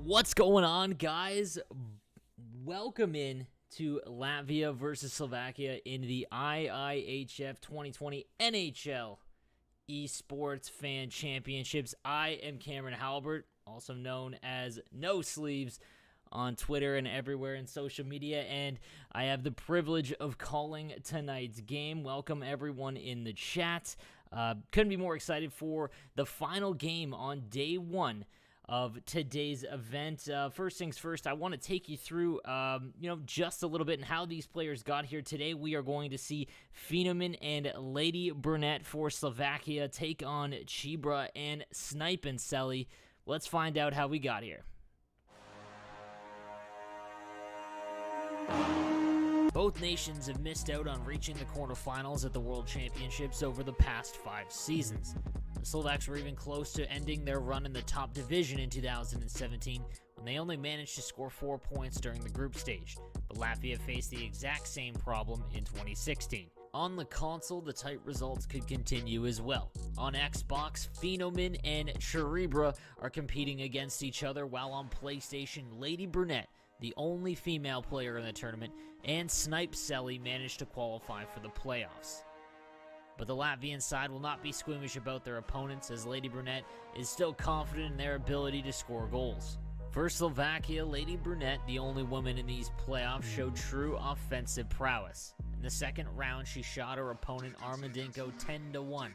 What's going on, guys? Welcome in to Latvia versus Slovakia in the IIHF 2020 NHL Esports Fan Championships. I am Cameron Halbert, also known as No Sleeves on Twitter and everywhere in social media, and I have the privilege of calling tonight's game. Welcome everyone in the chat. Couldn't be more excited for the final game on day one of today's event. First things first, I want to take you through, just a little bit and how these players got here today. We are going to see Phenomen and Lady Brunette for Slovakia take on Chibra and Snipe and Selly. Let's find out how we got here. Both nations have missed out on reaching the quarterfinals at the World Championships over the past 5 seasons. The Slovaks were even close to ending their run in the top division in 2017 when they only managed to score 4 points during the group stage, but Latvia faced the exact same problem in 2016. On the console, the tight results could continue as well. On Xbox, Phenomen and Cerebra are competing against each other, while on PlayStation, Lady Brunette, the only female player in the tournament, and Snipe Selly managed to qualify for the playoffs. But the Latvian side will not be squeamish about their opponents, as Lady Brunette is still confident in their ability to score goals. For Slovakia, Lady Brunette, the only woman in these playoffs, showed true offensive prowess. In the second round, she shot her opponent Armadinko 10-1.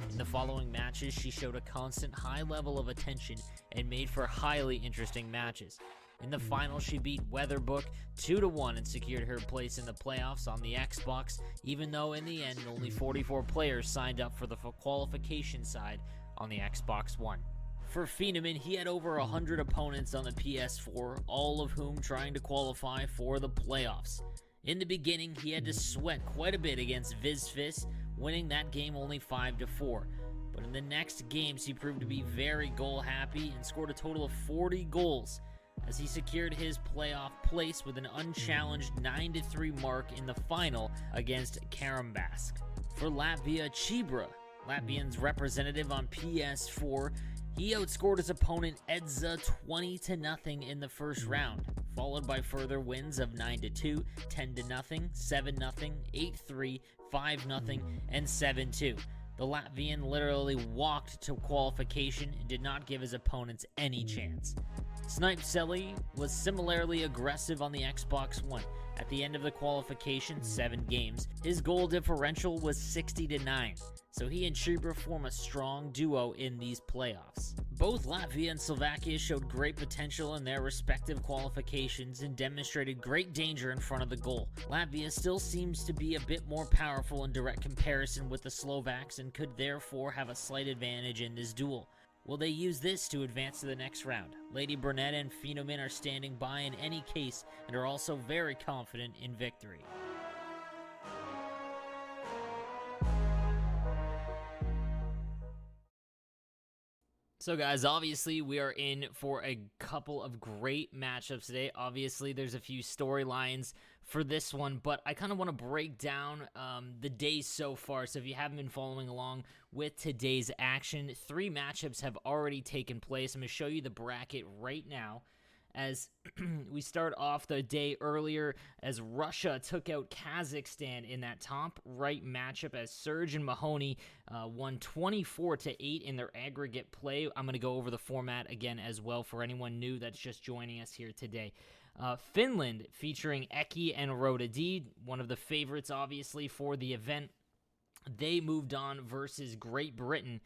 In the following matches, she showed a constant high level of attention and made for highly interesting matches. In the final, she beat Weatherbook 2-1 and secured her place in the playoffs on the Xbox, even though in the end only 44 players signed up for the qualification side on the Xbox One. For Phenomen, he had over 100 opponents on the PS4, all of whom trying to qualify for the playoffs. In the beginning, he had to sweat quite a bit against Vizfis, winning that game only 5-4. But in the next games, he proved to be very goal-happy and scored a total of 40 goals, as he secured his playoff place with an unchallenged 9-3 mark in the final against Karambask. For Latvia, Chibra, Latvian's representative on PS4, he outscored his opponent Edza 20-0 in the first round, followed by further wins of 9-2, 10-0, 7-0, 8-3, 5-0, and 7-2. The Latvian literally walked to qualification and did not give his opponents any chance. Snipe Selly was similarly aggressive on the Xbox One. At the end of the qualification, 7 games, his goal differential was 60-9, so he and Chibra form a strong duo in these playoffs. Both Latvia and Slovakia showed great potential in their respective qualifications and demonstrated great danger in front of the goal. Latvia still seems to be a bit more powerful in direct comparison with the Slovaks and could therefore have a slight advantage in this duel. Will they use this to advance to the next round? Lady Brunette and Phenomen are standing by in any case and are also very confident in victory. So guys, obviously we are in for a couple of great matchups today. Obviously there's a few storylines for this one, but I kind of want to break down the days so far. So if you haven't been following along with today's action, 3 matchups have already taken place. I'm going to show you the bracket right now, as we start off the day earlier as Russia took out Kazakhstan in that top right matchup, as Serge and Mahoney won 24-8 in their aggregate play. I'm going to go over the format again as well for anyone new that's just joining us here today. Finland featuring Eki and Rhoda D, one of the favorites obviously for the event. They moved on versus Great Britain.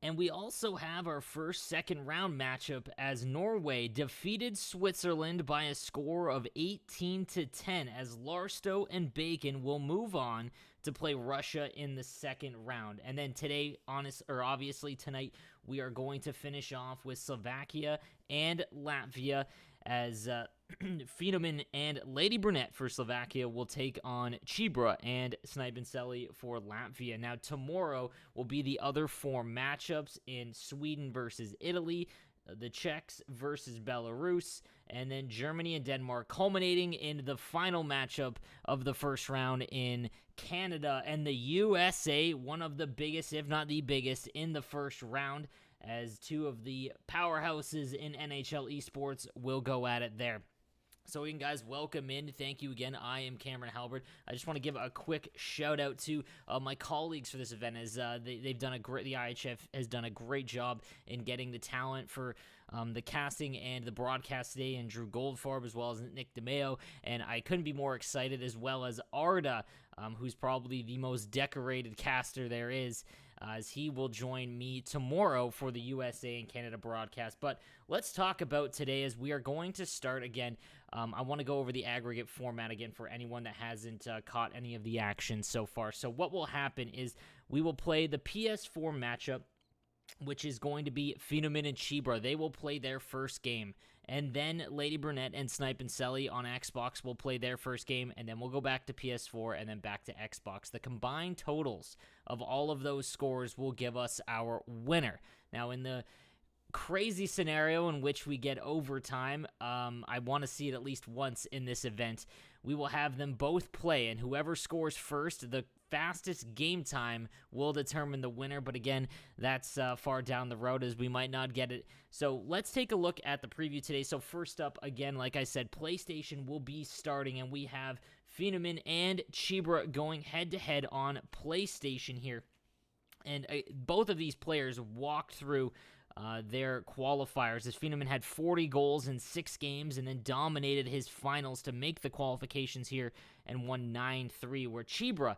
And we also have our first second round matchup as Norway defeated Switzerland by a score of 18-10, as Larsto and Bacon will move on to play Russia in the second round. And then today, obviously tonight, we are going to finish off with Slovakia and Latvia, as Phenomen and Lady Brunette for Slovakia will take on Chibra and Snipe and Selly for Latvia. Now, tomorrow will be the other 4 matchups in Sweden versus Italy, the Czechs versus Belarus, and then Germany and Denmark, culminating in the final matchup of the first round in Canada and the USA, one of the biggest, if not the biggest, in the first round, as two of the powerhouses in NHL esports will go at it there. So again, guys, welcome in. Thank you again. I am Cameron Halbert. I just want to give a quick shout out to my colleagues for this event, as they've done the IIHF has done a great job in getting the talent for the casting and the broadcast today, and Drew Goldfarb as well as Nick DeMeo. And I couldn't be more excited, as well as Arda, who's probably the most decorated caster there is, as he will join me tomorrow for the USA and Canada broadcast. But let's talk about today, as we are going to start again. I want to go over the aggregate format again for anyone that hasn't caught any of the action so far. So what will happen is we will play the PS4 matchup, which is going to be Phenomen and Chibra. They will play their first game. And then Lady Brunette and Snipe and Selly on Xbox will play their first game, and then we'll go back to PS4 and then back to Xbox. The combined totals of all of those scores will give us our winner. Now, in the crazy scenario in which we get overtime, I want to see it at least once in this event. We will have them both play, and whoever scores first, the fastest game time, will determine the winner. But again, that's far down the road, as we might not get it. So let's take a look at the preview today. So first up, again, like I said, PlayStation will be starting, and we have Phenomen and Chibra going head-to-head on PlayStation here. And both of these players walked through their qualifiers, as Phenomen had 40 goals in 6 games and then dominated his finals to make the qualifications here and won 9-3, where Chibra,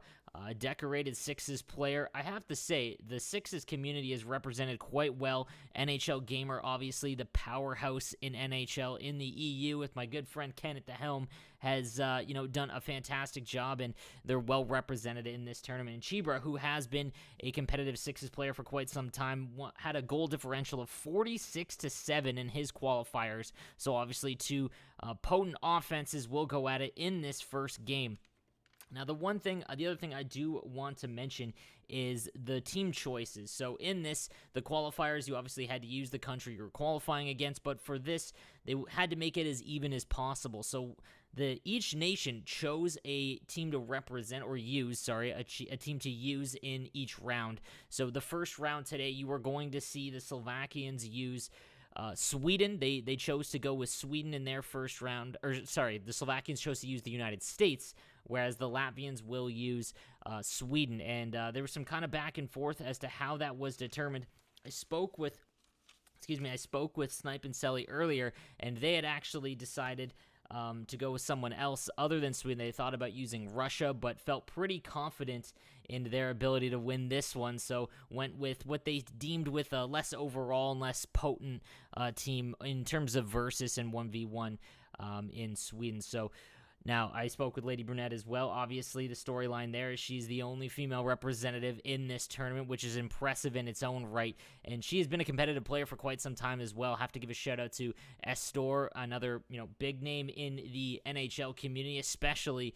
decorated Sixes player. I have to say, the Sixes community is represented quite well. NHL Gamer, obviously the powerhouse in NHL in the EU, with my good friend Ken at the helm, has done a fantastic job, and they're well represented in this tournament. And Chibra, who has been a competitive Sixes player for quite some time, had a goal differential of 46-7 in his qualifiers. So obviously two potent offenses will go at it in this first game. Now, the other thing I do want to mention is the team choices. So in this, the qualifiers, you obviously had to use the country you're qualifying against, but for this, they had to make it as even as possible. So each nation chose a team to represent, or use, a team to use in each round. So the first round today, you are going to see the Slovakians use Sweden. They chose to go with Sweden in their first round. The Slovakians chose to use the United States, whereas the Latvians will use Sweden. And there was some kind of back and forth as to how that was determined. I spoke with Snipe and Selly earlier, and they had actually decided to go with someone else other than Sweden. They thought about using Russia, but felt pretty confident in their ability to win this one, so went with what they deemed with a less overall and less potent team in terms of versus and 1v1 in Sweden. So now, I spoke with Lady Brunette as well. Obviously, the storyline there is she's the only female representative in this tournament, which is impressive in its own right. And she has been a competitive player for quite some time as well. Have to give a shout out to Estor, another big name in the NHL community, especially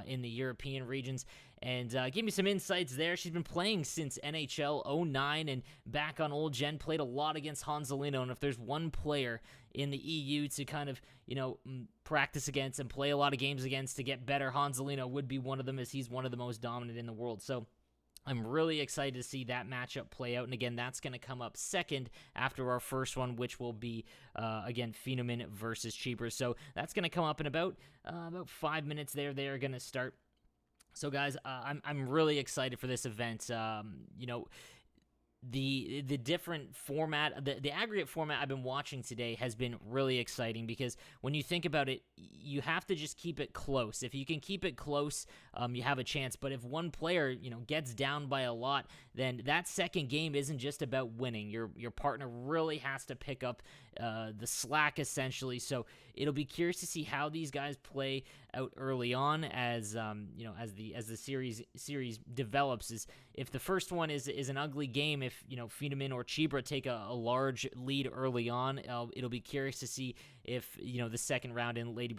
in the European regions. And give me some insights there. She's been playing since NHL 09 and back on old gen, played a lot against Hanselino. And if there's one player in the EU to kind of, practice against and play a lot of games against to get better, Hanselino would be one of them, as he's one of the most dominant in the world. So I'm really excited to see that matchup play out. And again, that's going to come up second after our first one, which will be, again, Phenomen versus Chibra. So that's going to come up in about 5 minutes there. They are going to start. So guys, I'm really excited for this event. The different format, the aggregate format I've been watching today has been really exciting, because when you think about it, you have to just keep it close. If you can keep it close, you have a chance. But if one player, gets down by a lot, then that second game isn't just about winning. Your partner really has to pick up the slack, essentially. So it'll be curious to see how these guys play out early on, as the series develops. Is if the first one is an ugly game, if Phenomen or Chibra take a large lead early on, it'll be curious to see if the second round in Lady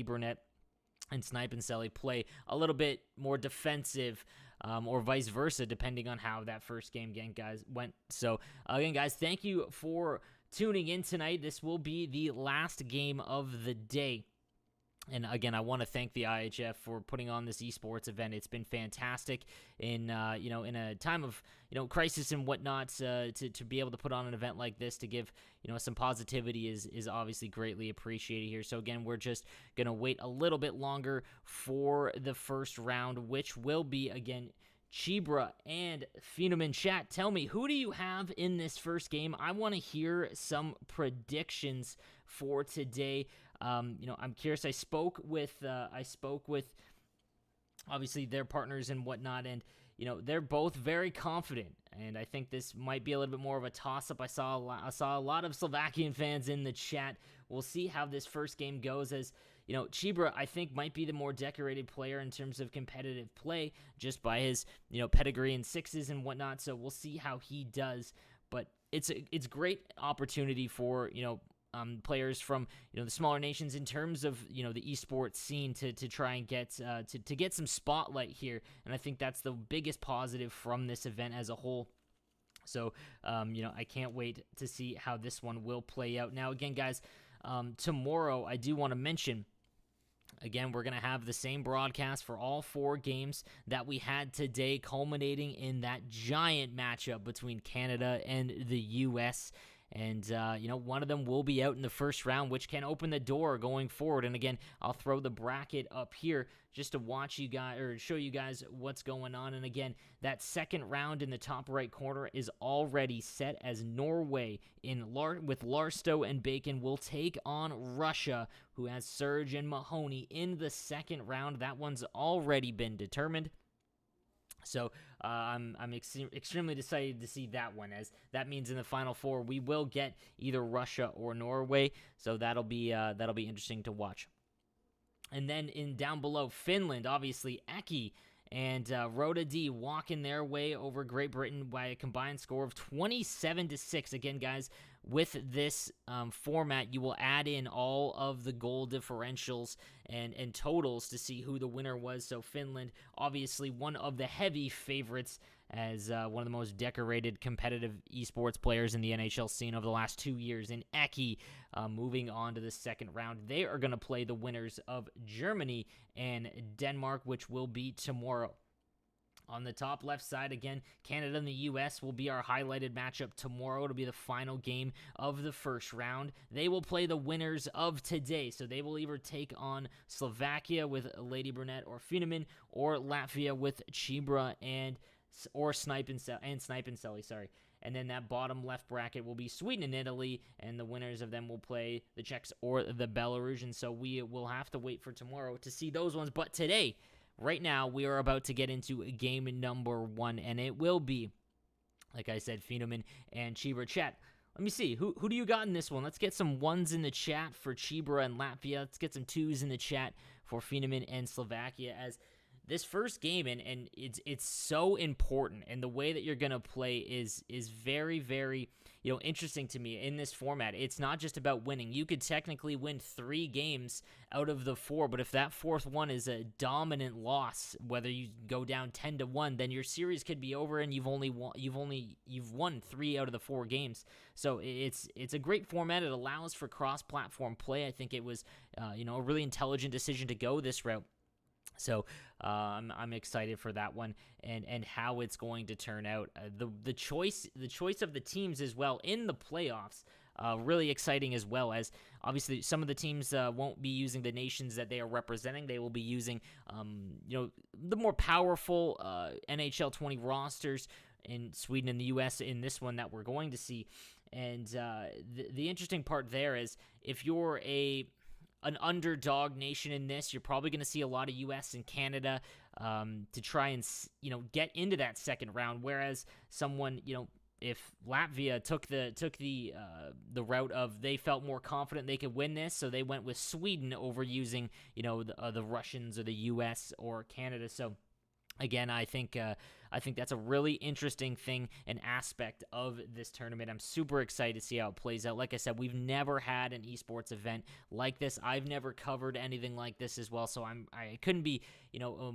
Brunette and Snipe and Selly play a little bit more defensive, or vice versa, depending on how that first game went. So again, guys, thank you for tuning in tonight. This will be the last game of the day. And again, I want to thank the IIHF for putting on this esports event. It's been fantastic in in a time of crisis and whatnot. To be able to put on an event like this to give some positivity is obviously greatly appreciated here. So again, we're just gonna wait a little bit longer for the first round, which will be again Chibra and Phenom. Chat, tell me, who do you have in this first game? I want to hear some predictions for today. I'm curious. I spoke with obviously their partners and whatnot, and they're both very confident. And I think this might be a little bit more of a toss-up. I saw a lot of Slovakian fans in the chat. We'll see how this first game goes, as Chibra, I think, might be the more decorated player in terms of competitive play, just by his pedigree and sixes and whatnot. So we'll see how he does. But it's great opportunity for players from the smaller nations in terms of the esports scene to try and get to get some spotlight here, and I think that's the biggest positive from this event as a whole. So I can't wait to see how this one will play out. Now again, guys, tomorrow I do want to mention, again, we're going to have the same broadcast for all 4 games that we had today, culminating in that giant matchup between Canada and the U.S., and, one of them will be out in the first round, which can open the door going forward. And again, I'll throw the bracket up here just to watch you guys, or show you guys what's going on. And again, that second round in the top right corner is already set, as Norway with Larsto and Bacon will take on Russia, who has Surge and Mahoney in the second round. That one's already been determined. So I'm extremely excited to see that one, as that means in the Final Four we will get either Russia or Norway. So that'll be interesting to watch. And then down below, Finland, obviously Eki and Rhoda D walking their way over Great Britain by a combined score of 27-6. Again, guys, with this format, you will add in all of the goal differentials and totals to see who the winner was. So Finland, obviously one of the heavy favorites, as one of the most decorated competitive esports players in the NHL scene over the last 2 years, in Eki, moving on to the second round. They are going to play the winners of Germany and Denmark, which will be tomorrow. On the top left side, again, Canada and the U.S. will be our highlighted matchup tomorrow. It'll be the final game of the first round. They will play the winners of today, so they will either take on Slovakia with Lady Brunette or Phenom, or Latvia with Chibra or Snipe and Selly, sorry. And then that bottom left bracket will be Sweden and Italy, and the winners of them will play the Czechs or the Belarusians. So we will have to wait for tomorrow to see those ones. But today, right now, we are about to get into game number 1, and it will be, like I said, Phenom and Chibra. Chat, let me see. Who do you got in this one? Let's get some 1s in the chat for Chibra and Latvia. Let's get some 2s in the chat for Phenom and Slovakia, as this first game, and it's so important, and the way that you're going to play is very, very interesting to me in this format. It's not just about winning. You could technically win 3 games out of the 4, but if that fourth one is a dominant loss, whether you go down 10-1, then your series could be over, and you've won 3 out of the 4 games. So it's a great format. It allows for cross-platform play. I think it was a really intelligent decision to go this route. So I'm excited for that one and how it's going to turn out. The choice of the teams as well in the playoffs, really exciting, as well, as obviously some of the teams won't be using the nations that they are representing. They will be using the more powerful NHL 20 rosters in Sweden and the U.S. in this one that we're going to see. And the interesting part there is, if you're an underdog nation in this, you're probably going to see a lot of U.S. and Canada to try and get into that second round. Whereas someone, if Latvia took the route of they felt more confident they could win this, so they went with Sweden over using the Russians or the U.S. or Canada. So again, I think that's a really interesting thing and aspect of this tournament. I'm super excited to see how it plays out. Like I said, we've never had an esports event like this. I've never covered anything like this as well, so I couldn't be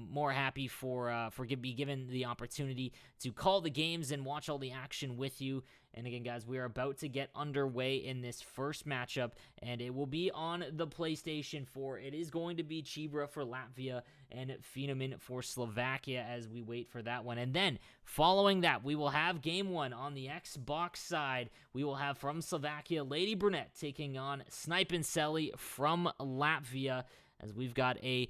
more happy for be given the opportunity to call the games and watch all the action with you. And again, guys, we are about to get underway in this first matchup, and it will be on the PlayStation 4. It is going to be Chibra for Latvia and Fenomen for Slovakia as we wait for that one. And then, following that, we will have Game 1 on the Xbox side. We will have from Slovakia, Lady Brunette taking on Snipe and Selly from Latvia, as we've got a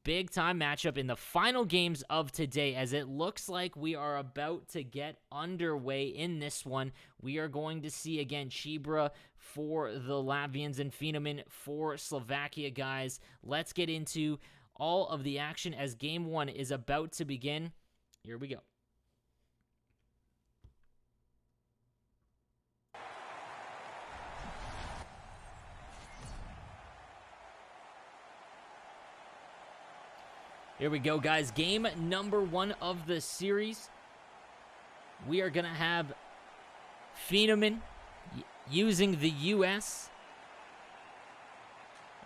big-time matchup in the final games of today, as it looks like we are about to get underway in this one. We are going to see, again, Chibra for the Latvians and Fenomen for Slovakia, guys. Let's get into all of the action as Game 1 is about to begin. Here we go. Here we go, guys. Game number 1 of the series. We are going to have Fenomen using the U.S.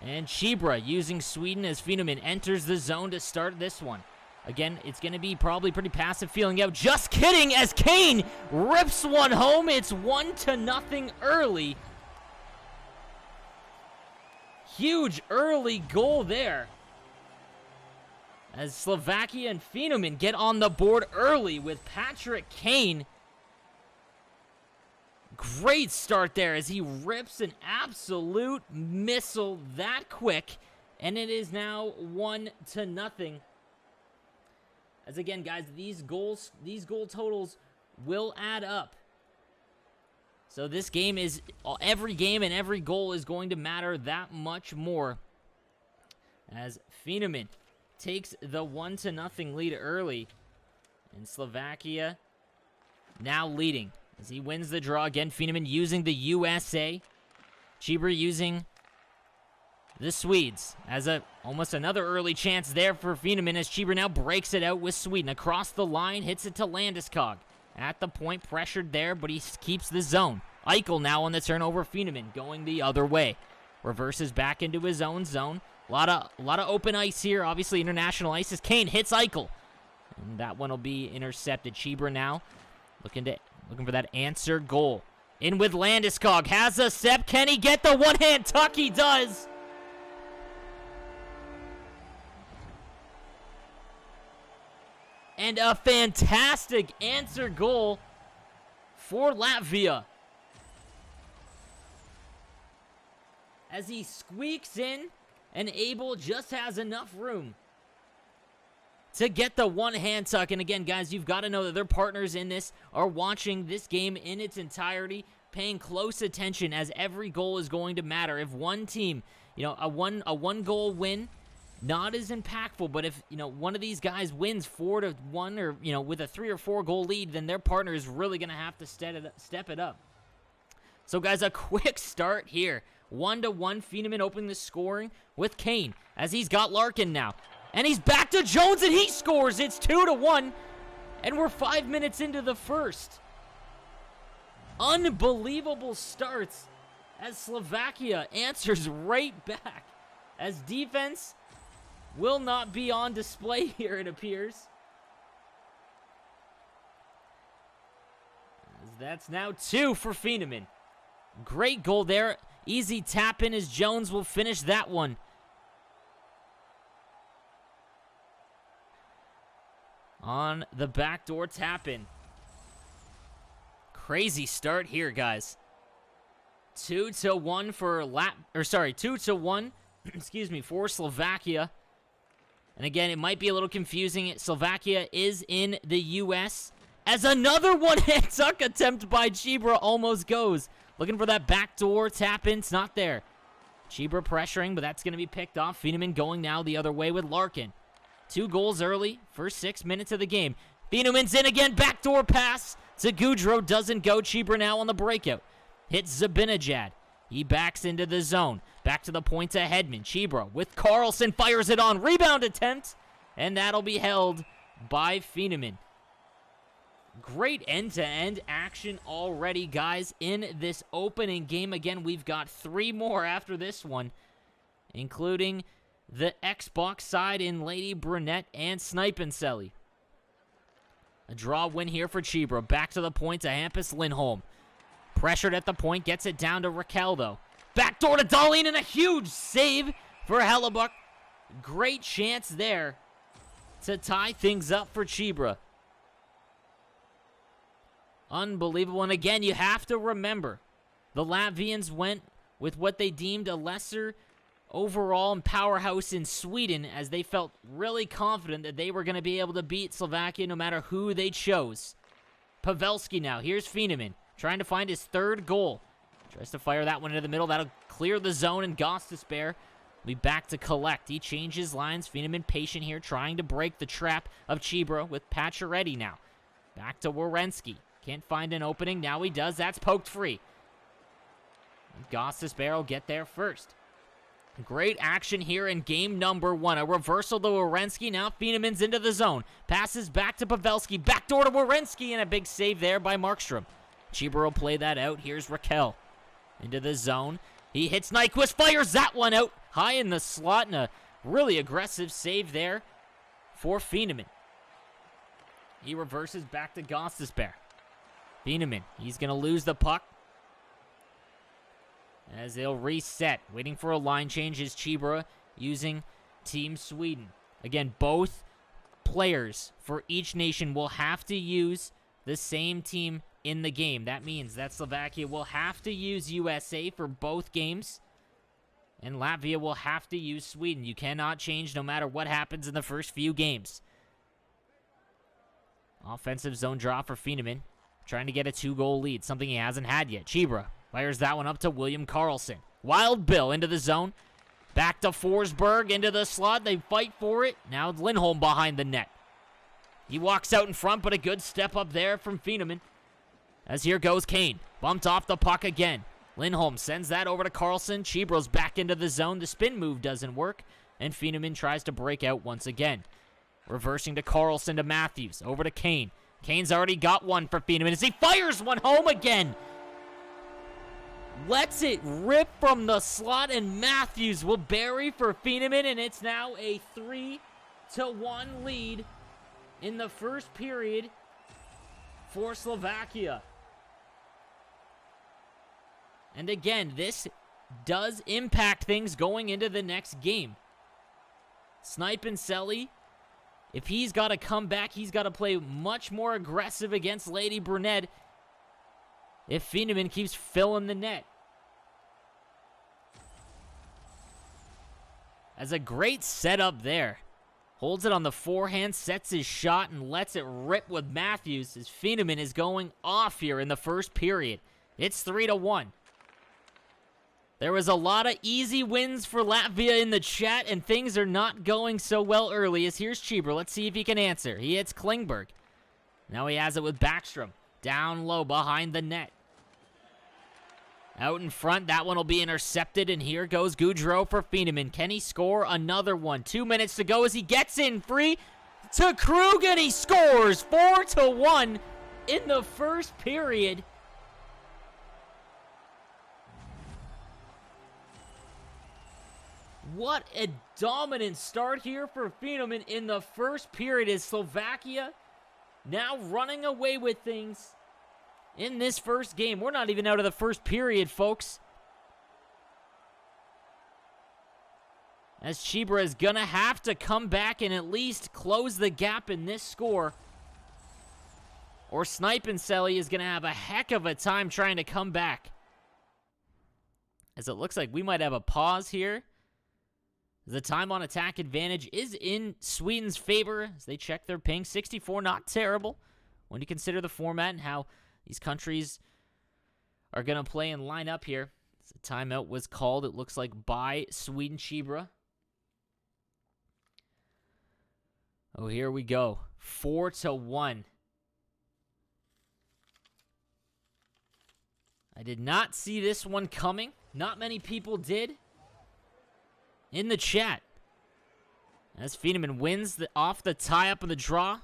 and Chibra using Sweden as Fenomen enters the zone to start this one. Again, it's going to be probably pretty passive feeling out. Just kidding, as Kane rips one home. It's 1-0 early. Huge early goal there, as Slovakia and Fenomen get on the board early with Patrick Kane. Great start there as he rips an absolute missile that quick. And it is now 1-0. As again, guys, these goal totals will add up. So this game is, every game and every goal is going to matter that much more, as Fenomen takes the 1-0 lead early, and Slovakia now leading as he wins the draw. Again, Fenomen using the USA. Chibra using the Swedes as almost another early chance there for Fenomen, as Chibra now breaks it out with Sweden. Across the line, hits it to Landeskog. At the point, pressured there, but he keeps the zone. Eichel now on the turnover. Fenomen going the other way. Reverses back into his own zone. A lot of open ice here. Obviously, international ice, as Kane hits Eichel. And that one will be intercepted. Chibra now looking for that answer goal. In with Landeskog. Has a step. Can he get the one-hand tuck? He does. And a fantastic answer goal for Latvia, as he squeaks in, and Abel just has enough room to get the one-hand tuck. And again, guys, you've got to know that their partners in this are watching this game in its entirety, paying close attention, as every goal is going to matter. If one team, a one-goal win, not as impactful, but if, one of these guys wins 4-1 or, with a 3 or 4 goal lead, then their partner is really going to have to step it up. So, guys, a quick start here. 1-1, Fenomen opening the scoring with Kane, as he's got Larkin now. And he's back to Jones, and he scores. It's 2-1, and we're 5 minutes into the first. Unbelievable starts as Slovakia answers right back, as defense will not be on display here, it appears. As that's now 2 for Fenomen. Great goal there. Easy tap in as Jones will finish that one. On the backdoor tap in. Crazy start here, guys. 2-1 for 2-1, excuse me, for Slovakia. And again, it might be a little confusing. Slovakia is in the U.S. as another one-hand tuck attempt by Chibra almost goes. Looking for that backdoor tap-in. It's not there. Chibra pressuring, but that's going to be picked off. Fenomen going now the other way with Larkin. 2 goals early, first 6 minutes of the game. Fenomen's in again. Backdoor pass to Goudreau. Doesn't go. Chibra now on the breakout. Hits Zabinajad. He backs into the zone. Back to the point to Hedman. Chibra with Carlson. Fires it on. Rebound attempt. And that'll be held by Fenomen. Great end-to-end action already, guys, in this opening game. Again, we've got 3 more after this one, including the Xbox side in Lady Brunette and Snipe and Selly. A draw win here for Chibra. Back to the point to Hampus Lindholm. pressured at the point, gets it down to Raquel, though. Backdoor to Darlene, and a huge save for Hellebuck. Great chance there to tie things up for Chibra. Unbelievable. And again, you have to remember, the Latvians went with what they deemed a lesser overall and powerhouse in Sweden, as they felt really confident that they were going to be able to beat Slovakia no matter who they chose. Pavelski now. Here's Feeneman trying to find his third goal. Tries to fire that one into the middle. That'll clear the zone, and Gostisbehere will be back to collect. He changes lines. Feeneman patient here, trying to break the trap of Chibra with Pacioretty now. Back to Werenski. Can't find an opening. Now he does. That's poked free. Gostisbehere will get there first. Great action here in game number 1. A reversal to Werenski. Now Feeneman's into the zone. Passes back to Pavelski. Backdoor to Werenski, and a big save there by Markstrom. Chibra will play that out. Here's Raquel. Into the zone. He hits Nyquist. Fires that one out. High in the slot, and a really aggressive save there for Feeneman. He reverses back to Gostisbehere. Feeneman, he's going to lose the puck. As they'll reset. Waiting for a line change is Chibra using Team Sweden. Again, both players for each nation will have to use the same team in the game. That means that Slovakia will have to use USA for both games, and Latvia will have to use Sweden. You cannot change no matter what happens in the first few games. Offensive zone draw for Feeneman. Trying to get a 2-goal lead, something he hasn't had yet. Chibra fires that one up to William Karlsson. Wild Bill into the zone. Back to Forsberg, into the slot. They fight for it. Now it's Lindholm behind the net. He walks out in front, but a good step up there from Feeneman. As here goes Kane. Bumped off the puck again. Lindholm sends that over to Karlsson. Chibra's back into the zone. The spin move doesn't work, and Feeneman tries to break out once again. Reversing to Karlsson to Matthews. Over to Kane. Kane's already got one for Feeneman as he fires one home again. Lets it rip from the slot, and Matthews will bury for Feeneman, and it's now a 3-1 lead in the first period for Slovakia. And again, this does impact things going into the next game. Snipe and Selly, if he's got to come back, he's got to play much more aggressive against Lady Brunette if Feeneman keeps filling the net. As a great setup there. Holds it on the forehand, sets his shot, and lets it rip with Matthews as Feeneman is going off here in the first period. It's 3-1. There was a lot of easy wins for Latvia in the chat, and things are not going so well early. As here's Chibra. Let's see if he can answer. He hits Klingberg. Now he has it with Backstrom. Down low behind the net. Out in front, that one will be intercepted, and here goes Gaudreau for Feeneman. Can he score another one? 2 minutes to go as he gets in free to Krug, and he scores 4-1 in the first period. What a dominant start here for Feeneman in the first period as Slovakia now running away with things in this first game. We're not even out of the first period, folks. As Chibra is going to have to come back and at least close the gap in this score. Or Snipe and Selly is going to have a heck of a time trying to come back. As it looks like we might have a pause here. The time on attack advantage is in Sweden's favor as they check their ping. 64, not terrible when you consider the format and how these countries are going to play and line up here. The timeout was called, it looks like, by Sweden. Chibra. Oh, here we go. 4-1. I did not see this one coming. Not many people did. In the chat. As Feeneman wins off the tie-up of the draw.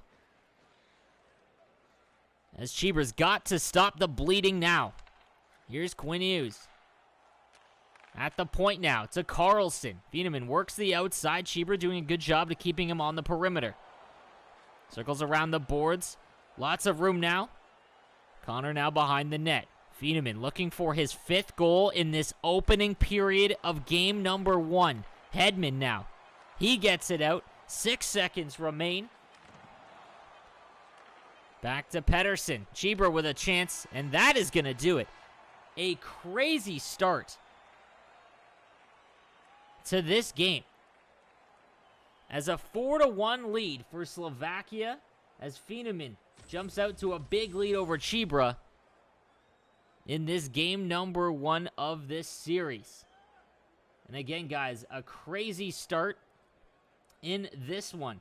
As Chibra's got to stop the bleeding now. Here's Quinn Hughes. At the point now to Karlsson. Feeneman works the outside. Chibra doing a good job to keeping him on the perimeter. Circles around the boards. Lots of room now. Connor now behind the net. Feeneman looking for his 5th goal in this opening period of game number 1. Hedman now. He gets it out. 6 seconds remain. Back to Pettersson. Chibra with a chance, and that is going to do it. A crazy start to this game. As a 4-1 lead for Slovakia, as Feeneman jumps out to a big lead over Chibra in this game number 1 of this series. And again, guys, a crazy start in this one.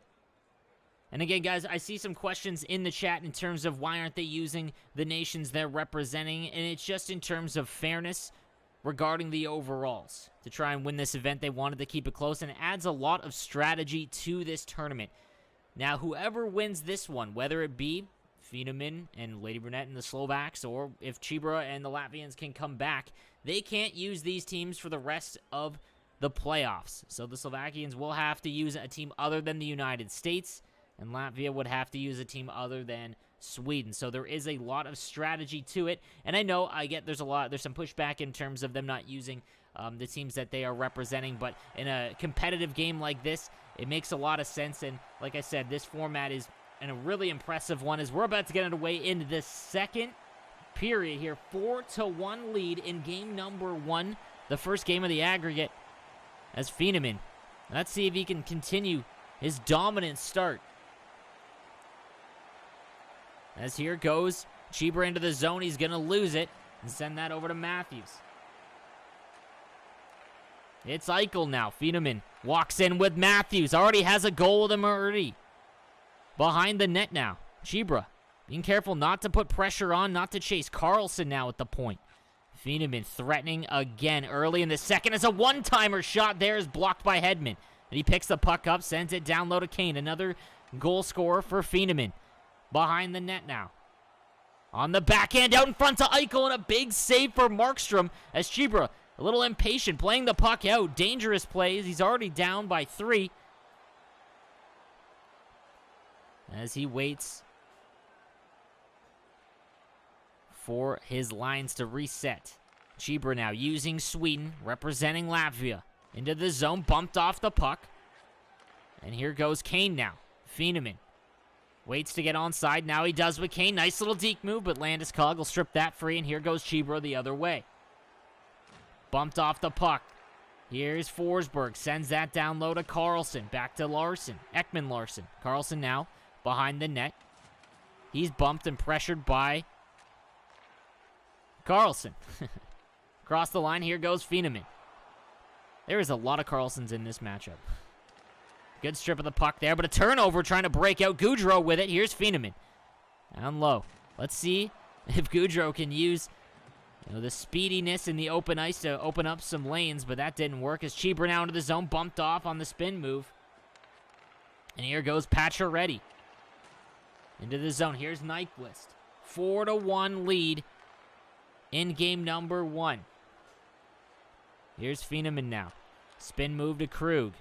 And again, guys, I see some questions in the chat in terms of why aren't they using the nations they're representing, and it's just in terms of fairness regarding the overalls. To try and win this event, they wanted to keep it close, and it adds a lot of strategy to this tournament. Now, whoever wins this one, whether it be Feeneman and Lady Brunette and the Slovaks, or if Chibra and the Latvians can come back, they can't use these teams for the rest of the playoffs. So the Slovakians will have to use a team other than the United States, and Latvia would have to use a team other than Sweden. So there is a lot of strategy to it. And I know I get there's some pushback in terms of them not using the teams that they are representing. But in a competitive game like this, it makes a lot of sense. And like I said, this format is a really impressive one as we're about to get underway into the second period here. 4-1 lead in game number 1. The first game of the aggregate as Feeneman. Let's see if he can continue his dominant start. As here goes Chibra into the zone. He's going to lose it and send that over to Matthews. It's Eichel now. Feeneman walks in with Matthews. Already has a goal with him already. Behind the net now. Chibra being careful not to put pressure on, not to chase. Carlson now at the point. Feeneman threatening again early in the second. As a one-timer shot there is blocked by Hedman. And he picks the puck up, sends it down low to Kane. Another goal scorer for Feeneman. Behind the net now. On the backhand, out in front to Eichel, and a big save for Markstrom as Chibra, a little impatient, playing the puck out. Dangerous plays. He's already down by 3. As he waits for his lines to reset. Chibra now using Sweden, representing Latvia. Into the zone, bumped off the puck. And here goes Kane now. Feeneman waits to get onside. Now he does with Kane. Nice little deke move, but Landeskog will strip that free, and here goes Chibra the other way. Bumped off the puck. Here's Forsberg. Sends that down low to Carlson. Back to Larson. Ekman Larson. Carlson now behind the net. He's bumped and pressured by Carlson. Across the line, here goes Feeneman. There is a lot of Carlsons in this matchup. Good strip of the puck there, but a turnover trying to break out. Goudreau with it. Here's Feeneman. Down low. Let's see if Goudreau can use the speediness in the open ice to open up some lanes, but that didn't work as Chibra now into the zone, bumped off on the spin move. And here goes Pacioretty. Into the zone. Here's Nyquist. 4-1 lead in game number 1. Here's Feeneman now. Spin move to Krug.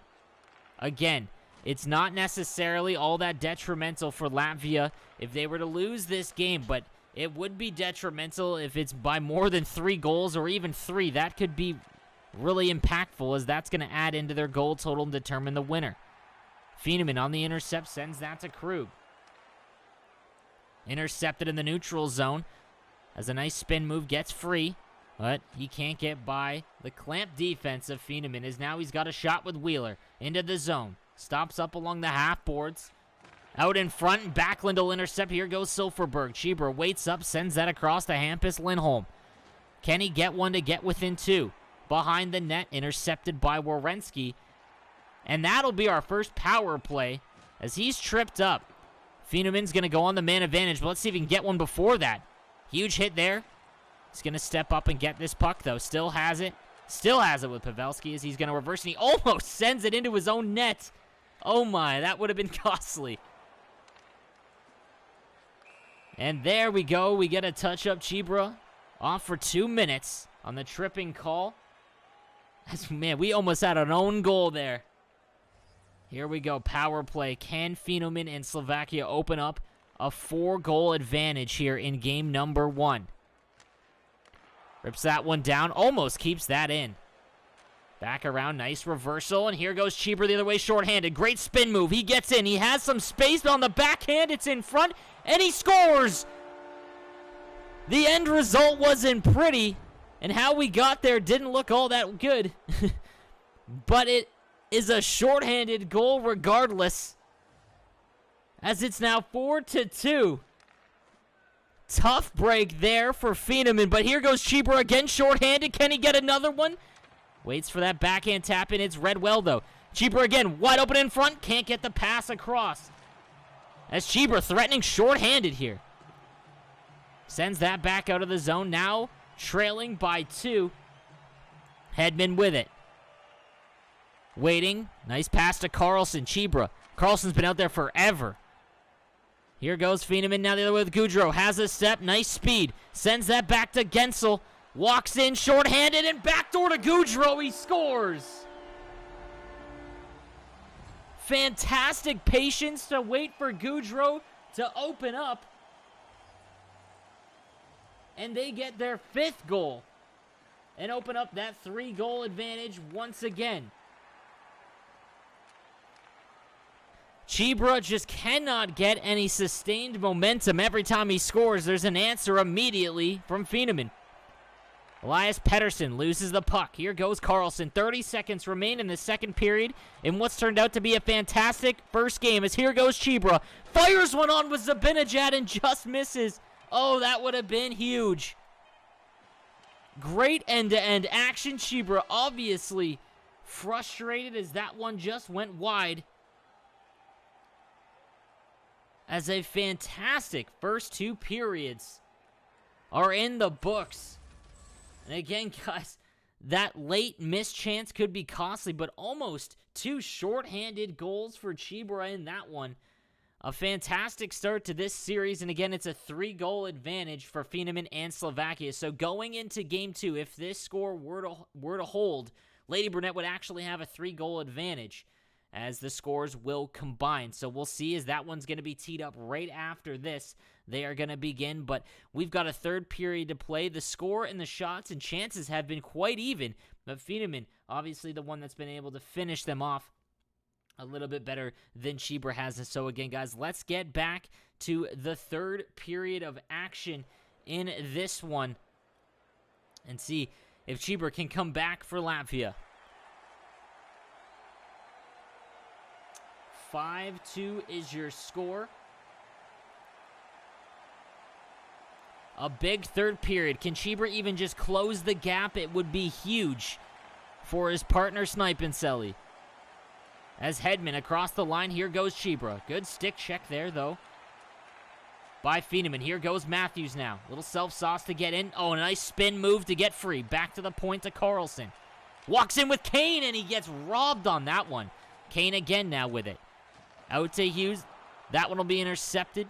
Again, it's not necessarily all that detrimental for Latvia if they were to lose this game, but it would be detrimental if it's by more than 3 goals or even 3. That could be really impactful as that's going to add into their goal total and determine the winner. Feeneman on the intercept sends that to Krug. Intercepted in the neutral zone as a nice spin move gets free, but he can't get by the clamp defense of Feeneman as now he's got a shot with Wheeler into the zone. Stops up along the half boards. Out in front, and Backlund will intercept. Here goes Silfverberg. Chibra waits up, sends that across to Hampus Lindholm. Can he get one to get within 2? Behind the net, intercepted by Werenski. And that'll be our first power play as he's tripped up. Feeneman's going to go on the man advantage, but let's see if he can get one before that. Huge hit there. He's going to step up and get this puck, though. Still has it. Still has it with Pavelski as he's going to reverse, and he almost sends it into his own net. Oh my, that would have been costly. And there we go. We get a touch-up. Chibra off for 2 minutes on the tripping call. Man, we almost had an own goal there. Here we go. Power play. Can Feeneman and Slovakia open up a 4-goal advantage here in game number 1? Rips that one down, almost keeps that in. Back around, nice reversal, and here goes Cheeber the other way, shorthanded. Great spin move, he gets in, he has some space on the backhand, it's in front, and he scores! The end result wasn't pretty, and how we got there didn't look all that good. But it is a shorthanded goal regardless, as it's now 4-2. Tough break there for Feeneman, but here goes Cheeber again, shorthanded. Can he get another one? Waits for that backhand tap in. It's Redwell, though. Cheeber again, wide open in front. Can't get the pass across. As Cheeber threatening shorthanded here. Sends that back out of the zone. Now trailing by 2. Hedman with it. Waiting. Nice pass to Carlson. Cheeber. Carlson's been out there forever. Here goes Feeneman now the other way with Goudreau. Has a step. Nice speed. Sends that back to Gensel. Walks in shorthanded and backdoor to Goudreau. He scores. Fantastic patience to wait for Goudreau to open up. And they get their 5th goal. And open up that 3-goal advantage once again. Cheeber just cannot get any sustained momentum. Every time he scores, there's an answer immediately from Feeneman. Elias Pettersson loses the puck. Here goes Carlson. 30 seconds remain in the second period in what's turned out to be a fantastic first game. As here goes Cheeber. Fires one on with Zabinajad and just misses. Oh, that would have been huge. Great end-to-end action. Cheeber obviously frustrated as that one just went wide. As a fantastic first 2 periods are in the books. And again, guys, that late missed chance could be costly, but almost 2 shorthanded goals for Cheeber in that one. A fantastic start to this series, and again, it's a 3-goal advantage for Feeneman and Slovakia. So going into Game 2, if this score were to hold, Lady Brunette would actually have a 3-goal advantage, as the scores will combine. So we'll see, as that one's going to be teed up right after this. They are going to begin, but we've got a third period to play. The score and the shots and chances have been quite even, but Feeneman, obviously the one that's been able to finish them off a little bit better than Cheeber has. And so again, guys, let's get back to the third period of action in this one and see if Cheeber can come back for Latvia. 5-2 is your score. A big third period. Can Cheeber even just close the gap? It would be huge for his partner Snipinselli. As Hedman across the line, here goes Cheeber. Good stick check there, though, by Feeneman. Here goes Matthews now. Little self-sauce to get in. Oh, a nice spin move to get free. Back to the point to Carlson. Walks in with Kane, and he gets robbed on that one. Kane again now with it. Out to Hughes. That one will be intercepted.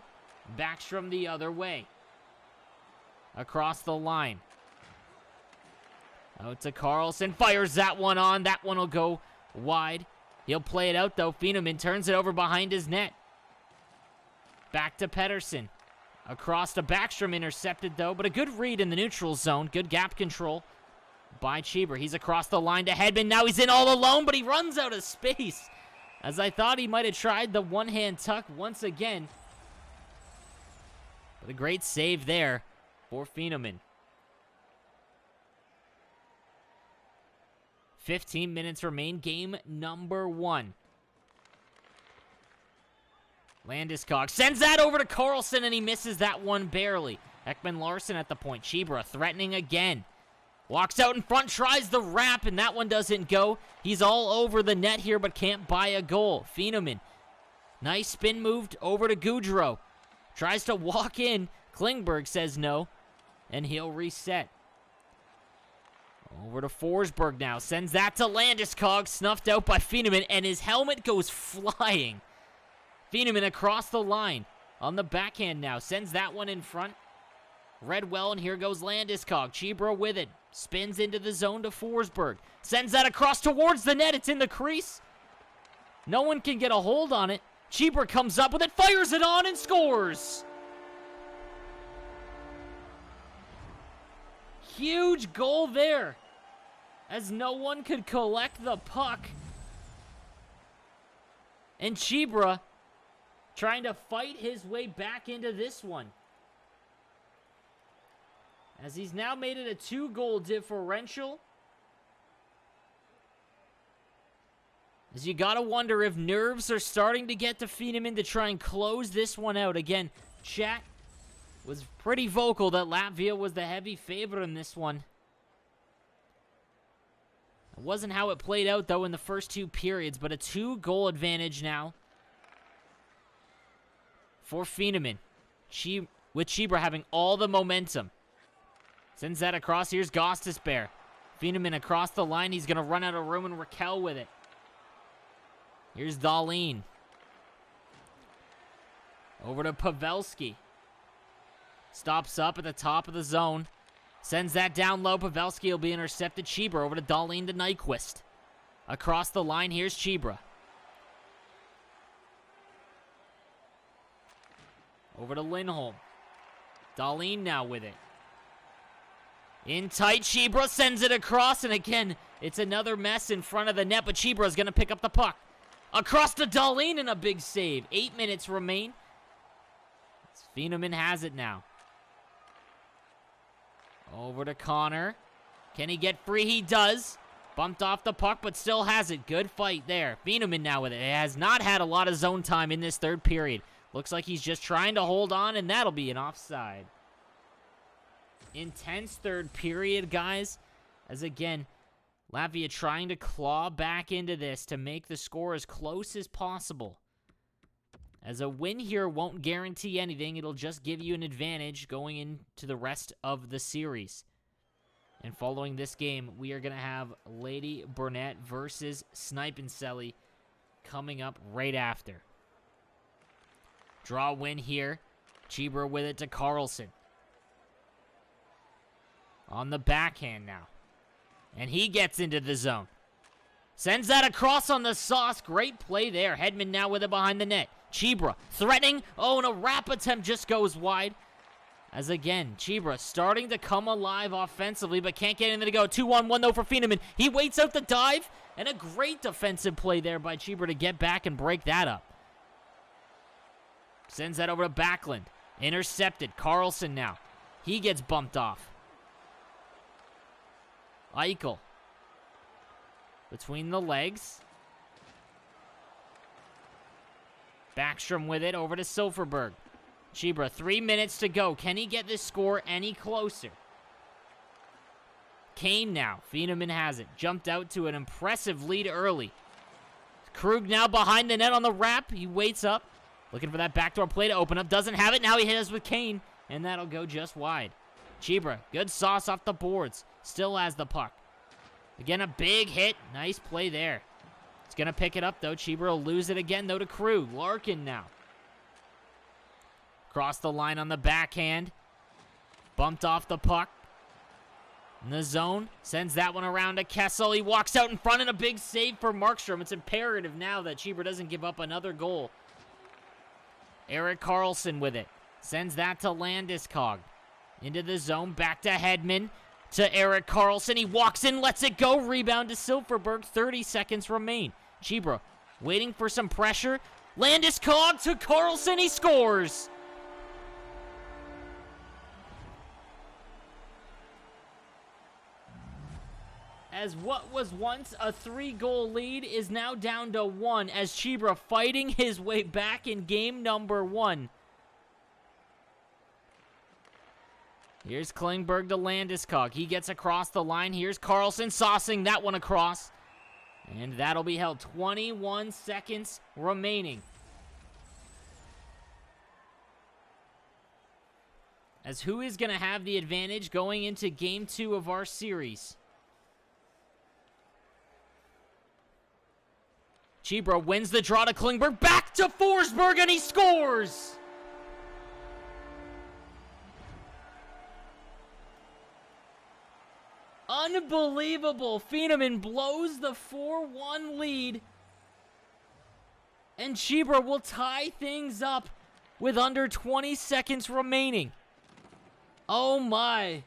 Backstrom the other way. Across the line. Out to Carlson. Fires that one on. That one will go wide. He'll play it out, though. Feeneman turns it over behind his net. Back to Pettersson. Across to Backstrom. Intercepted, though. But a good read in the neutral zone. Good gap control by Cheeber. He's across the line to Hedman. Now he's in all alone, but he runs out of space. As I thought he might have tried the one-hand tuck once again. But a great save there for Feeneman. 15 minutes remain. Game number 1. Landeskog sends that over to Carlson, and he misses that one barely. Ekman Larson at the point. Cheeber threatening again. Walks out in front, tries the wrap, and that one doesn't go. He's all over the net here, but can't buy a goal. Feeneman. Nice spin moved over to Goudreau. Tries to walk in. Klingberg says no, and he'll reset. Over to Forsberg now. Sends that to Landeskog. Snuffed out by Feeneman, and his helmet goes flying. Feeneman across the line. On the backhand now. Sends that one in front. Redwell, and here goes Landeskog. Cheeber with it. Spins into the zone to Forsberg. Sends that across towards the net. It's in the crease. No one can get a hold on it. Cheeber comes up with it, fires it on, and scores. Huge goal there, as no one could collect the puck. And Chibra trying to fight his way back into this one, as he's now made it a 2-goal differential. As you gotta wonder if nerves are starting to get to Feeneman to try and close this one out. Again, chat was pretty vocal that Latvia was the heavy favorite in this one. It wasn't how it played out, though, in the first 2 periods, but a 2-goal advantage now for Feeneman, with Chibra having all the momentum. Sends that across. Here's Gostisbehere. Feeneman across the line. He's going to run out of room, and Raquel with it. Here's Dahlin. Over to Pavelski. Stops up at the top of the zone. Sends that down low. Pavelski will be intercepted. Chibra over to Dahlin to Nyquist. Across the line, here's Chibra. Over to Lindholm. Dahlin now with it. In tight, Chibra sends it across, and again, it's another mess in front of the net, but Chibra is going to pick up the puck. Across to Dahlin, and a big save. 8 minutes remain. Feeneman has it now. Over to Connor. Can he get free? He does. Bumped off the puck, but still has it. Good fight there. Feeneman now with it. He has not had a lot of zone time in this third period. Looks like he's just trying to hold on, and that'll be an offside. Intense third period, guys. As again, Latvia trying to claw back into this to make the score as close as possible. As a win here won't guarantee anything. It'll just give you an advantage going into the rest of the series. And following this game, we are going to have Lady Burnett versus Snipenselli coming up right after. Draw win here. Chibra with it to Carlson. On the backhand now. And he gets into the zone. Sends that across on the sauce. Great play there. Hedman now with it behind the net. Chibra threatening. Oh, and a wrap attempt just goes wide. As again, Chibra starting to come alive offensively, but can't get anything to go. 2-on-1 though for Feeneman. He waits out the dive. And a great defensive play there by Chibra to get back and break that up. Sends that over to Backlund. Intercepted. Carlson now. He gets bumped off. Eichel. Between the legs. Backstrom with it over to Silfverberg. Chibra, 3 minutes to go. Can he get this score any closer? Kane now. Feeneman has it. Jumped out to an impressive lead early. Krug now behind the net on the wrap. He waits up. Looking for that backdoor play to open up. Doesn't have it. Now he hits with Kane. And that'll go just wide. Chibra, good sauce off the boards. Still has the puck. Again, a big hit. Nice play there. He's going to pick it up, though. Chibra will lose it again, though, to Krug. Larkin now. Cross the line on the backhand. Bumped off the puck. In the zone. Sends that one around to Kessel. He walks out in front and a big save for Markstrom. It's imperative now that Chibra doesn't give up another goal. Erik Karlsson with it. Sends that to Landeskog. Into the zone. Back to Hedman. To Erik Karlsson. He walks in, lets it go. Rebound to Silfverberg. 30 seconds remain. Chibra waiting for some pressure. Landeskog to Karlsson. He scores. As what was once a 3-goal lead is now down to 1 as Chibra fighting his way back in game number 1. Here's Klingberg to Landeskog. He gets across the line. Here's Karlsson saucing that one across. And that'll be held. 21 seconds remaining. As who is going to have the advantage going into game 2 of our series? Chibra wins the draw to Klingberg. Back to Forsberg, and he scores! Unbelievable. Feeneman blows the 4-1 lead. And Chibra will tie things up with under 20 seconds remaining. Oh my.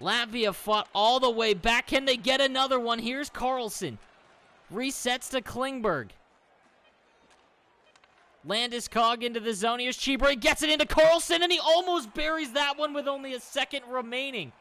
Latvia fought all the way back. Can they get another one? Here's Carlson. Resets to Klingberg. Landeskog into the zone. Here's Chibra. He gets it into Carlson, and he almost buries that one with only a second remaining.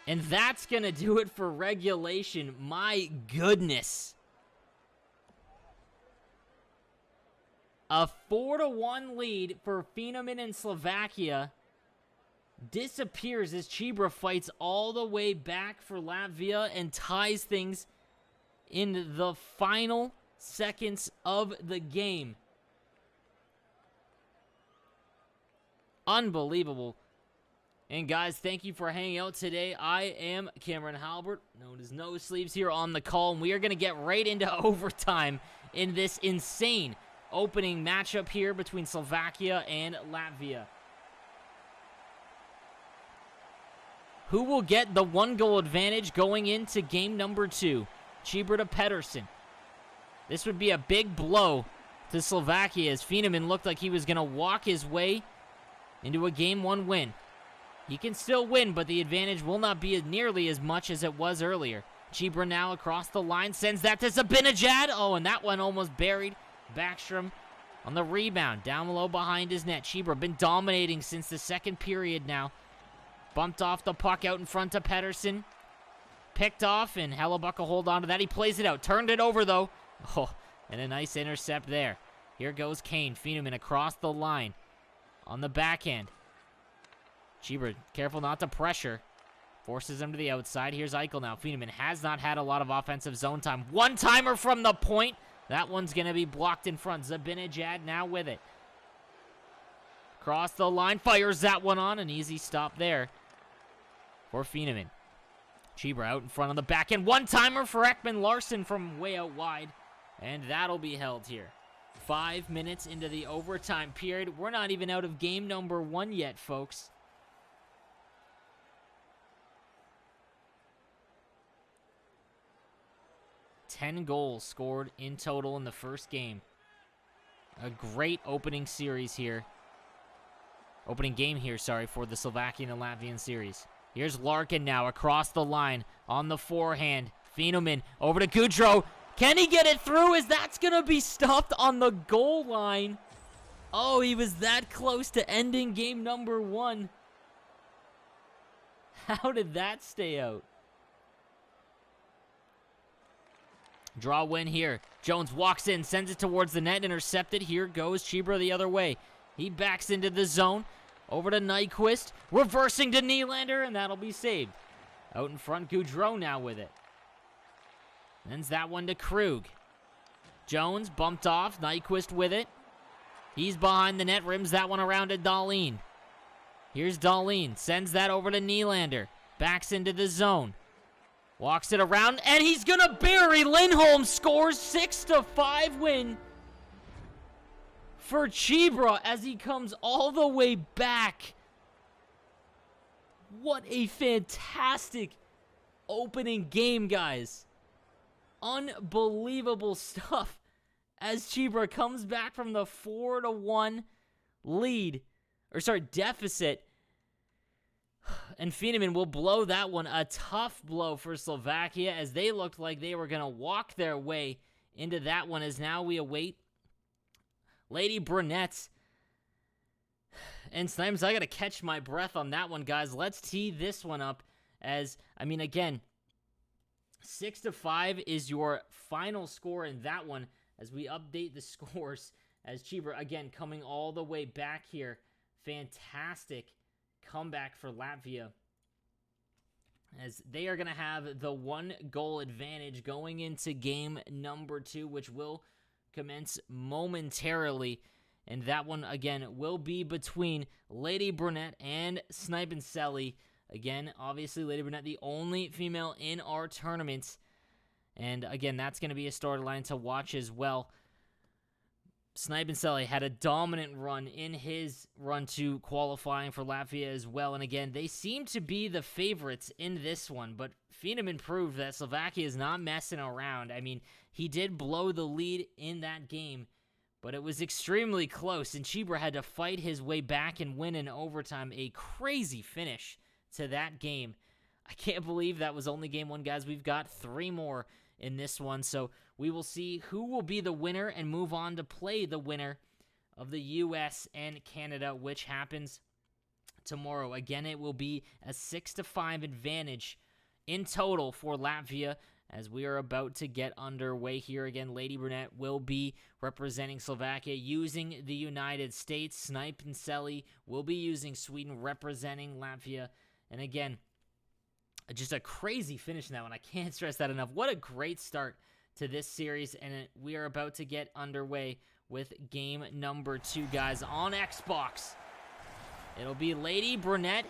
And that's going to do it for regulation. My goodness. A 4-1 lead for Fenomen and Slovakia disappears as Chibra fights all the way back for Latvia and ties things in the final seconds of the game. Unbelievable. And guys, thank you for hanging out today. I am Cameron Halbert, known as No Sleeves, here on the call, and we are going to get right into overtime in this insane opening matchup here between Slovakia and Latvia. Who will get the 1-goal advantage going into game number 2? Chibra to Pedersen. This would be a big blow to Slovakia as Fenomen looked like he was going to walk his way into a game 1 win. He can still win, but the advantage will not be nearly as much as it was earlier. Chibra now across the line, sends that to Zabinajad. Oh, and that one almost buried. Backstrom on the rebound, down low behind his net. Chibra been dominating since the second period now. Bumped off the puck out in front to Pedersen. Picked off, and Hellebuck will hold on to that. He plays it out, turned it over, though. Oh, and a nice intercept there. Here goes Kane. Fenomen across the line on the backhand. Chibra, careful not to pressure. Forces him to the outside. Here's Eichel now. Fenomen has not had a lot of offensive zone time. One-timer from the point. That one's going to be blocked in front. Zabinajad now with it. Across the line. Fires that one on. An easy stop there for Fenomen. Chibra out in front on the back end. One-timer for Ekman Larsson from way out wide. And that'll be held here. 5 minutes into the overtime period. We're not even out of game number 1 yet, folks. Ten goals scored in total in the first game. A great opening series here. Opening game here, sorry, for the Slovakian and Latvian series. Here's Larkin now across the line on the forehand. Fenomen over to Goudreau. Can he get it through? As that's going to be stopped on the goal line. Oh, he was that close to ending game number 1. How did that stay out? Draw win here. Jones walks in, sends it towards the net, intercepted. Here goes Chibra the other way. He backs into the zone. Over to Nyquist. Reversing to Nylander, and that'll be saved. Out in front, Goudreau now with it. Sends that one to Krug. Jones bumped off. Nyquist with it. He's behind the net. Rims that one around to Dahlin. Here's Dahlin. Sends that over to Nylander. Backs into the zone. Walks it around, and he's going to bury. Lindholm scores 6-5 win for Chibra as he comes all the way back. What a fantastic opening game, guys. Unbelievable stuff as Chibra comes back from the 4-1 lead, deficit. And Fenomen will blow that one. A tough blow for Slovakia as they looked like they were going to walk their way into that one, as now we await Lady Brunettes. And Snipes, I got to catch my breath on that one, guys. Let's tee this one up as, again, 6-5 is your final score in that one as we update the scores as Chibra, again, coming all the way back here. Fantastic comeback for Latvia as they are going to have the 1-goal advantage going into game number 2, which will commence momentarily. And that one, again, will be between Lady Brunette and Snipenselli. Again, obviously, Lady Brunette, the only female in our tournament. And again, that's going to be a storyline to watch as well. Snipenseli had a dominant run in his run to qualifying for Latvia as well. And again, they seem to be the favorites in this one, but Feeneman proved that Slovakia is not messing around. I mean, he did blow the lead in that game, but it was extremely close, and Chibra had to fight his way back and win in overtime. A crazy finish to that game. I can't believe that was only game one, guys. We've got 3 more in this one, so we will see who will be the winner and move on to play the winner of the U.S. and Canada, which happens tomorrow. Again, it will be a 6-5 advantage in total for Latvia as we are about to get underway here. Again, Lady Brunette will be representing Slovakia using the United States. Snipenseli will be using Sweden representing Latvia. And again, just a crazy finish in that one. I can't stress that enough. What a great start to this series, and we are about to get underway with game number 2, guys, on Xbox. It'll be Lady Brunette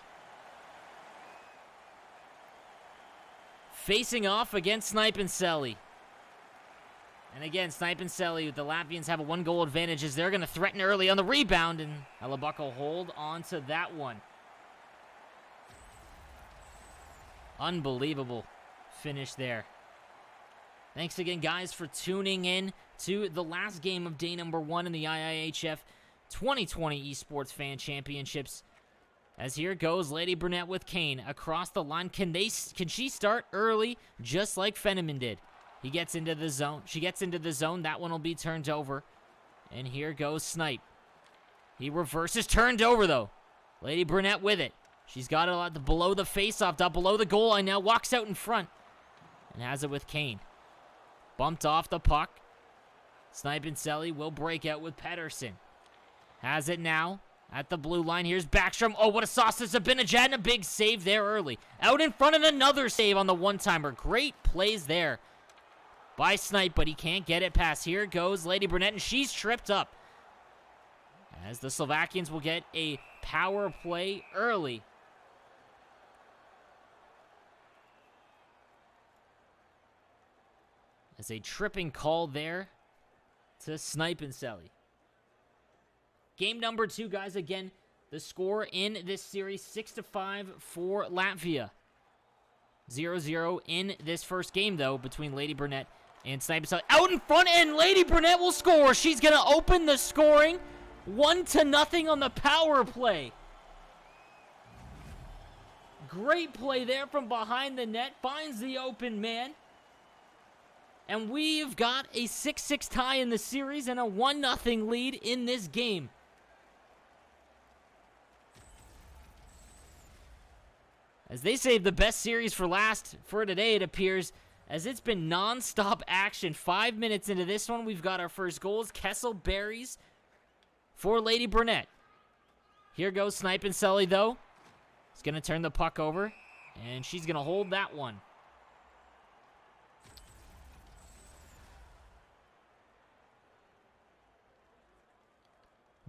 facing off against Snipenseli. And again, Snipenseli, the Latvians have a 1-goal advantage as they're going to threaten early on the rebound, and Hellebuck will hold on to that one. Unbelievable finish there. Thanks again, guys, for tuning in to the last game of day number 1 in the IIHF 2020 Esports Fan Championships. As here goes Lady Brunette with Kane across the line. Can she start early just like Fenneman did? He gets into the zone. She gets into the zone. That one will be turned over. And here goes Snipe. He reverses, turned over though. Lady Brunette with it. She's got it below the face-off, dot below the goal line now, walks out in front, and has it with Kane. Bumped off the puck. Snipenseli will break out with Pedersen. Has it now at the blue line. Here's Backstrom. Oh, what a sauce. There's a Benajad and a big save there early. Out in front and another save on the one-timer. Great plays there by Snipe, but he can't get it past. Here goes Lady Brunette, and she's tripped up. As the Slovakians will get a power play early. As a tripping call there to Snipenseli. Game number 2, guys. Again, the score in this series, 6-5 for Latvia. 0-0 in this first game, though, between Lady Brunette and Snipenseli. Out in front, and Lady Brunette will score. She's going to open the scoring. 1-0 on the power play. Great play there from behind the net. Finds the open man. And we've got a 6-6 tie in the series and a 1-0 lead in this game. As they saved the best series for last for today, it appears, as it's been non-stop action. 5 minutes into this one, we've got our first goals. Kessel buries for Lady Brunette. Here goes Snipenseli, though. He's going to turn the puck over, and she's going to hold that one.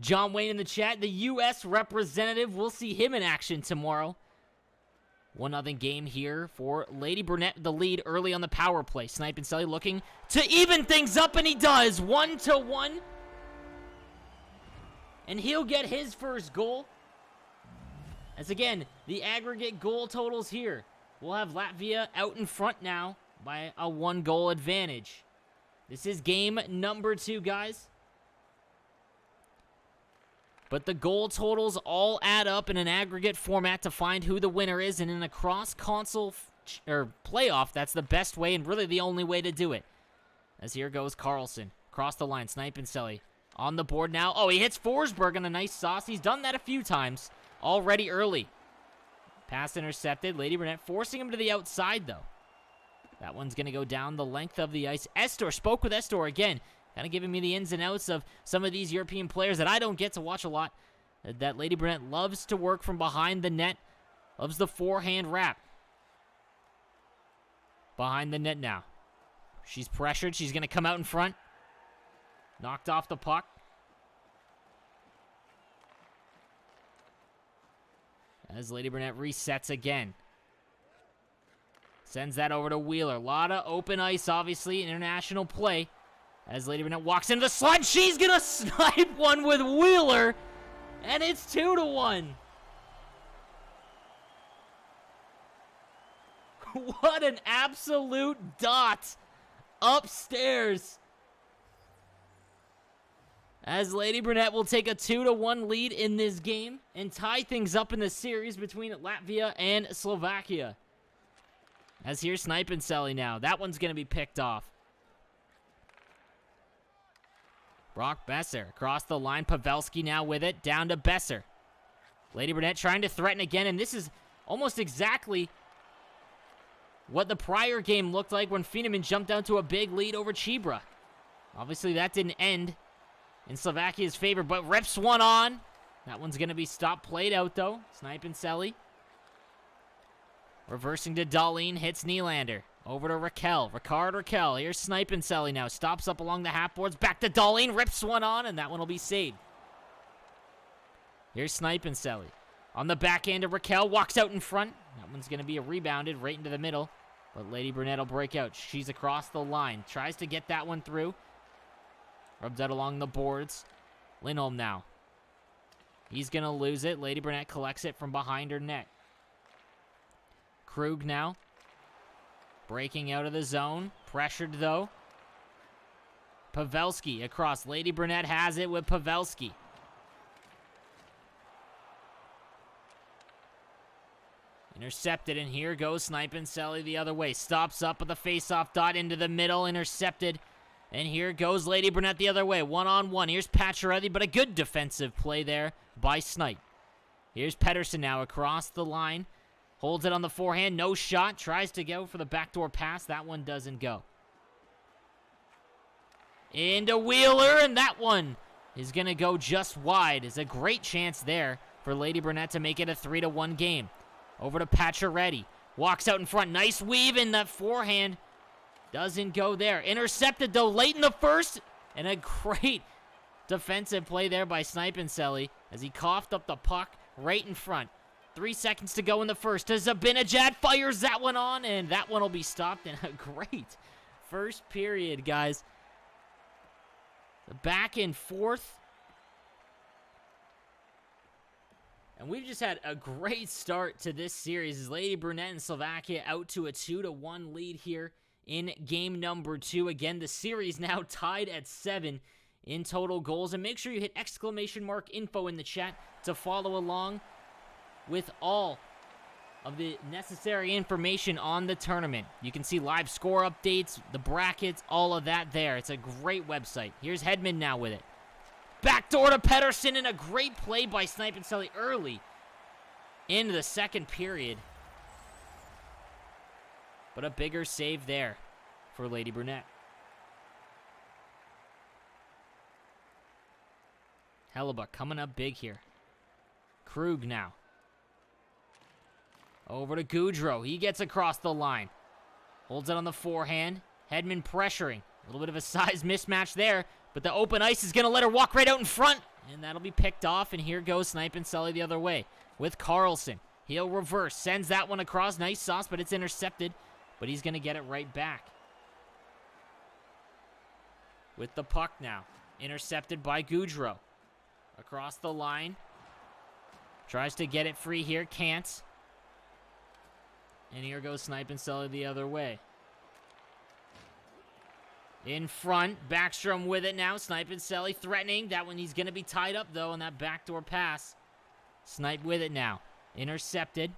John Wayne in the chat, the U.S. representative. We'll see him in action tomorrow. 1-0 game here for Lady Brunette, the lead early on the power play. Snipenseli looking to even things up, and he does. 1-1. And he'll get his first goal. As again, the aggregate goal totals here. We'll have Latvia out in front now by a 1-goal advantage. This is game number 2, guys. But the goal totals all add up in an aggregate format to find who the winner is. And in a cross-console playoff, that's the best way and really the only way to do it. As here goes Carlson. Across the line, Snipenseli on the board now. Oh, he hits Forsberg on a nice sauce. He's done that a few times already early. Pass intercepted. Lady Brunette forcing him to the outside, though. That one's going to go down the length of the ice. Estor spoke with Estor again. Kind of giving me the ins and outs of some of these European players that I don't get to watch a lot. That Lady Brunette loves to work from behind the net. Loves the forehand wrap. Behind the net now. She's pressured. She's going to come out in front. Knocked off the puck. As Lady Brunette resets again. Sends that over to Wheeler. A lot of open ice, obviously. International play As Lady Burnett walks into the slot, she's gonna snipe one with Wheeler, and it's 2-1. What an absolute dot upstairs. As Lady Burnett will take a 2-1 lead in this game and tie things up in the series between Latvia and Slovakia. As here's Snipinselli now. That one's going to be picked off. Brock Besser across the line. Pavelski now with it. Down to Besser. Lady Burnett trying to threaten again, and this is almost exactly what the prior game looked like when Feeneman jumped down to a big lead over Chibra. Obviously, that didn't end in Slovakia's favor, but rips one on. That one's going to be stopped. Played out, though. Snipinselli. Reversing to Darlene. Hits Nylander. Over to Raquel. Raquel. Here's Snipinselli now. Stops up along the half boards. Back to Darlene. Rips one on, and that one will be saved. Here's Snipinselli. On the backhand of Raquel. Walks out in front. That one's going to be rebounded right into the middle. But Lady Burnett will break out. She's across the line. Tries to get that one through. Rubs out along the boards. Lindholm now. He's going to lose it. Lady Burnett collects it from behind her net. Krug now. Breaking out of the zone. Pressured, though. Pavelski across. Lady Burnett has it with Pavelski. Intercepted, and here goes Snipinselli the other way. Stops up at the face-off dot into the middle. Intercepted. And here goes Lady Burnett the other way. One-on-one. Here's Pacioretty, but a good defensive play there by Snipe. Here's Pettersson now across the line. Holds it on the forehand. No shot. Tries to go for the backdoor pass. That one doesn't go. Into Wheeler, and that one is going to go just wide. It's a great chance there for Lady Burnett to make it a 3-1 game. Over to Pacioretty. Walks out in front. Nice weave in that forehand. Doesn't go there. Intercepted, though, late in the first. And a great defensive play there by Snipinselli as he coughed up the puck right in front. 3 seconds to go in the first. Zibanejad fires that one on, and that one will be stopped in a great first period, guys. Back and forth. And we've just had a great start to this series as Lady Burnett and Slovakia out to a 2-1 lead here in game number 2. Again, the series now tied at 7 in total goals. And make sure you hit !info in the chat to follow along with all of the necessary information on the tournament. You can see live score updates, the brackets, all of that there. It's a great website. Here's Hedman now with it. Backdoor to Pettersson, and a great play by Snipinselli early into the second period. But a bigger save there for Lady Burnett. Hellebuck coming up big here. Krug now. Over to Goudreau. He gets across the line. Holds it on the forehand. Hedman pressuring. A little bit of a size mismatch there. But the open ice is going to let her walk right out in front. And that'll be picked off. And here goes Snipinselli the other way with Carlson. He'll reverse. Sends that one across. Nice sauce, but it's intercepted. But he's going to get it right back. With the puck now. Intercepted by Goudreau. Across the line. Tries to get it free here. Can't. And here goes Snipinselli the other way. In front, Backstrom with it now. Snipinselli threatening. That one he's going to be tied up, though, on that backdoor pass. Snipe with it now. Intercepted.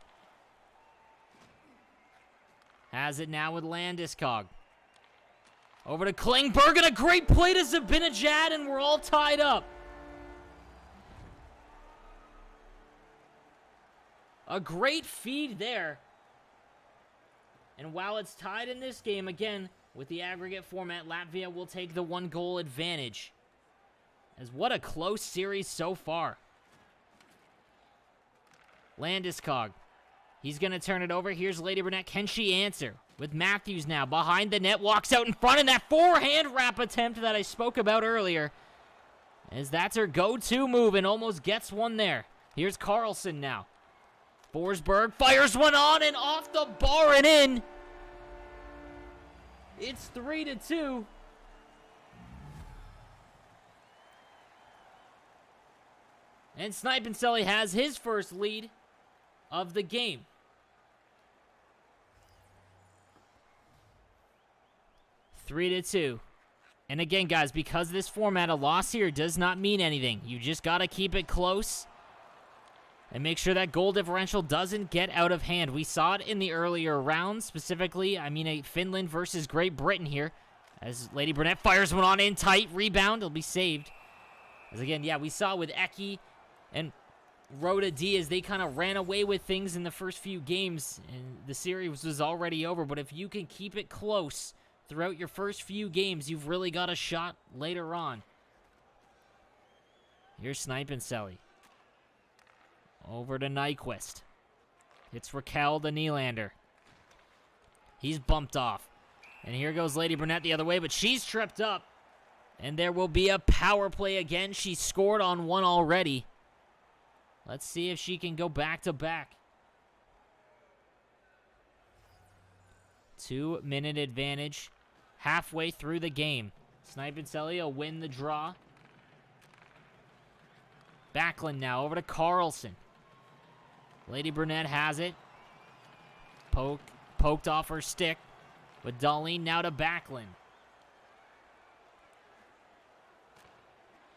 Has it now with Landeskog. Over to Klingberg, and a great play to Zibanejad, and we're all tied up. A great feed there. And while it's tied in this game, again, with the aggregate format, Latvia will take the 1-goal advantage. As what a close series so far. Landeskog. He's going to turn it over. Here's Lady Burnett. Can she answer? With Matthews now behind the net. Walks out in front, and that forehand wrap attempt that I spoke about earlier. As that's her go-to move and almost gets one there. Here's Carlson now. Forsberg fires one on and off the bar and in. It's 3-2. And Snipinselli has his first lead of the game. Three to two. And again, guys, because this format, a loss here does not mean anything. You just got to keep it close and make sure that goal differential doesn't get out of hand. We saw it in the earlier rounds, specifically, Finland versus Great Britain here. As Lady Burnett fires one on in tight. Rebound, it'll be saved. As again, yeah, we saw with Eki and Rhoda D as they kind of ran away with things in the first few games. And the series was already over. But if you can keep it close throughout your first few games, you've really got a shot later on. Here's Snipinselli. Over to Nyquist. It's Raquel the Nylander. He's bumped off. And here goes Lady Burnett the other way, but she's tripped up. And there will be a power play again. She scored on one already. Let's see if she can go back to back. 2-minute advantage. Halfway through the game. Snipinselli will win the draw. Backlund now over to Carlson. Lady Burnett has it. Poked off her stick. With Darlene now to Backlund.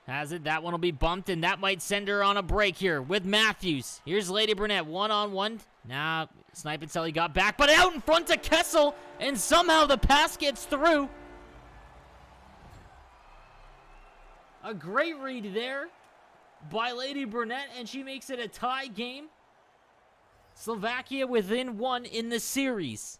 Has it. That one will be bumped, and that might send her on a break here with Matthews. Here's Lady Burnett, one-on-one. Now, Snipinselli got back, but out in front to Kessel, and somehow the pass gets through. A great read there by Lady Burnett, and she makes it a tie game. Slovakia within one in the series.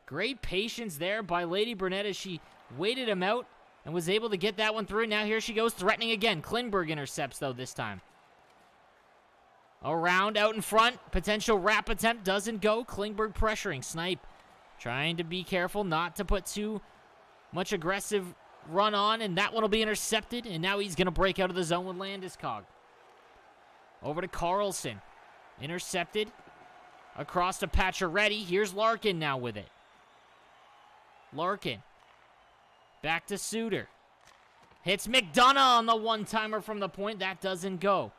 Great patience there by Lady Burnett as she waited him out and was able to get that one through. Now here she goes, threatening again. Klingberg intercepts, though, this time. Around, out in front. Potential wrap attempt doesn't go. Klingberg pressuring. Snipe trying to be careful not to put too much aggressive run on, and that one will be intercepted, and now he's going to break out of the zone with Landeskog. Over to Carlson. Intercepted. Across to Pacioretty. Here's Larkin now with it. Larkin. Back to Suter. Hits McDonough on the one-timer from the point. That doesn't go.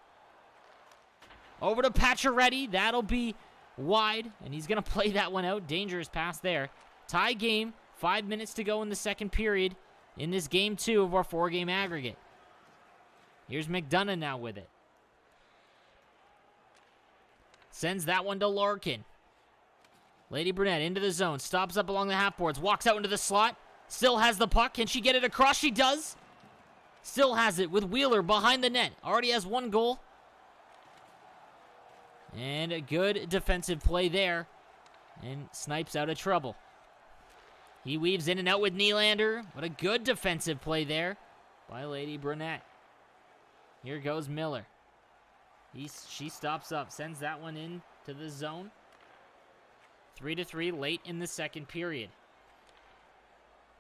Over to Pacioretty. That'll be wide, and he's going to play that one out. Dangerous pass there. Tie game. 5 minutes to go in the second period in this game 2 of our 4-game aggregate. Here's McDonough now with it. Sends that one to Larkin. Lady Burnett into the zone. Stops up along the half boards. Walks out into the slot. Still has the puck. Can she get it across? She does. Still has it with Wheeler behind the net. Already has one goal. And a good defensive play there. And Snipes out of trouble. He weaves in and out with Nylander. But a good defensive play there by Lady Burnett. Here goes Miller. She stops up. Sends that one in to the zone. 3-3 late in the second period.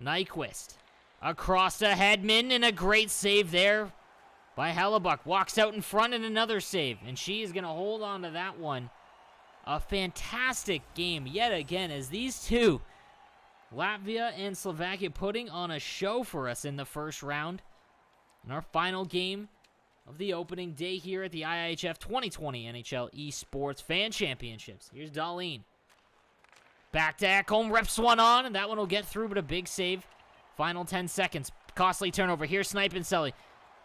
Nyquist. Across to Hedman, and a great save there by Hellebuck. Walks out in front and another save. And she is going to hold on to that one. A fantastic game yet again as these two, Latvia and Slovakia, putting on a show for us in the first round. In our final game of the opening day here at the IIHF 2020 NHL Esports Fan Championships. Here's Darlene. Back to Ekholm, reps one on, and that one will get through, but a big save. Final 10 seconds. Costly turnover. Here's Snipinselli.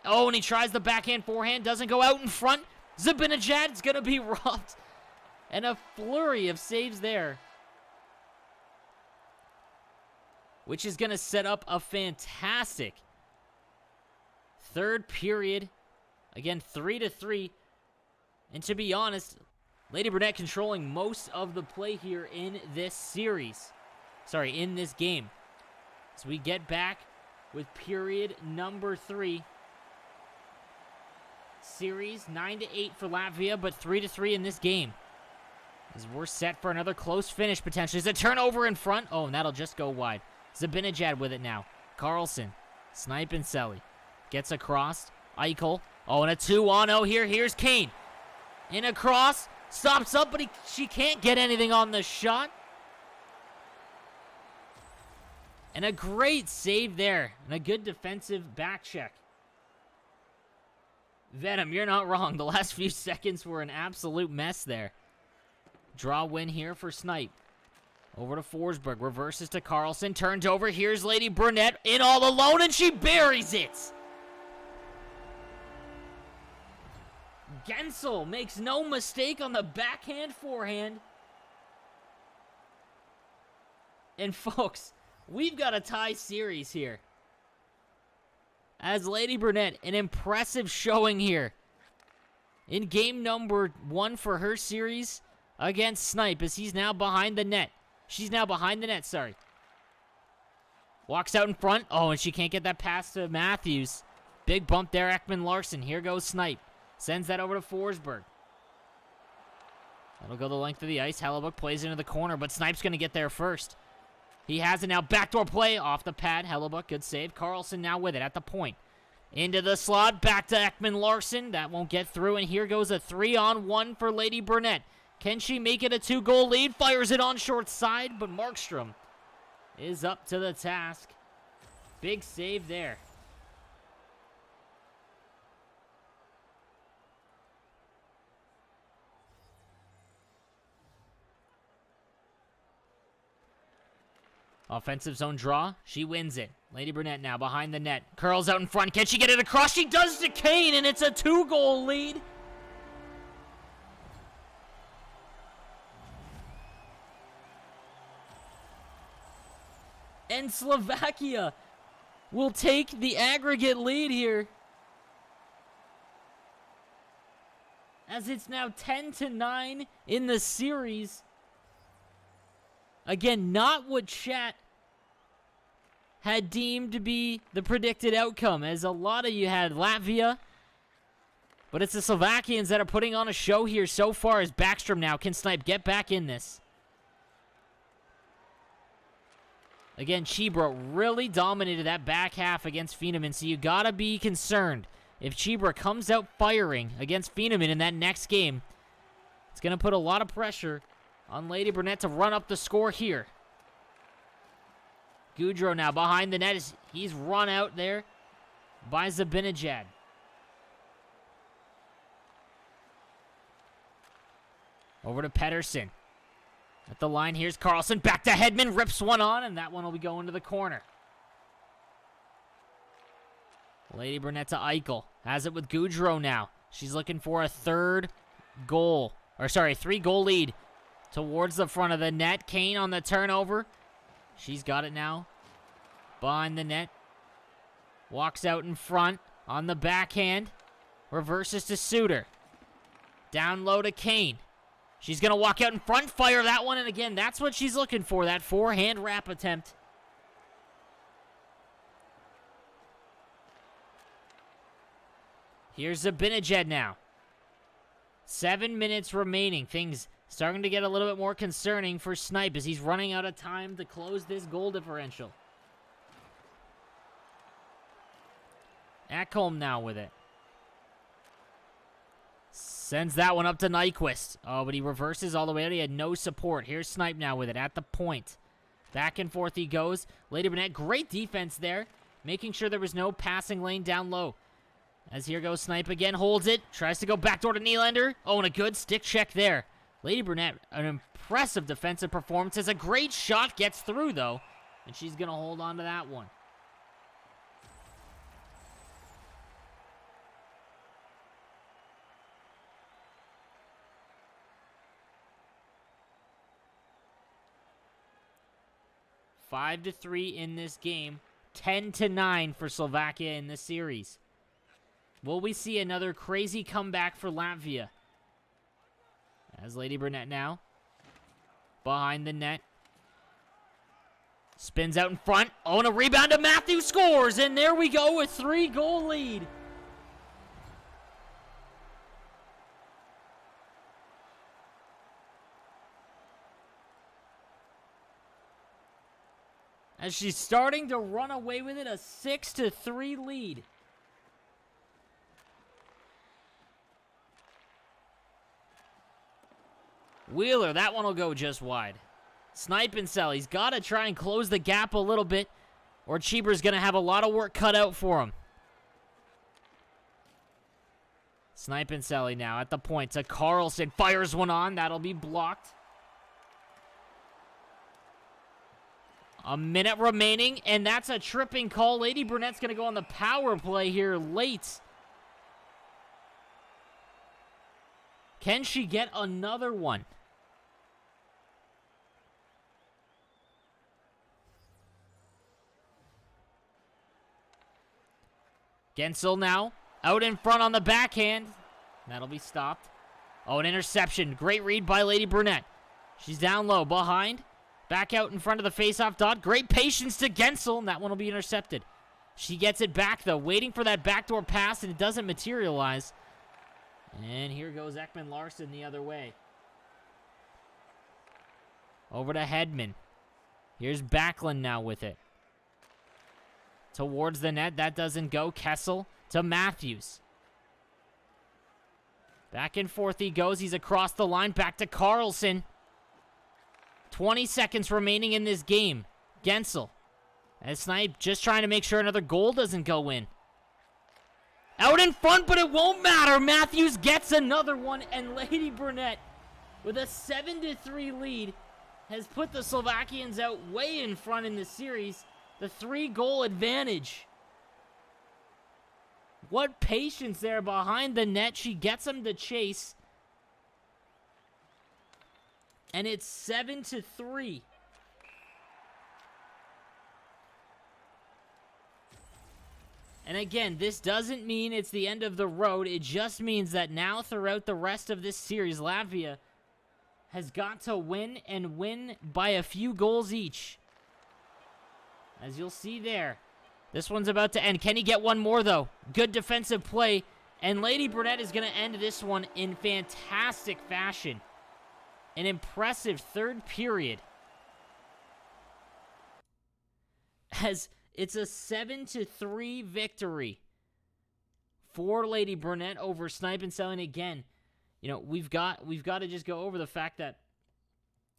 Oh, and he tries the backhand forehand. Doesn't go out in front. Zabinajad's going to be robbed. And a flurry of saves there. Which is going to set up a fantastic third period. Again, 3-3. And to be honest, Lady Burnett controlling most of the play here in this series. Sorry, in this game. So we get back with period number 3. Series 9-8 for Latvia, but 3-3 in this game. As we're set for another close finish potentially. There's a turnover in front. Oh, and that'll just go wide. Zabinajad with it now. Carlson. Snipinselli. Gets across. Eichel. Oh, and a 2-on-0 here. Here's Kane. In across. Stops up, but she can't get anything on the shot. And a great save there. And a good defensive back check. Venom, you're not wrong. The last few seconds were an absolute mess there. Draw win here for Snipe. Over to Forsberg. Reverses to Carlson. Turns over. Here's Lady Burnett in all alone, and she buries it. Gensel makes no mistake on the backhand forehand. And folks, we've got a tie series here. As Lady Burnett, an impressive showing here. In game number 1 for her series against Snipe, as he's now behind the net. She's now behind the net, sorry. Walks out in front. Oh, and she can't get that pass to Matthews. Big bump there, Ekman Larson. Here goes Snipe. Sends that over to Forsberg. That'll go the length of the ice. Hellebuck plays into the corner, but Snipe's going to get there first. He has it now. Backdoor play off the pad. Hellebuck, good save. Carlson now with it at the point. Into the slot. Back to Ekman Larson. That won't get through, and here goes a 3-on-1 for Lady Burnett. Can she make it a 2-goal lead? Fires it on short side, but Markstrom is up to the task. Big save there. Offensive zone draw. She wins it. Lady Burnett now behind the net. Curls out in front. Can she get it across? She does to Kane, and it's a 2-goal lead. And Slovakia will take the aggregate lead here. As it's now 10-9 in the series. Again, not what chat had deemed to be the predicted outcome, as a lot of you had Latvia. But it's the Slovakians that are putting on a show here so far, as Backstrom now can Snipe get back in this. Again, Chibra really dominated that back half against Feeneman, so you gotta be concerned. If Chibra comes out firing against Feeneman in that next game, it's gonna put a lot of pressure on Lady Burnett to run up the score here. Goudreau now behind the net. He's run out there by Zabinajad. Over to Pedersen. At the line, here's Carlson. Back to Hedman. Rips one on, and that one will be going to the corner. Lady Burnett to Eichel. Has it with Goudreau now. She's looking for a 3-goal lead towards the front of the net. Kane on the turnover. She's got it now. Behind the net. Walks out in front on the backhand. Reverses to Suter. Down low to Kane. She's going to walk out in front, fire that one, and again, that's what she's looking for, that forehand wrap attempt. Here's Zabinajad now. 7 minutes remaining. Things starting to get a little bit more concerning for Snipe as he's running out of time to close this goal differential. Ekholm now with it. Sends that one up to Nyquist. Oh, but he reverses all the way out. He had no support. Here's Snipe now with it at the point. Back and forth he goes. Lady Burnett, great defense there. Making sure there was no passing lane down low. As here goes Snipe again. Holds it. Tries to go backdoor to Nylander. Oh, and a good stick check there. Lady Burnett, an impressive defensive performance. As a great shot gets through, though. And she's going to hold on to that one. Five to 3 in this game. 10-9 for Slovakia in this series. Will we see another crazy comeback for Latvia? As Lady Burnett now. Behind the net. Spins out in front. Oh, and a rebound to Matthews, scores! And there we go, a 3-goal lead. As she's starting to run away with it, a 6-3 lead. Wheeler, that one will go just wide. Snipe and sell. He's got to try and close the gap a little bit or Cheeber's going to have a lot of work cut out for him. Sniping Sally now at the point to Carlson. Fires one on. That'll be blocked. A minute remaining, and that's a tripping call. Lady Burnett's going to go on the power play here late. Can she get another one? Gensel now out in front on the backhand. That'll be stopped. Oh, an interception. Great read by Lady Burnett. She's down low, behind. Back out in front of the face-off dot. Great patience to Gensel, and that one will be intercepted. She gets it back, though, waiting for that backdoor pass, and it doesn't materialize. And here goes Ekman Larson the other way. Over to Hedman. Here's Backlund now with it. Towards the net. That doesn't go. Kessel to Matthews. Back and forth he goes. He's across the line. Back to Carlson. 20 seconds remaining in this game. Gensel. As Snipe just trying to make sure another goal doesn't go in. Out in front, but it won't matter. Matthews gets another one, and Lady Burnett, with a 7-3 lead, has put the Slovakians out way in front in the series. The 3-goal advantage. What patience there behind the net. She gets him to chase. And it's 7-3. And again, this doesn't mean it's the end of the road. It just means that now throughout the rest of this series, Latvia has got to win and win by a few goals each. As you'll see there, this one's about to end. Can he get one more, though? Good defensive play. And Lady Burnett is going to end this one in fantastic fashion. An impressive third period. As it's a 7-3 victory for Lady Burnett over Snipe and Selling again. You know, we've got to just go over the fact that,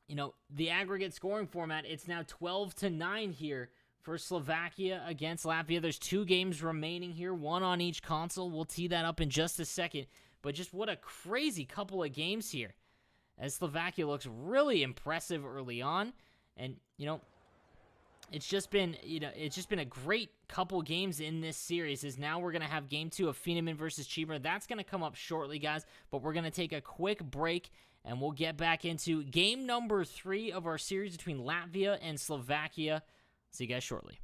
you know, the aggregate scoring format, it's now 12-9 here for Slovakia against Latvia. There's 2 games remaining here, 1 on each console. We'll tee that up in just a second. But just what a crazy couple of games here, as Slovakia looks really impressive early on. And, you know, it's just been a great couple games in this series. As now we're going to have game 2 of Feeneman versus Cheever. That's going to come up shortly, guys. But we're going to take a quick break, and we'll get back into game number 3 of our series between Latvia and Slovakia. See you guys shortly.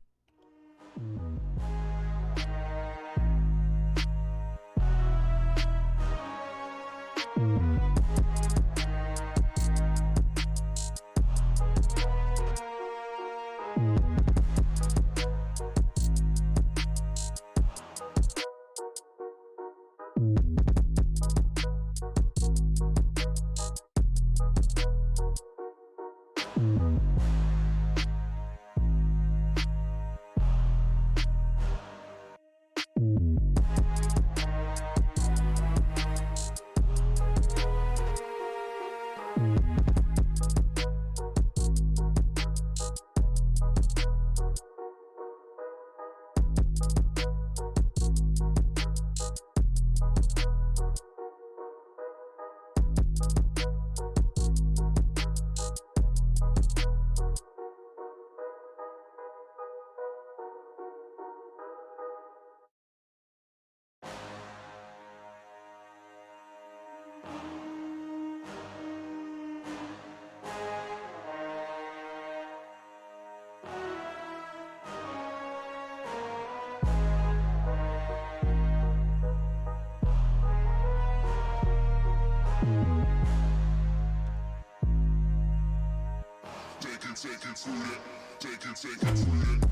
Take it to it.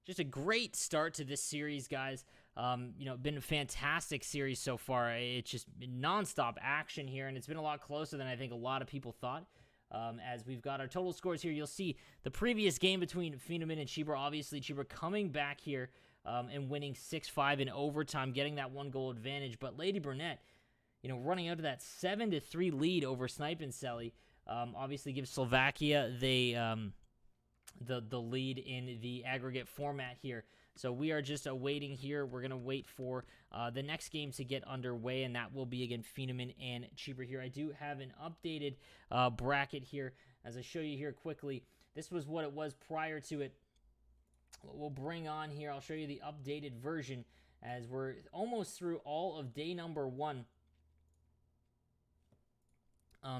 just a great start to this series, guys. Been a fantastic series so far. It's just been nonstop action here, and it's been a lot closer than I think a lot of people thought. As we've got our total scores here, you'll see the previous game between Pheenoman and Chibra. Obviously, Chibra coming back here and winning 6-5 in overtime, getting that 1-goal advantage. But Lady Burnett, running out of that 7-3 lead over Snipe and Selly, obviously gives Slovakia the lead in the aggregate format here. So we are just awaiting here. We're going to wait for the next game to get underway, and that will be, again, Pheenoman and Chibra here. I do have an updated bracket here. As I show you here quickly, this was what it was prior to it. We'll bring on here, I'll show you the updated version as we're almost through all of day number 1.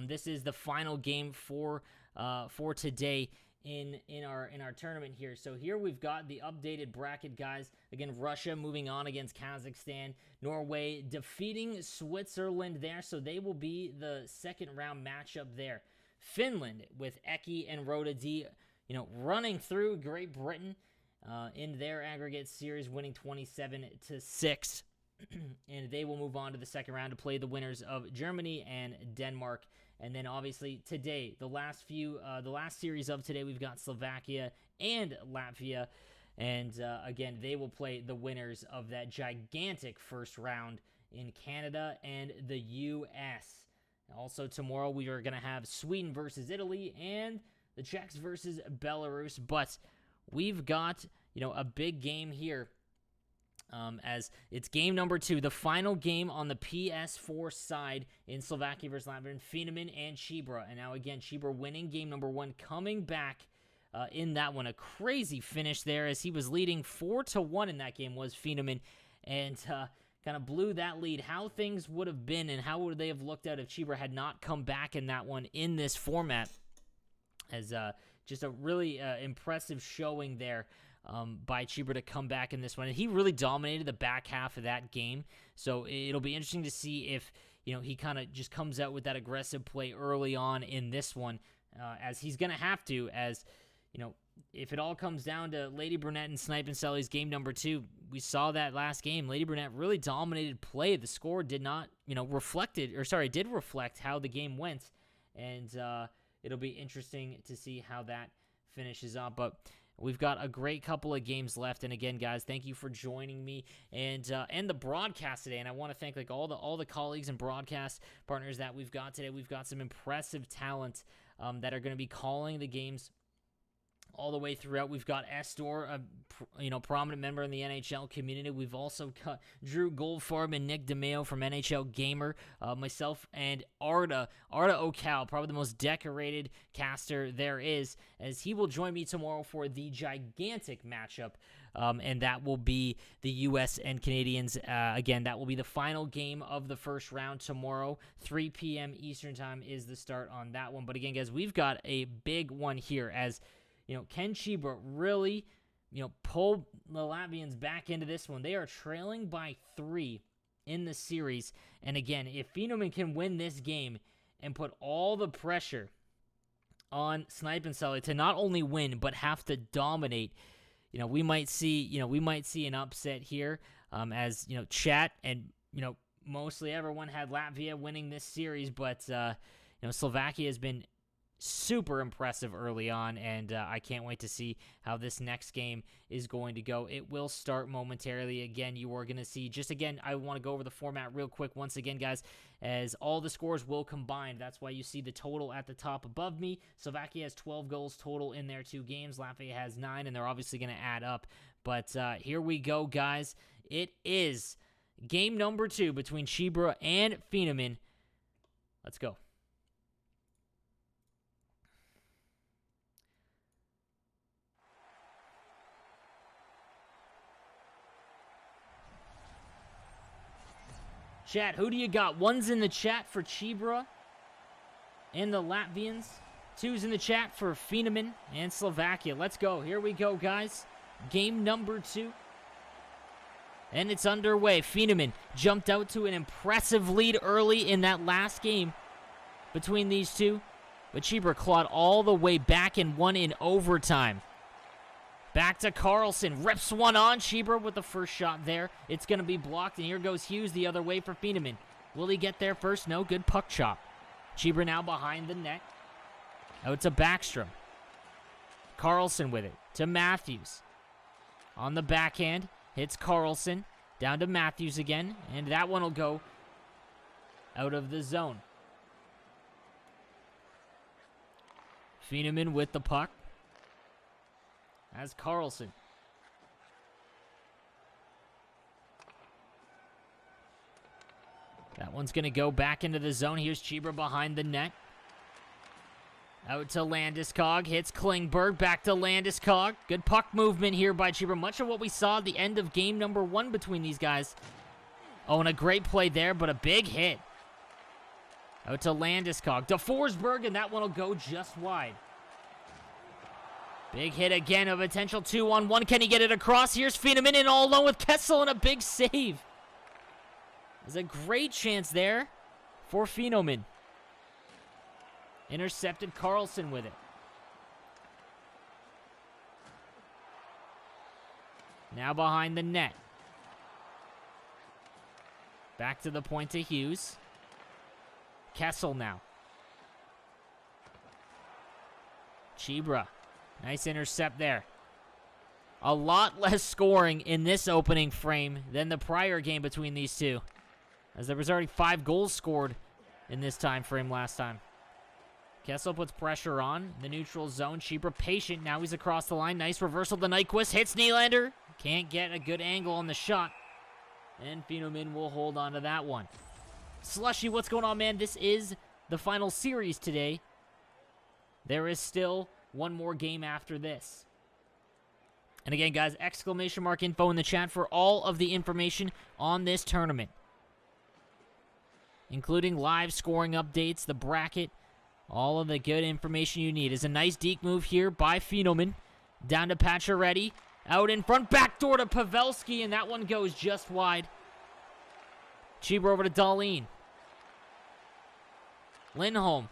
This is the final game for today in our tournament here. So here we've got the updated bracket, guys. Again, Russia moving on against Kazakhstan. Norway defeating Switzerland there, so they will be the second round matchup there. Finland with Eki and Rhoda D, running through Great Britain in their aggregate series, winning 27-6. And they will move on to the second round to play the winners of Germany and Denmark. And then obviously today, the last series of today, we've got Slovakia and Latvia. And again, they will play the winners of that gigantic first round in Canada and the U.S. Also tomorrow, we are going to have Sweden versus Italy and the Czechs versus Belarus. But we've got, a big game here. As it's game number 2, the final game on the PS4 side in Slovakia versus Latvia, Pheenoman and Chibra. And now again, Chibra winning game number 1, coming back in that one. A crazy finish there as he was leading 4-1 in that game was Pheenoman, and kind of blew that lead. How things would have been and how would they have looked out if Chibra had not come back in that one in this format, as just a really impressive showing there. By Chibra to come back in this one. And he really dominated the back half of that game. So it'll be interesting to see if, he kind of just comes out with that aggressive play early on in this one, as he's going to have to, as, if it all comes down to Lady Burnett and Snipe and Selly's game number 2, we saw that last game. Lady Burnett really dominated play. The score did not, did reflect how the game went. And it'll be interesting to see how that finishes up. But we've got a great couple of games left, and again, guys, thank you for joining me and the broadcast today. And I want to thank all the colleagues and broadcast partners that we've got today. We've got some impressive talent that are going to be calling the games all the way throughout. We've got Estor, a prominent member in the NHL community. We've also got Drew Goldfarb and Nick DeMeo from NHL Gamer, myself, and Arda Ocal, probably the most decorated caster there is, as he will join me tomorrow for the gigantic matchup, and that will be the U.S. and Canadians. Again, that will be the final game of the first round tomorrow. 3 p.m. Eastern Time is the start on that one. But again, guys, we've got a big one here, as can Chibra really, pull the Latvians back into this one? They are trailing by 3 in the series. And again, if Pheenoman can win this game and put all the pressure on Snipe and Selly to not only win, but have to dominate, we might see an upset here, as, chat and, mostly everyone had Latvia winning this series, but, Slovakia has been super impressive early on, and I can't wait to see how this next game is going to go. It will start momentarily. Again, you are going to see, I want to go over the format real quick once again, guys, as all the scores will combine. That's why you see the total at the top above me. Slovakia has 12 goals total in their 2 games. Latvia has 9, and they're obviously going to add up. But here we go, guys. It is game number 2 between Chibra and Pheenoman. Let's go. Chat, who do you got? 1's in the chat for Chibra and the Latvians. 2's in the chat for Pheenoman and Slovakia. Let's go. Here we go, guys. Game number 2. And it's underway. Pheenoman jumped out to an impressive lead early in that last game between these two. But Chibra clawed all the way back and won in overtime. Back to Carlson. Rips one on. Cheeber with the first shot there. It's going to be blocked, and here goes Hughes the other way for Feeneman. Will he get there first? No. Good puck chop. Cheeber now behind the net. Out to Backstrom. Carlson with it. To Matthews. On the backhand. Hits Carlson. Down to Matthews again. And that one will go out of the zone. Feeneman with the puck. As Carlson. That one's going to go back into the zone. Here's Cheeber behind the net. Out to Landeskog. Hits Klingberg. Back to Landeskog. Good puck movement here by Cheeber. Much of what we saw at the end of game number 1 between these guys. Oh, and a great play there, but a big hit. Out to Landeskog. To Forsberg, and that one will go just wide. Big hit again, a potential 2-on-1. Can he get it across? Here's Feeneman in all alone with Kessel, and a big save. There's a great chance there for Feeneman. Intercepted Carlson with it. Now behind the net. Back to the point to Hughes. Kessel now. Chibra. Nice intercept there. A lot less scoring in this opening frame than the prior game between these two, as there was already 5 goals scored in this time frame last time. Kessel puts pressure on the neutral zone. Chibra patient. Now he's across the line. Nice reversal to Nyquist. Hits Nylander. Can't get a good angle on the shot. And Feeneman will hold on to that one. Slushy, what's going on, man? This is the final series today. There is still one more game after this. And again, guys, exclamation mark info in the chat for all of the information on this tournament, including live scoring updates, the bracket, all of the good information you need. Is a nice deke move here by Feeneman. Down to Pacioretty. Out in front. Backdoor to Pavelski, and that one goes just wide. Cheeber over to Dahlin. Lindholm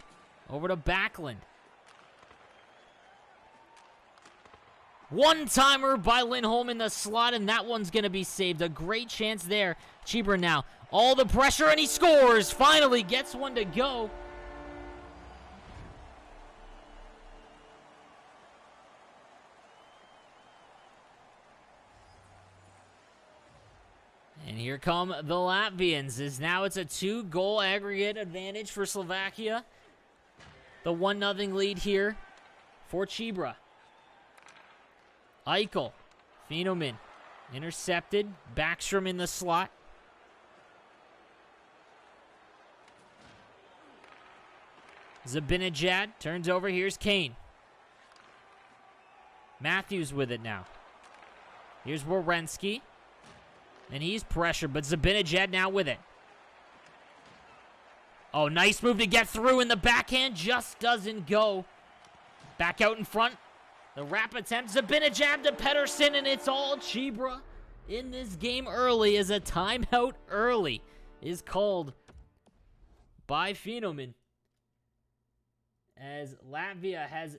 over to Backlund. One-timer by Lindholm in the slot, and that one's going to be saved. A great chance there. Cheeber now. All the pressure, and he scores. Finally gets one to go. And here come the Latvians, as now it's a 2-goal aggregate advantage for Slovakia. The 1-0 lead here for Chibra. Eichel, Feeneman, intercepted. Backstrom in the slot. Zibanejad turns over. Here's Kane. Matthews with it now. Here's Werenski. And he's pressured, but Zibanejad now with it. Oh, nice move to get through, and the backhand just doesn't go. Back out in front. The wrap attempt. Zibanejad to Pettersson, and it's all Chibra in this game early, as a timeout early is called by Feeneman, as Latvia has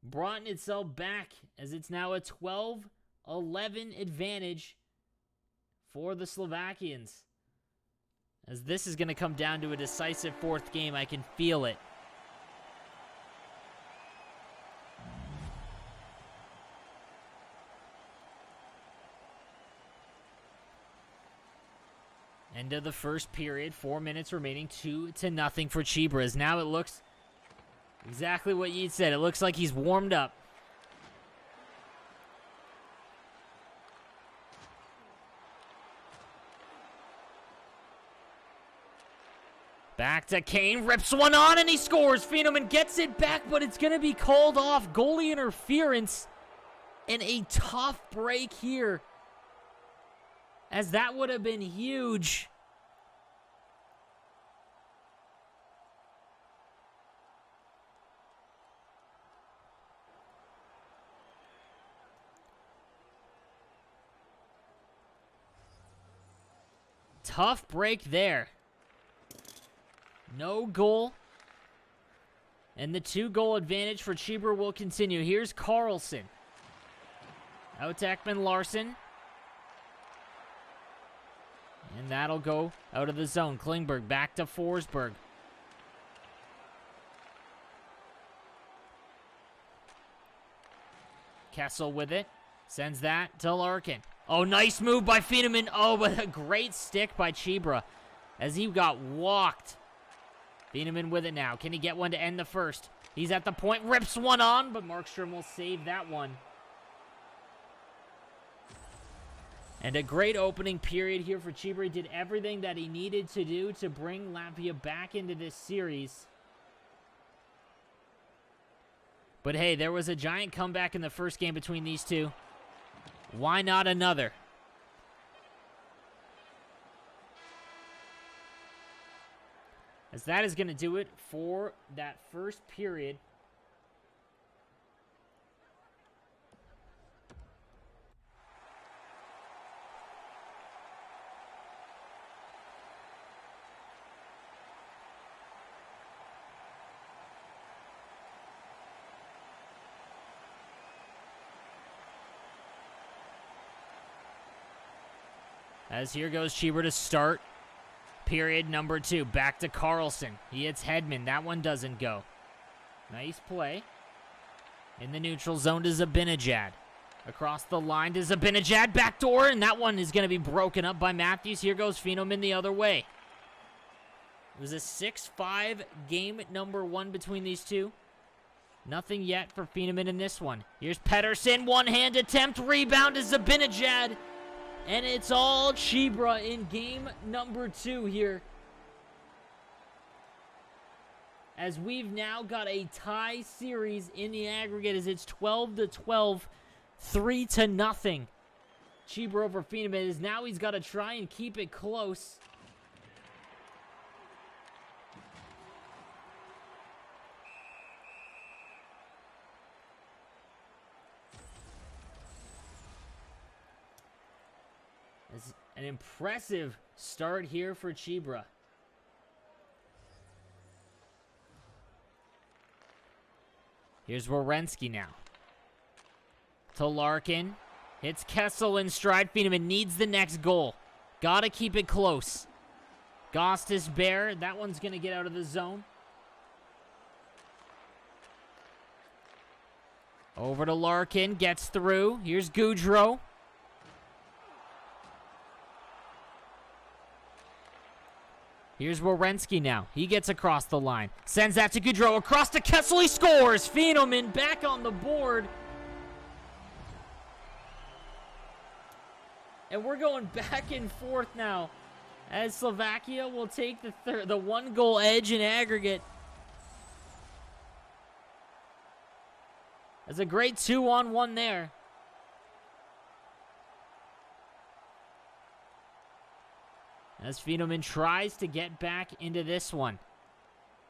brought itself back, as it's now a 12-11 advantage for the Slovakians. As this is going to come down to a decisive 4th game, I can feel it. End of the first period, 4 minutes remaining, 2-0 for Chibra. Now it looks exactly what you said. It looks like he's warmed up. Back to Kane, rips one on, and he scores. Feeneman gets it back, but it's going to be called off. Goalie interference, and a tough break here, as that would have been huge. Tough break there. No goal. And the 2-goal advantage for Chibra will continue. Here's Carlson. Out to Ekman-Larsson. And that'll go out of the zone. Klingberg back to Forsberg. Kessel with it. Sends that to Larkin. Oh, nice move by Feeneman. Oh, but a great stick by Chibra as he got walked. Feeneman with it now. Can he get one to end the first? He's at the point. Rips one on, but Markstrom will save that one. And a great opening period here for Chibra. He did everything that he needed to do to bring Latvia back into this series. But hey, there was a giant comeback in the first game between these two. Why not another? As that is going to do it for that first period. As here goes Chibra to start period number 2. Back to Carlson. He hits Hedman. That one doesn't go. Nice play. In the neutral zone to Zibanejad. Across the line to Zibanejad. Backdoor, and that one is going to be broken up by Matthews. Here goes Feeneman the other way. It was a 6-5 game number 1 between these two. Nothing yet for Feeneman in this one. Here's Pettersson. One-hand attempt. Rebound to Zibanejad. And it's all Chibra in game number 2 here. As we've now got a tie series in the aggregate as it's 12-12, 3-0. Chibra over Feeneman is now he's got to try and keep it close. It's an impressive start here for Chibra. Here's Werenski now. To Larkin. Hits Kessel in stride. Feeneman needs the next goal. Gotta keep it close. Gostis Bear. That one's gonna get out of the zone. Over to Larkin. Gets through. Here's Goudreau. Here's Werenski now. He gets across the line. Sends that to Goudreau. Across to Kessel. He scores. Feeneman back on the board. And we're going back and forth now. As Slovakia will take the 1-goal edge in aggregate. That's a great 2-on-1 there. As Feeneman tries to get back into this one.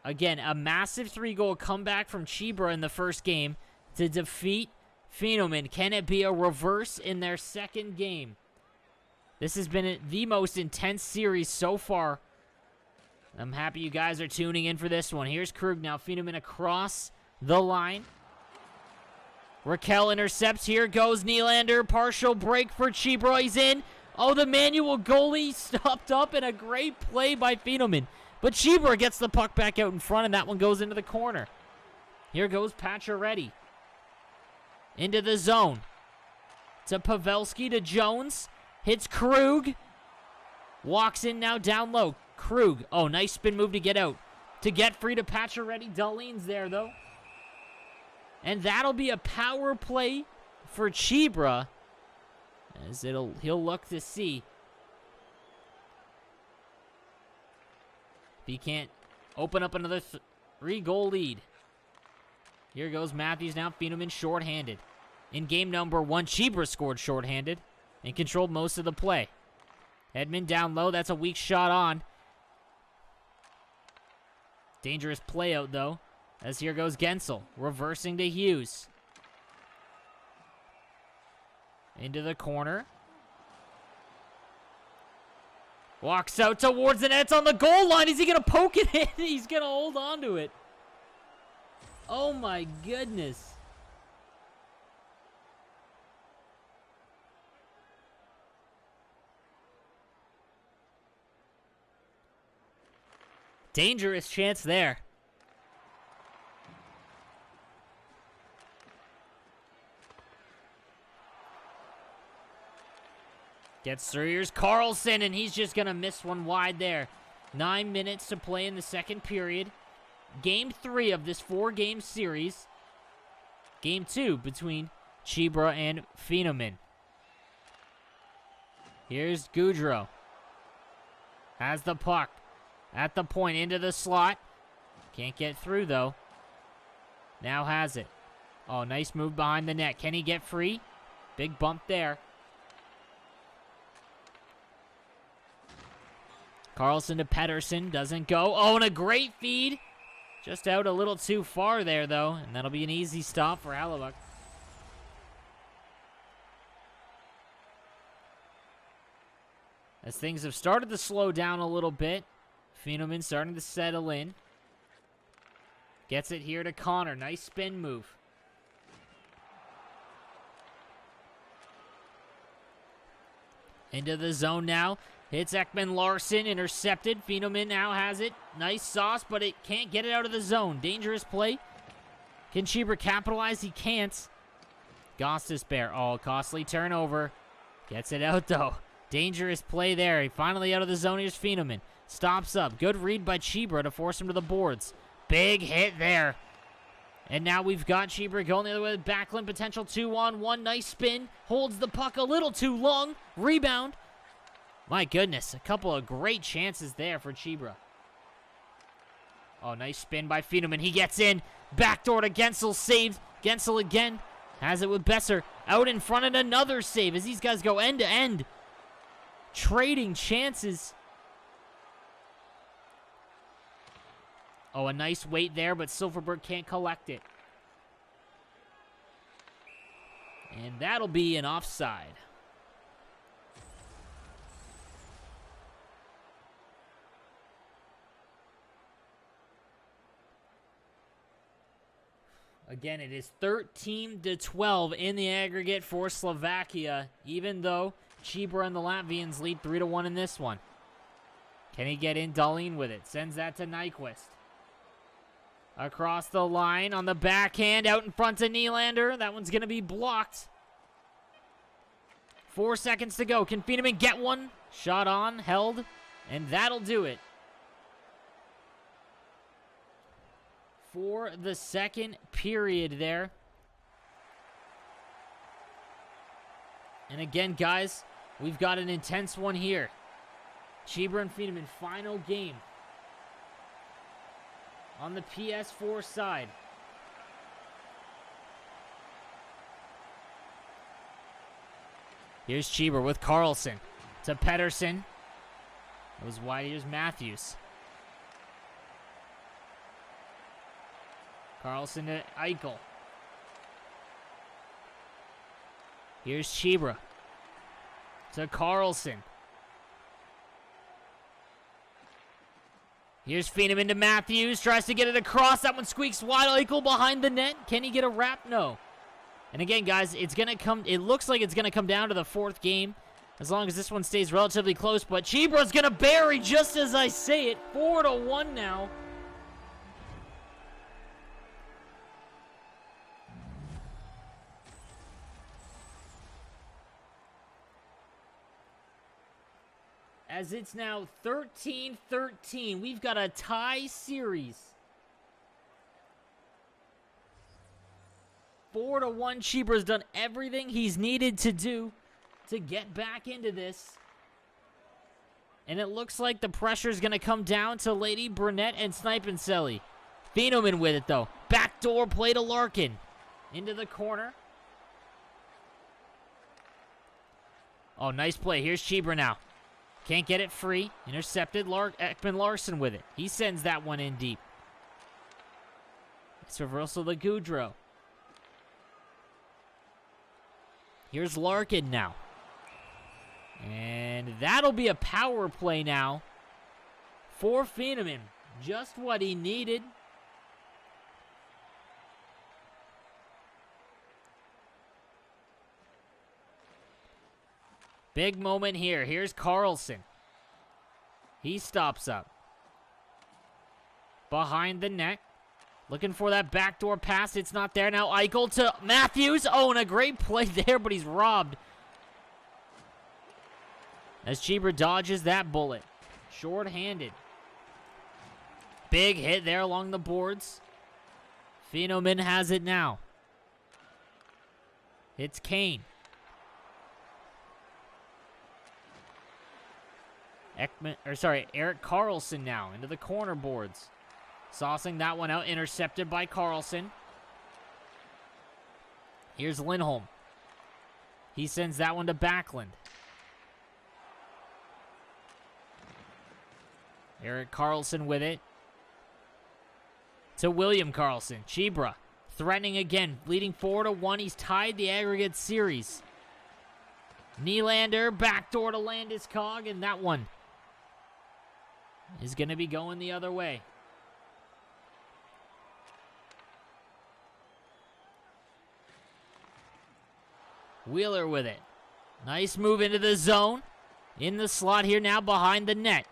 Again, a massive 3-goal comeback from Chibra in the first game to defeat Feeneman. Can it be a reverse in their second game? This has been the most intense series so far. I'm happy you guys are tuning in for this one. Here's Krug now. Feeneman across the line. Raquel intercepts. Here goes Nylander. Partial break for Chibra. He's in. Oh, the manual goalie stopped up, and a great play by Feeneman. But Chibra gets the puck back out in front, and that one goes into the corner. Here goes Pacioretty. Into the zone. To Pavelski, to Jones. Hits Krug. Walks in now down low. Krug. Oh, nice spin move to get out. To get free to Pacioretty. Dahlin's there, though. And that'll be a power play for Chibra. As he'll look to see if he can't open up another 3-goal lead. Here goes Matthews now. Feeneman shorthanded. In game number 1, Chibra scored shorthanded and controlled most of the play. Hedman down low. That's a weak shot on. Dangerous play out, though. As here goes Gensel. Reversing to Hughes. Into the corner. Walks out towards the net. It's on the goal line. Is he going to poke it in? He's going to hold on to it. Oh, my goodness. Dangerous chance there. Gets through. Here's Carlson, and he's just going to miss one wide there. 9 minutes to play in the second period. Game 3 of this 4-game series. Game 2 between Chibra and Phenomon. Here's Goudreau. Has the puck at the point into the slot. Can't get through, though. Now has it. Oh, nice move behind the net. Can he get free? Big bump there. Carlson to Pettersson. Doesn't go. Oh, and a great feed. Just out a little too far there, though. And that'll be an easy stop for Hellebuyck. As things have started to slow down a little bit. Phenomon starting to settle in. Gets it here to Connor. Nice spin move. Into the zone now. Hits Ekman Larson, intercepted. Phenomon now has it. Nice sauce, but it can't get it out of the zone. Dangerous play. Can Chibra capitalize? He can't. Gostisbehere. Oh, costly turnover. Gets it out, though. Dangerous play there. He finally out of the zone. Here's Phenomon. Stops up. Good read by Chibra to force him to the boards. Big hit there. And now we've got Chibra going the other way. Backlund potential 2-on-1. Nice spin. Holds the puck a little too long. Rebound. My goodness, a couple of great chances there for Chibra. Oh, nice spin by Phenomon. He gets in. Backdoor to Gensel, saved. Gensel again. Has it with Besser. Out in front and another save as these guys go end to end. Trading chances. Oh, a nice wait there, but Silverberg can't collect it. And that'll be an offside. Again, it is 13-12 in the aggregate for Slovakia, even though Chibra and the Latvians lead 3-1 in this one. Can he get in? Dahlin with it. Sends that to Nyquist. Across the line on the backhand, out in front of Nylander. That one's going to be blocked. 4 seconds to go. Can Phenomon get one? Shot on, held, and that'll do it. For the second period there. And again, guys, we've got an intense one here. Chibra and Phenomon, final game. On the PS4 side. Here's Chibra with Carlson. To Pettersson. It was wide. Here's Matthews. Carlson to Eichel. Here's Chibra. To Carlson. Here's Phenomon to Matthews. Tries to get it across. That one squeaks wide. Eichel behind the net. Can he get a wrap? No. And again, guys, it looks like it's going to come down to the fourth game. As long as this one stays relatively close. But Chibra's going to bury just as I say it. 4-1 now. As it's now 13-13. We've got a tie series. 4-1. Chibra's done everything he's needed to do to get back into this. And it looks like the pressure is going to come down to Lady Burnett and Snipenselli. Phenomon with it, though. Backdoor play to Larkin. Into the corner. Oh, nice play. Here's Chibra now. Can't get it free. Intercepted. Ekman Larson with it. He sends that one in deep. It's reversal to Goudreau. Here's Larkin now. And that'll be a power play now for Phenomon. Just what he needed. Big moment here. Here's Carlson. He stops up. behind the net. Looking for that backdoor pass. It's not there. Now Eichel to Matthews. Oh, and a great play there, but he's robbed. As Cheever dodges that bullet. Short-handed. Big hit there along the boards. Phenomen has it now. It's Kane. Erik Karlsson now into the corner boards. Saucing that one out, intercepted by Karlsson. Here's Lindholm. He sends that one to Backlund. Erik Karlsson with it. To William Karlsson. Chibra threatening again, leading 4-1. He's tied the aggregate series. Nylander backdoor to Landeskog, and that one is going to be going the other way. Wheeler with it. Nice move into the zone. In the slot here now behind the net.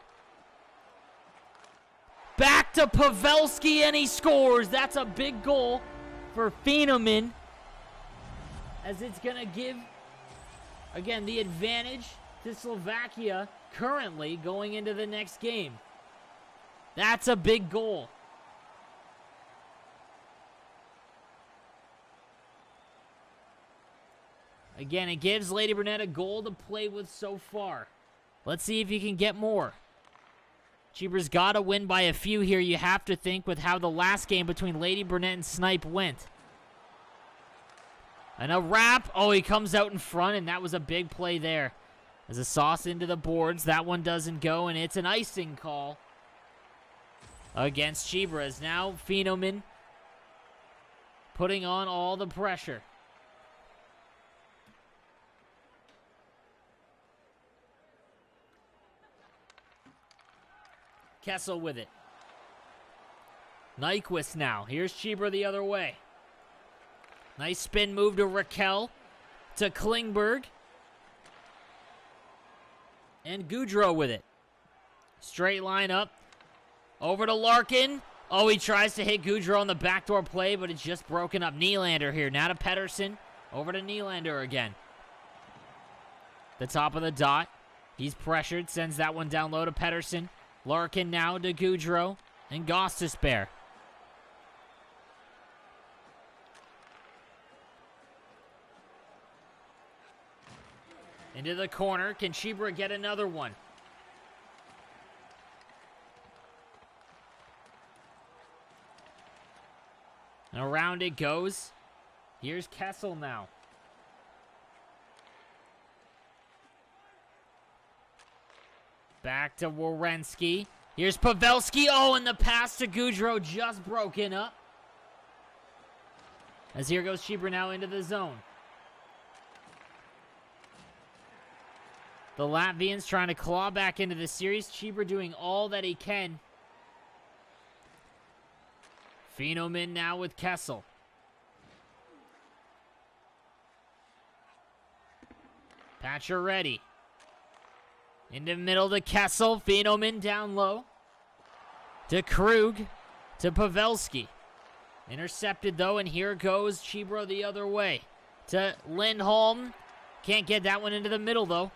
Back to Pavelski, and he scores. That's a big goal for Phenomen, as it's going to give, again, the advantage to Slovakia currently going into the next game. That's a big goal. Again, it gives Lady Burnett a goal to play with so far. Let's see if he can get more. Cheever's got to win by a few here, you have to think, with how the last game between Lady Burnett and Snipe went. And a wrap. Oh, he comes out in front, and that was a big play there. As a sauce into the boards, that one doesn't go, and it's an icing call against Cheever, as now Phenomen putting on all the pressure. Kessel with it. Nyquist now. Here's Cheever the other way. Nice spin move to Raquel. To Klingberg. And Goudreau with it. Straight line up. Over to Larkin. Oh, he tries to hit Goudreau on the backdoor play, but it's just broken up. Nylander here. Now to Pettersson. Over to Nylander again. The top of the dot. He's pressured. Sends that one down low to Pettersson. Larkin now to Goudreau and Gostisbehere. Into the corner. Can Chibra get another one? And around it goes. Here's Kessel now. Back to Werenski. Here's Pavelski. Oh, and the pass to Goudreau just broken up. As here goes Chibra now into the zone. The Latvians trying to claw back into the series. Chibra doing all that he can. Phenomen now with Kessel. Patcher ready. Into the middle to Kessel. Phenomen down low. To Krug. To Pavelski. Intercepted though, and here goes Chibra the other way. To Lindholm. Can't get that one into the middle though.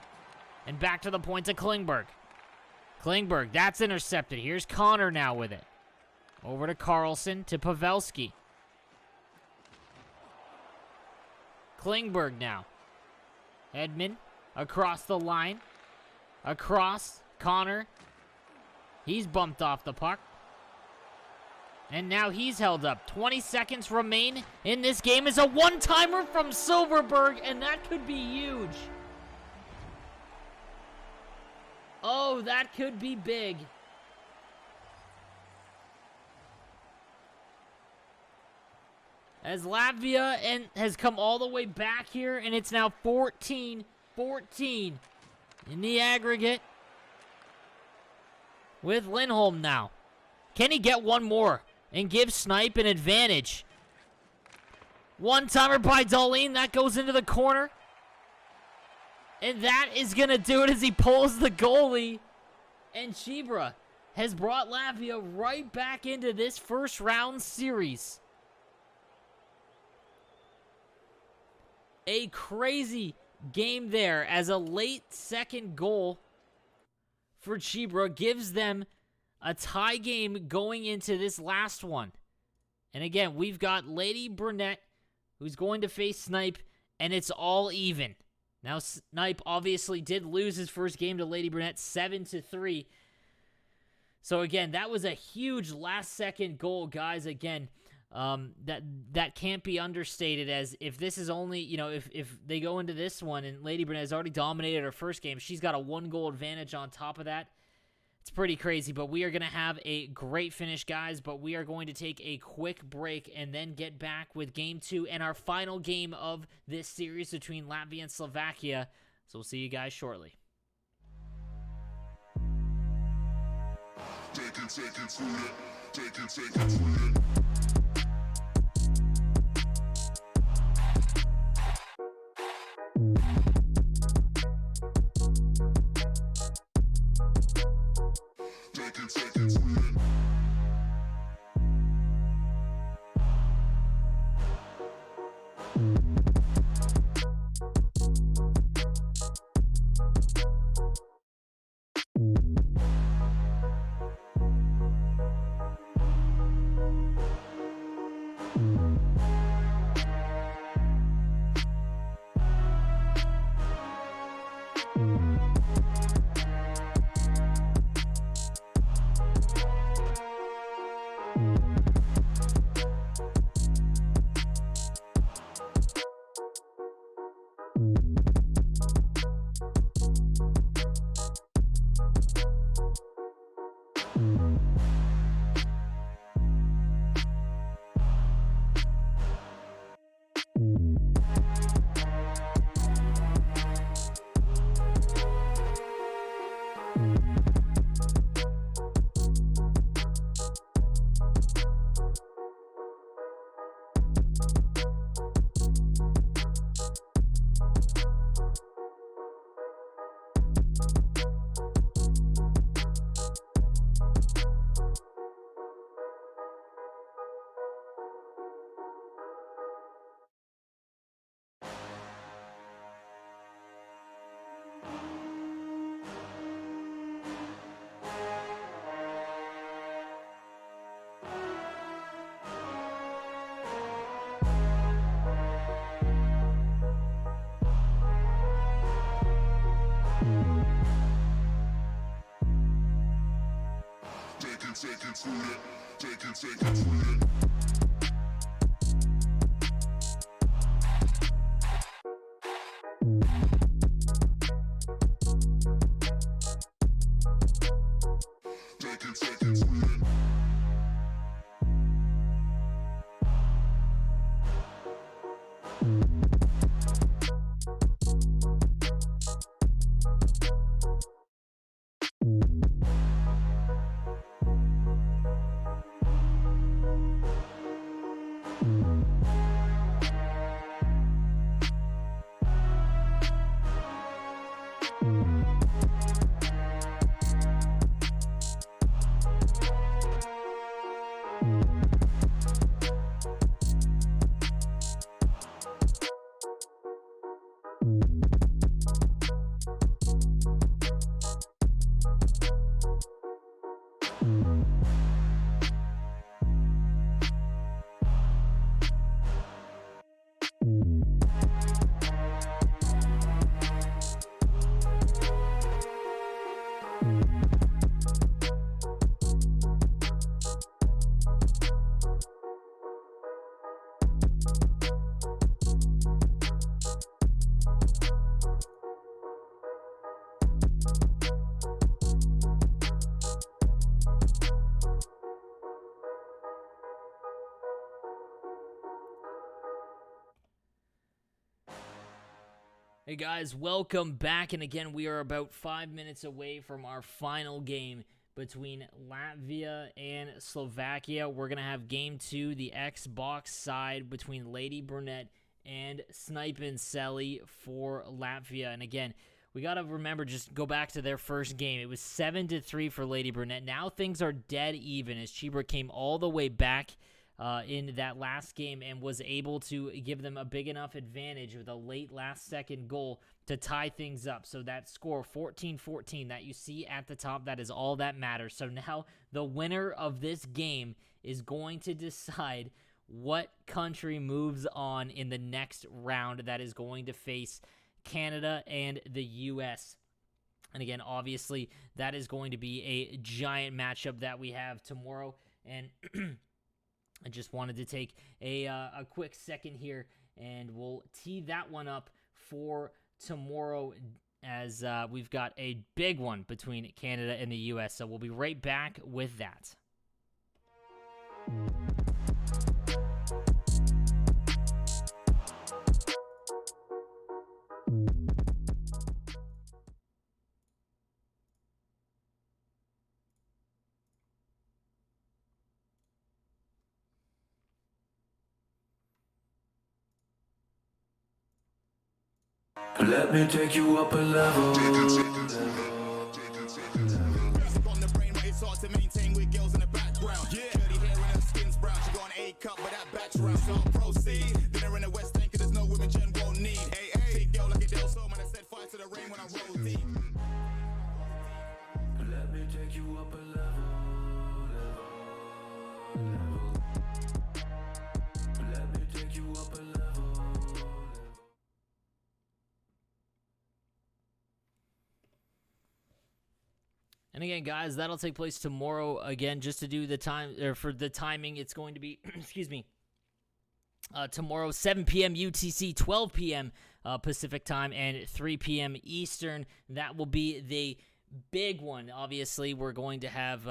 And back to the point to Klingberg. Klingberg, that's intercepted. Here's Connor now with it. Over to Karlsson, to Pavelski. Klingberg now. Edman across the line. Across, Connor. He's bumped off the puck. And now he's held up. 20 seconds remain in this game. Is a one-timer from Silverberg, and that could be huge. Oh, that could be big. As Latvia has come all the way back here, and it's now 14-14 in the aggregate with Lindholm now. Can he get one more and give Snipe an advantage? One-timer by Dahlin. That goes into the corner. And that is going to do it as he pulls the goalie. And Chibra has brought Latvia right back into this first round series. A crazy game there, as a late second goal for Chibra gives them a tie game going into this last one. And again, we've got Lady Burnett, who's going to face Snipe, and it's all even. Now, Snipe obviously did lose his first game to Lady Burnett 7-3. So again, that was a huge last-second goal, guys. Again, that can't be understated, as if this is only, if they go into this one and Lady Burnett has already dominated her first game, she's got a 1-goal advantage on top of that. It's pretty crazy, but we are going to have a great finish, guys, but we are going to take a quick break and then get back with Game 2 and our final game of this series between Latvia and Slovakia. So we'll see you guys shortly. Hey guys, welcome back, and again, we are about 5 minutes away from our final game between Latvia and Slovakia. We're going to have Game 2, the Xbox side, between Lady Burnett and Snipe and Selly for Latvia. And again, we got to remember, just go back to their first game. It was 7-3 for Lady Brunette. Now things are dead even as Chibra came all the way back in that last game and was able to give them a big enough advantage with a late last-second goal to tie things up. So that score, 14-14, that you see at the top, that is all that matters. So now the winner of this game is going to decide what country moves on in the next round that is going to face Canada and the U.S. And again, obviously, that is going to be a giant matchup that we have tomorrow. And I just wanted to take a quick second here, and we'll tee that one up for tomorrow as we've got a big one between Canada and the U.S. So we'll be right back with that. Let me take you up a level. On the brain, it's hard to maintain with girls in the background. Yeah, curly hair and her skin's brown. She got an A cup, but that batch round. So I'll proceed. Dinner in the West End, 'cause there's no women Jen won't need. Hey, hey, take girl like a Del Sol, man. I said fire to the rain when I roll deep. Let me take you up a level. Let me take you up a level. And again, guys, that'll take place tomorrow. Again, just to do the time, or for the timing, it's going to be, excuse me, tomorrow, 7 p.m. UTC, 12 p.m. Pacific time, and 3 p.m. Eastern. That will be the big one. Obviously, we're going to have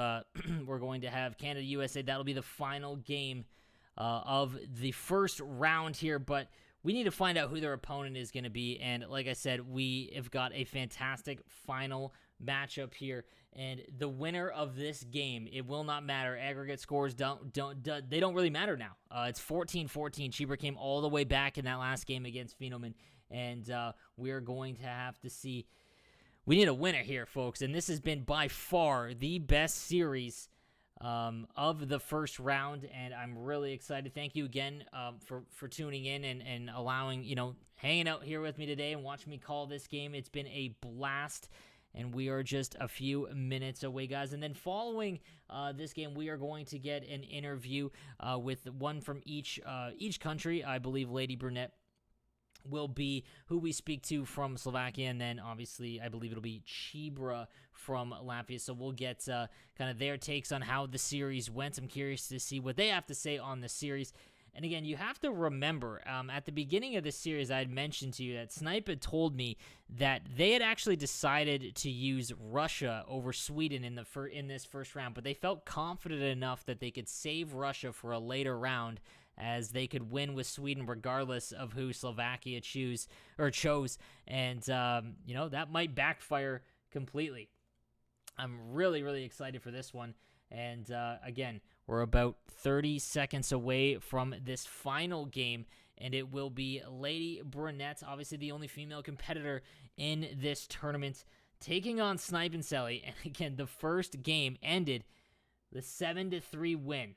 Canada USA. That'll be the final game of the first round here, but we need to find out who their opponent is going to be. And like I said, we have got a fantastic final matchup here, and the winner of this game, it will not matter. Aggregate scores don't really matter now. It's 14-14. Chibra came all the way back in that last game against Phenomen, and we're going to have to see. We need a winner here, folks, and this has been by far the best series of the first round, and I'm really excited. Thank you again for tuning in and allowing, hanging out here with me today and watching me call this game. It's been a blast. And we are just a few minutes away, guys. And then following this game, we are going to get an interview with one from each country. I believe Lady Brunette will be who we speak to from Slovakia. And then, obviously, I believe it'll be Chibra from Latvia. So we'll get kind of their takes on how the series went. I'm curious to see what they have to say on the series. And again, you have to remember, at the beginning of this series, I had mentioned to you that Snipe had told me that they had actually decided to use Russia over Sweden in this first round, but they felt confident enough that they could save Russia for a later round, as they could win with Sweden regardless of who Slovakia chose. And, that might backfire completely. I'm really, really excited for this one. And, again, we're about 30 seconds away from this final game, and it will be Lady Brunette, obviously the only female competitor in this tournament, taking on Snipe and Sally. And again, the first game ended the 7-3 win.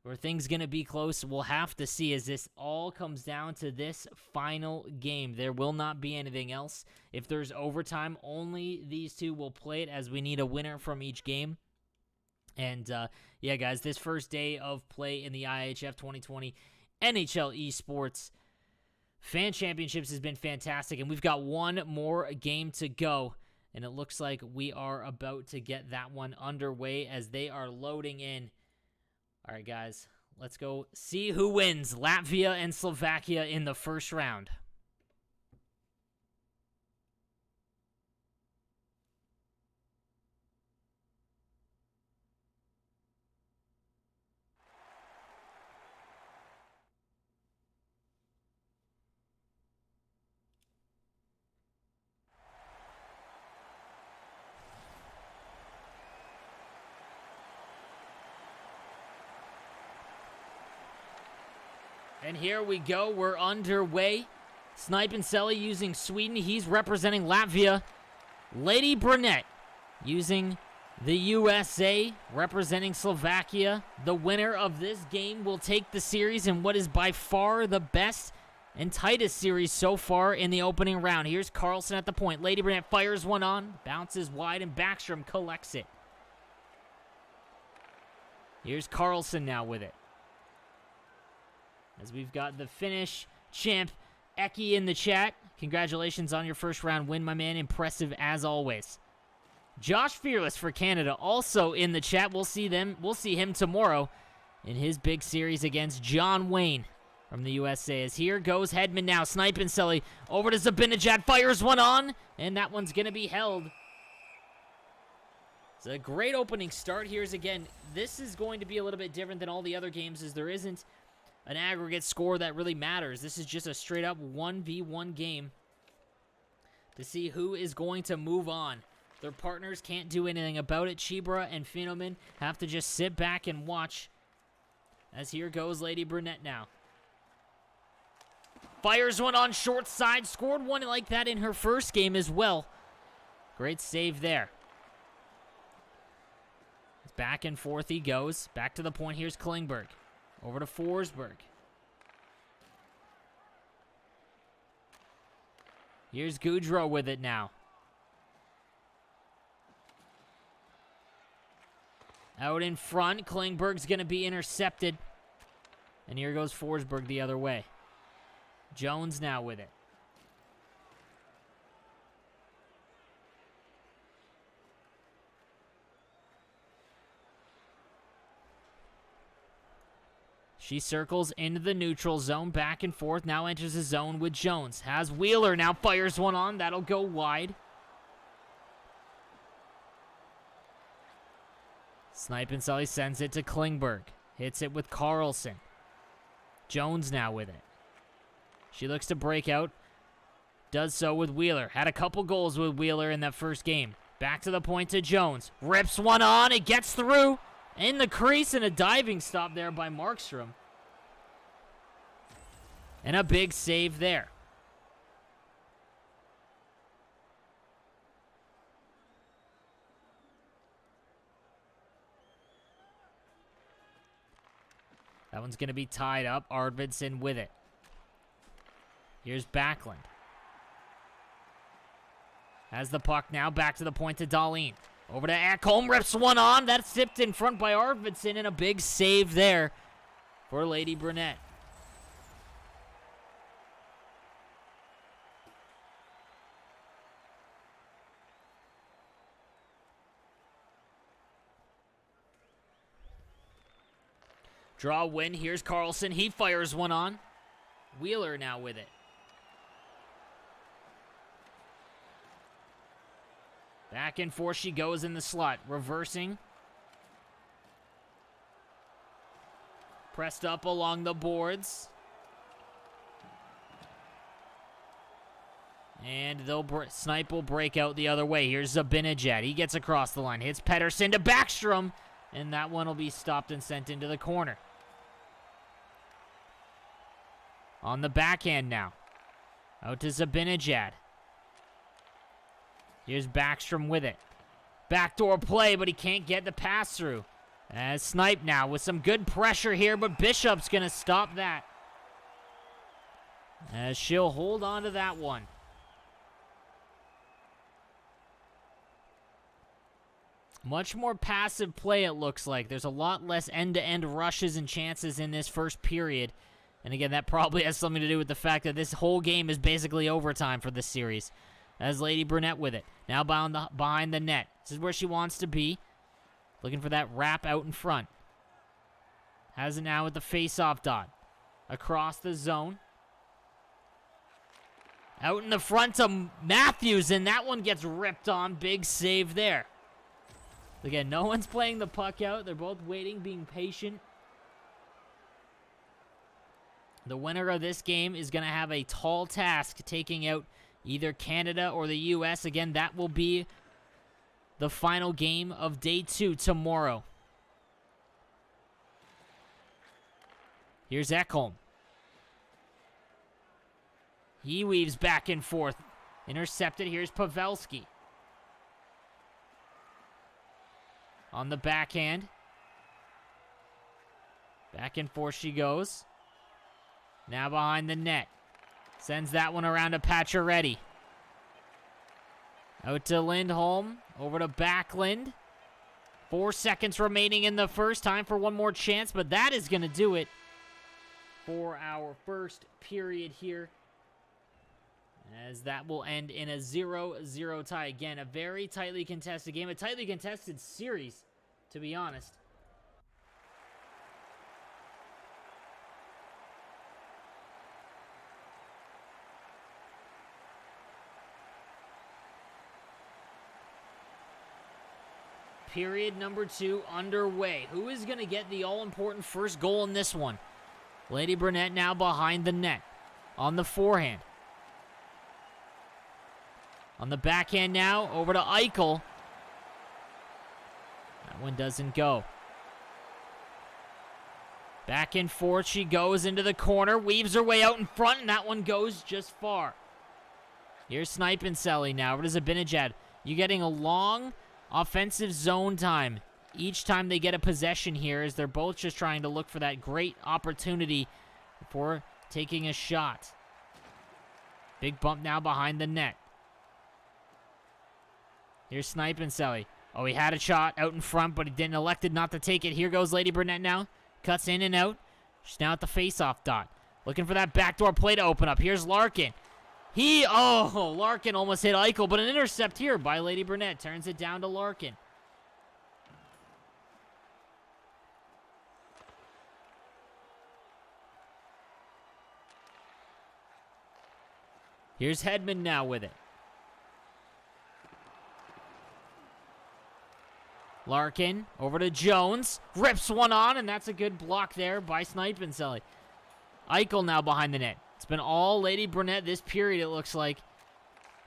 Are things going to be close? We'll have to see, as this all comes down to this final game. There will not be anything else. If there's overtime, only these two will play it, as we need a winner from each game. And, yeah, guys, this first day of play in the IIHF 2020 NHL Esports Fan Championships has been fantastic, and we've got one more game to go, and it looks like we are about to get that one underway as they are loading in. All right, guys, let's go see who wins Latvia and Slovakia in the first round. And here we go. We're underway. Snipe and Selly using Sweden. He's representing Latvia. Lady Brunette using the USA representing Slovakia. The winner of this game will take the series in what is by far the best and tightest series so far in the opening round. Here's Carlson at the point. Lady Brunette fires one on, bounces wide, and Backstrom collects it. Here's Carlson now with it. As we've got the Finnish champ, Eki, in the chat. Congratulations on your first round win, my man. Impressive as always. Josh Fearless for Canada also in the chat. We'll see him tomorrow in his big series against John Wayne from the USA. As here goes Hedman now. Sniping Sully over to Zabinajad. Fires one on, and that one's going to be held. It's a great opening start. Here's again. This is going to be a little bit different than all the other games, as there isn't an aggregate score that really matters. This is just a straight-up 1v1 game to see who is going to move on. Their partners can't do anything about it. Chibra and Finoman have to just sit back and watch. As here goes Lady Brunette now. Fires one on short side. Scored one like that in her first game as well. Great save there. Back and forth he goes. Back to the point. Here's Klingberg. Over to Forsberg. Here's Goudreau with it now. Out in front. Klingberg's going to be intercepted. And here goes Forsberg the other way. Jones now with it. She circles into the neutral zone, back and forth, now enters the zone with Jones. Has Wheeler, now fires one on, that'll go wide. Sniping Sully sends it to Klingberg. Hits it with Carlson. Jones now with it. She looks to break out. Does so with Wheeler. Had a couple goals with Wheeler in that first game. Back to the point to Jones. Rips one on, it gets through. In the crease, and a diving stop there by Markstrom. And a big save there. That one's going to be tied up. Arvidsson with it. Here's Backlund. Has the puck now. Back to the point to Dahlin. Over to Ekholm. Rips one on. That's tipped in front by Arvidsson. And a big save there for Lady Brunette. Draw win. Here's Carlson. He fires one on. Wheeler now with it. Back and forth she goes in the slot. Reversing. Pressed up along the boards. And Snipe will break out the other way. Here's Zabinajad. He gets across the line. Hits Pettersson to Backstrom. And that one will be stopped and sent into the corner. On the backhand now. Out to Zabinajad. Here's Backstrom with it. Backdoor play, but he can't get the pass through. As Snipe now with some good pressure here, but Bishop's going to stop that. As she'll hold on to that one. Much more passive play, it looks like. There's a lot less end-to-end rushes and chances in this first period. And again, that probably has something to do with the fact that this whole game is basically overtime for this series. As Lady Brunette with it. Now behind the net. This is where she wants to be. Looking for that wrap out in front. Has it now with the face-off dot. Across the zone. Out in the front to Matthews, and that one gets ripped on. Big save there. Again, no one's playing the puck out. They're both waiting, being patient. The winner of this game is going to have a tall task taking out either Canada or the U.S. Again, that will be the final game of day 2 tomorrow. Here's Ekholm. He weaves back and forth. Intercepted. Here's Pavelski. On the backhand. Back and forth she goes. Now behind the net. Sends that one around to Pacioretty. Out to Lindholm. Over to Backlund. 4 seconds remaining in the first. Time for one more chance, but that is going to do it for our first period here, as that will end in a 0-0 tie. Again, a very tightly contested game, a tightly contested series, to be honest. Period number 2 underway. Who is going to get the all-important first goal in this one? Lady Burnett now behind the net. On the forehand. On the backhand now, over to Eichel. That one doesn't go. Back and forth she goes into the corner, weaves her way out in front, and that one goes just far. Here's Snipinselli now, over to Zabinajad. You're getting a long offensive zone time each time they get a possession here, as they're both just trying to look for that great opportunity before taking a shot. Big bump now behind the net. Here's Snipinselli. Oh, he had a shot out in front, but he didn't elected not to take it. Here goes Lady Burnett now. Cuts in and out. She's now at the face-off dot. Looking for that backdoor play to open up. Here's Larkin. Larkin almost hit Eichel, but an intercept here by Lady Burnett. Turns it down to Larkin. Here's Hedman now with it. Larkin over to Jones. Rips one on, and that's a good block there by Snipinselli. Eichel now behind the net. It's been all Lady Burnett this period, it looks like.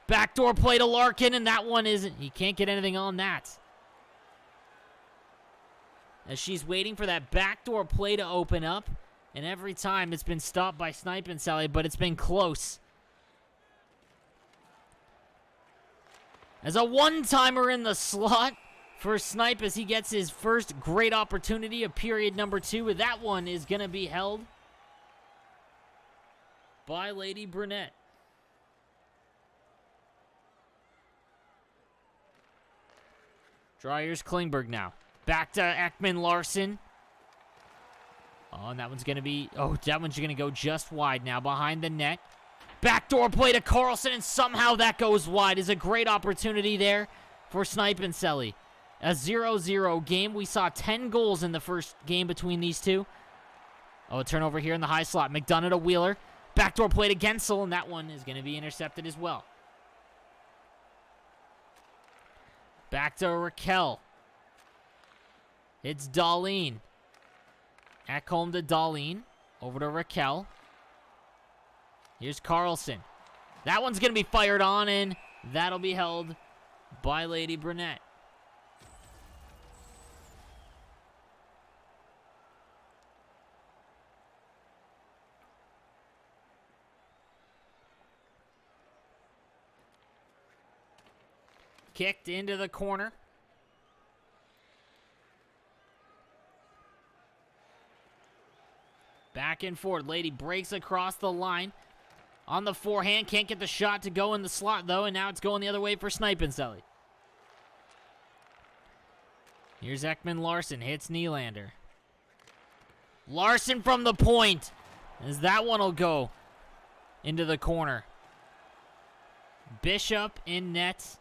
Backdoor play to Larkin, and that one isn't. He can't get anything on that. As she's waiting for that backdoor play to open up, and every time it's been stopped by Snipinselli, but it's been close. As a one-timer in the slot for Snipe as he gets his first great opportunity of period number 2. That one is going to be held by Lady Burnett. Dryers Klingberg now. Back to Ekman Larson. Oh, and that one's going to be... Oh, that one's going to go just wide now behind the net. Backdoor play to Carlson, and somehow that goes wide. Is a great opportunity there for Snipinselli. A 0-0 game. We saw 10 goals in the first game between these two. Oh, a turnover here in the high slot. McDonough to Wheeler. Backdoor play to Gensel, and that one is going to be intercepted as well. Back to Raquel. It's Darlene. Ekholm to Darlene. Over to Raquel. Here's Carlson. That one's going to be fired on, and that'll be held by Lady Burnett. Kicked into the corner. Back and forth. Lady breaks across the line. On the forehand. Can't get the shot to go in the slot, though. And now it's going the other way for Snipinselli. Here's Ekman Larson. Hits Nylander. Larson from the point. As that one will go into the corner. Bishop in net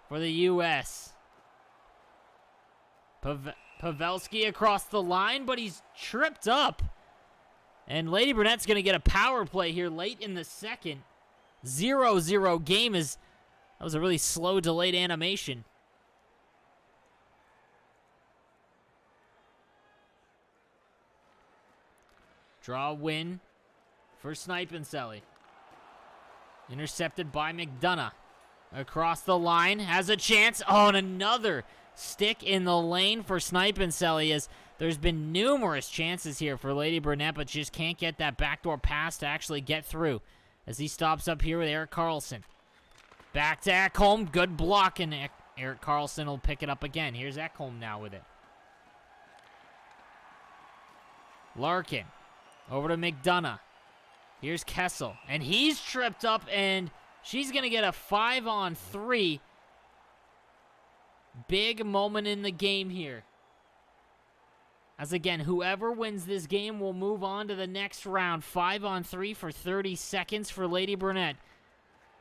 for the U.S. Pavelski across the line, but he's tripped up. And Lady Burnett's going to get a power play here late in the second. 0-0 game. That was a really slow, delayed animation. Draw win for Snipinselli. Intercepted by McDonough. Across the line, has a chance. Oh, and another stick in the lane for Snipinselli, as there's been numerous chances here for Lady Burnett, but just can't get that backdoor pass to actually get through, as he stops up here with Erik Karlsson. Back to Ekholm, good block, and Eric Carlson will pick it up again. Here's Ekholm now with it. Larkin. Over to McDonough. Here's Kessel. And he's tripped up, and she's going to get a 5-on-3. Big moment in the game here. As again, whoever wins this game will move on to the next round. 5-on-3 for 30 seconds for Lady Burnett.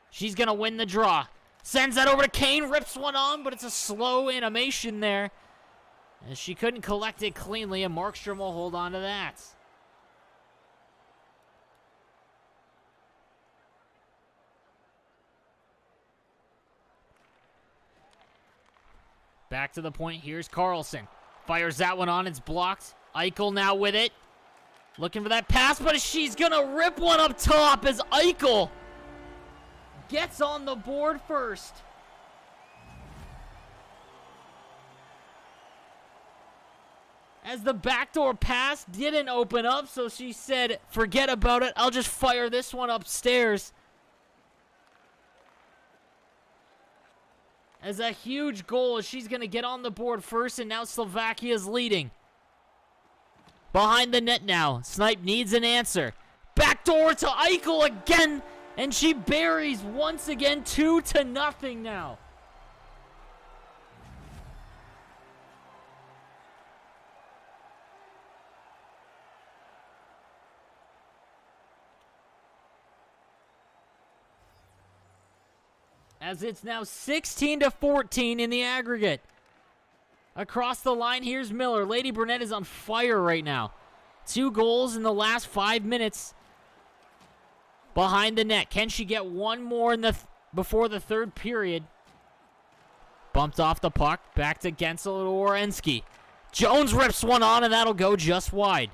She's going to win the draw. Sends that over to Kane. Rips one on, but it's a slow animation there. And she couldn't collect it cleanly, and Markstrom will hold on to that. Back to the point. Here's Carlson. Fires that one on. It's blocked. Eichel now with it. Looking for that pass, but she's going to rip one up top as Eichel gets on the board first. As the backdoor pass didn't open up, so she said, forget about it. I'll just fire this one upstairs. As a huge goal, as she's going to get on the board first, and now Slovakia's leading. Behind the net now. Snipe needs an answer. Backdoor to Eichel again, and she buries once again 2-0 now. As it's now 16-14 in the aggregate. Across the line, here's Miller. Lady Burnett is on fire right now. 2 goals in the last 5 minutes. Behind the net. Can she get one more in before the third period? Bumped off the puck. Back to Gensel to Werenski. Jones rips one on, and that'll go just wide.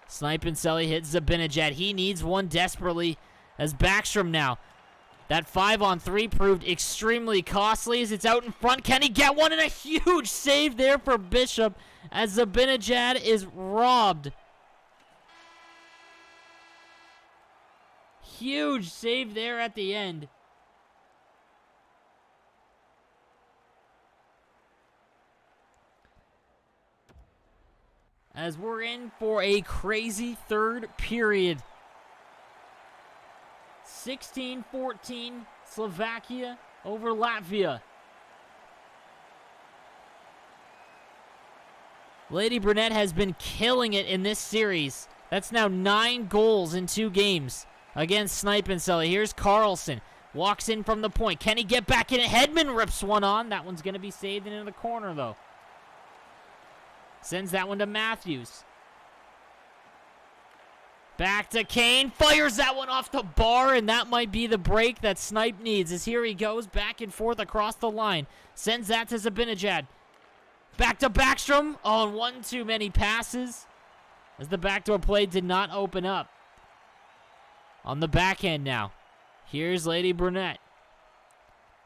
Snipe and Selly hits Zabinajad. He needs one desperately. As Backstrom now. That 5-on-3 proved extremely costly as it's out in front. Can he get one? And a huge save there for Bishop as Zabinajad is robbed. Huge save there at the end. As we're in for a crazy third period. 16-14, Slovakia over Latvia. Lady Burnett has been killing it in this series. That's now 9 goals in 2 games against Snipe and Sully. Here's Carlson. Walks in from the point. Can he get back in it? Hedman rips one on. That one's going to be saved into the corner, though. Sends that one to Matthews. Back to Kane, fires that one off the bar, and that might be the break that Snipe needs, as here he goes, back and forth across the line. Sends that to Zabinajad. Back to Backstrom. Oh, and one too many passes, as the backdoor play did not open up. On the backhand now. Here's Lady Burnett.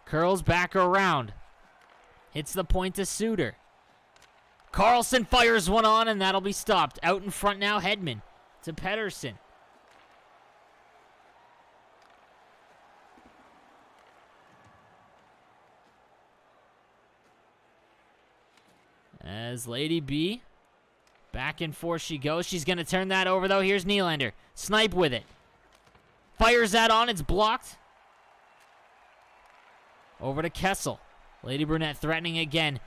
Curls back around. Hits the point to Suter. Carlson fires one on, and that'll be stopped. Out in front now, Hedman. To Pedersen. As Lady B, back and forth she goes. She's going to turn that over, though. Here's Nylander. Snipe with it. Fires that on. It's blocked. Over to Kessel. Lady Burnett threatening again.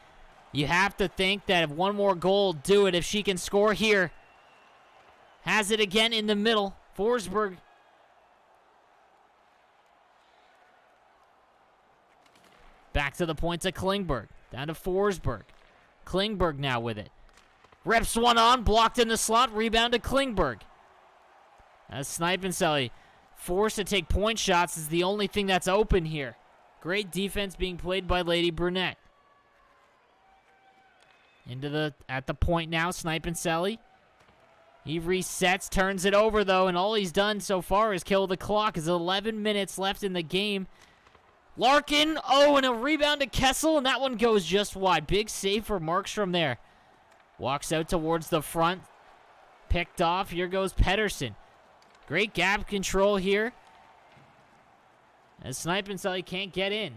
You have to think that if one more goal will do it, if she can score here. Has it again in the middle. Forsberg. Back to the point to Klingberg. Down to Forsberg. Klingberg now with it. Reps one on. Blocked in the slot. Rebound to Klingberg. As Snipe and Sully forced to take point shots is the only thing that's open here. Great defense being played by Lady Burnett. At the point now. Snipe and Sully. He resets, turns it over, though, and all he's done so far is kill the clock. There's 11 minutes left in the game. Larkin, and a rebound to Kessel, and that one goes just wide. Big save for Markstrom there. Walks out towards the front. Picked off. Here goes Pedersen. Great gap control here. As Snipe and Sully can't get in.